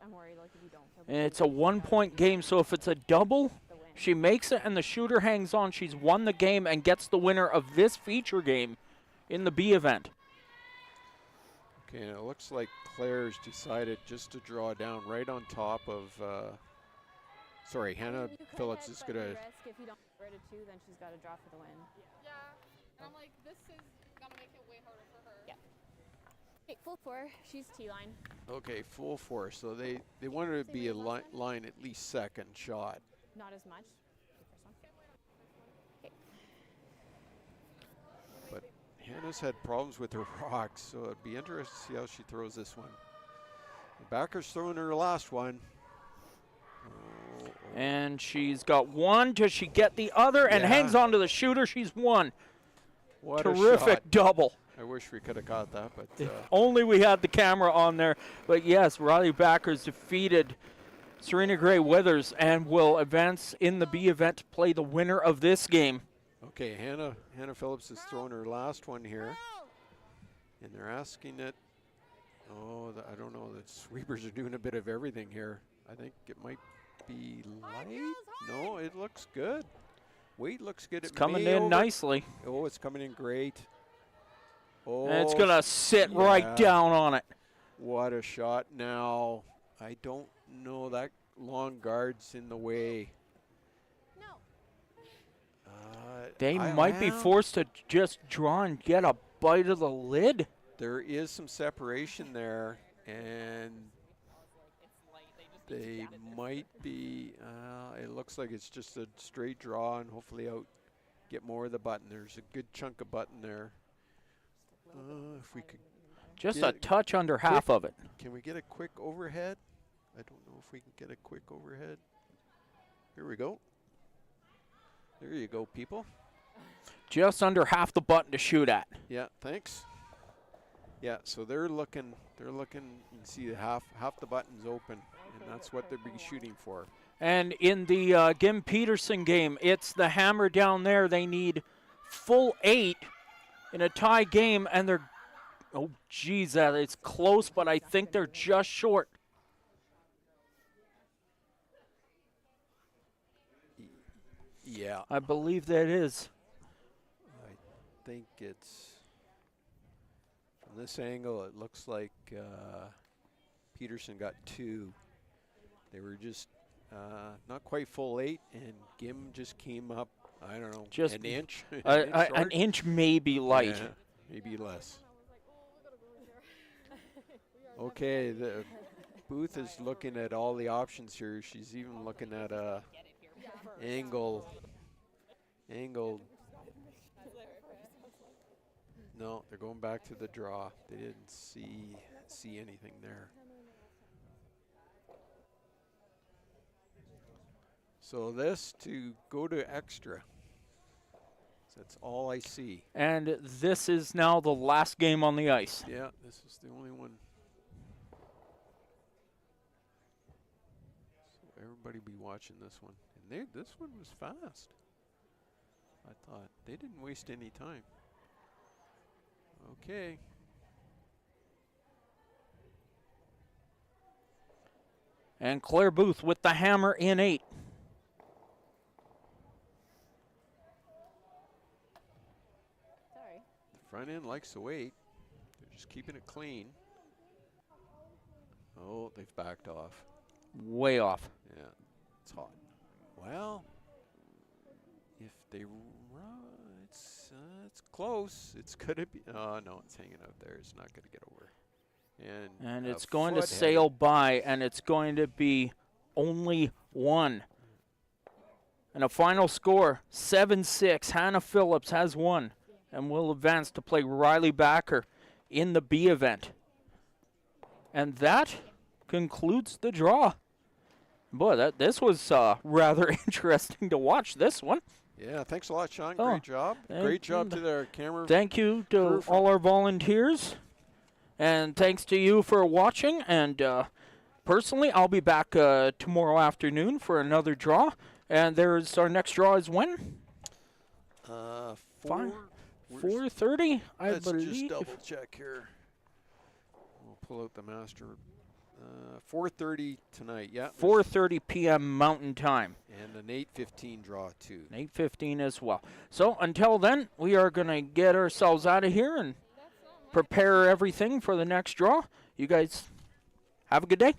I'm worried like if you don't feel
And it's a 1-point game, so if it's a double,
the win.
she makes it and the shooter hangs on. She's won the game and gets the winner of this feature game in the B event.
Okay, and it looks like Claire's decided just to draw down right on top of. Sorry, Hannah
You could
Phillips
hit,
is
but
going to.
the risk if you don't get rid of 2, then she's got to draw for the win.
Yeah. And I'm like, this is gonna make it way harder for her.
Yeah. Okay, full 4. She's T-line.
Okay, full force. So they wanted it to be a line at least second shot.
Not as much. The first one. Okay.
But Hannah's had problems with her rocks, so it'd be interesting to see how she throws this one. Backer's throwing her last one. Oh.
And she's got 1. Does she get the other? And
Yeah.
hangs on to the shooter. She's won.
What a
Terrific
shot.
double.
I wish we could have got that, but
If only we had the camera on there. But yes, Riley Backer's defeated Serena Gray Withers and will advance in the B event to play the winner of this game.
okay, Hannah Phillips is throwing her last one here, and they're asking it. Oh, I don't know. The sweepers are doing a bit of everything here. I think it might be light. No, it looks good. Weight looks good.
It's
It
coming
may
in
over-
nicely.
Oh, it's coming in great. Oh,
And it's going to sit
yeah.
right down on it.
What a shot now. I don't know, that long guard's in the way.
No.
They might be forced to just draw and get a bite of the lid.
There is some separation there, and
It's light. They just need to
they
get it there.
might be, it looks like it's just a straight draw and hopefully get more of the button. There's a good chunk of button there. If we could,
Just
Yeah,
a touch under half of it.
can we get a quick overhead? I don't know if we can get a quick overhead. Here we go. There you go, people.
Just under half the button to shoot at.
Yeah, thanks. Yeah, so they're looking, you can see half the button's open, and that's what they'll be shooting for.
And in the Gim Peterson game, it's the hammer down there. They need full 8 in a tie game, and they're, oh, geez, that it's close, but I think they're just short.
Yeah,
I believe that is.
I think it's, from this angle, it looks like Peterson got 2. They were just not quite full 8, and Gim just came up, I don't know,
Just
an inch.
An
short.
inch maybe light.
Yeah, maybe less. Okay, the Booth is looking at all the options here. She's even looking at a angle. No, they're going back to the draw. They didn't see anything there. So this to go to extra. That's all I see.
And this is now the last game on the ice.
Yeah, this is the only one. So everybody be watching this one. And this one was fast. I thought they didn't waste any time. Okay.
And Claire Booth with the hammer in 8.
Sorry.
The front end likes to wait. They're just keeping it clean. Oh, they've backed off.
Way off.
Yeah, it's hot. Well, if they it's close. It's gonna be. Oh no, it's hanging out there. It's not gonna get over.
And
a
it's going to
foot
sail
header.
by, and it's going to be only one. And a final score, 7-6. Hannah Phillips has won and will advance to play Riley Backer in the B event. And that concludes the draw. Boy, this was rather interesting to watch, this one.
Yeah, thanks a lot, Sean.
Oh,
Great job. Great job to the camera.
Thank you to
crew for-
all our volunteers. And thanks to you for watching. And personally, I'll be back tomorrow afternoon for another draw. And there's our next draw is when? 4:30, I
Let's
believe.
just double check here. We'll pull out the master. 4:30 tonight, yeah.
4:30 p.m. Mountain Time.
And an 8:15 draw, too.
8:15 as well. So until then, we are going to get ourselves out of here and prepare everything for the next draw. You guys have a good day.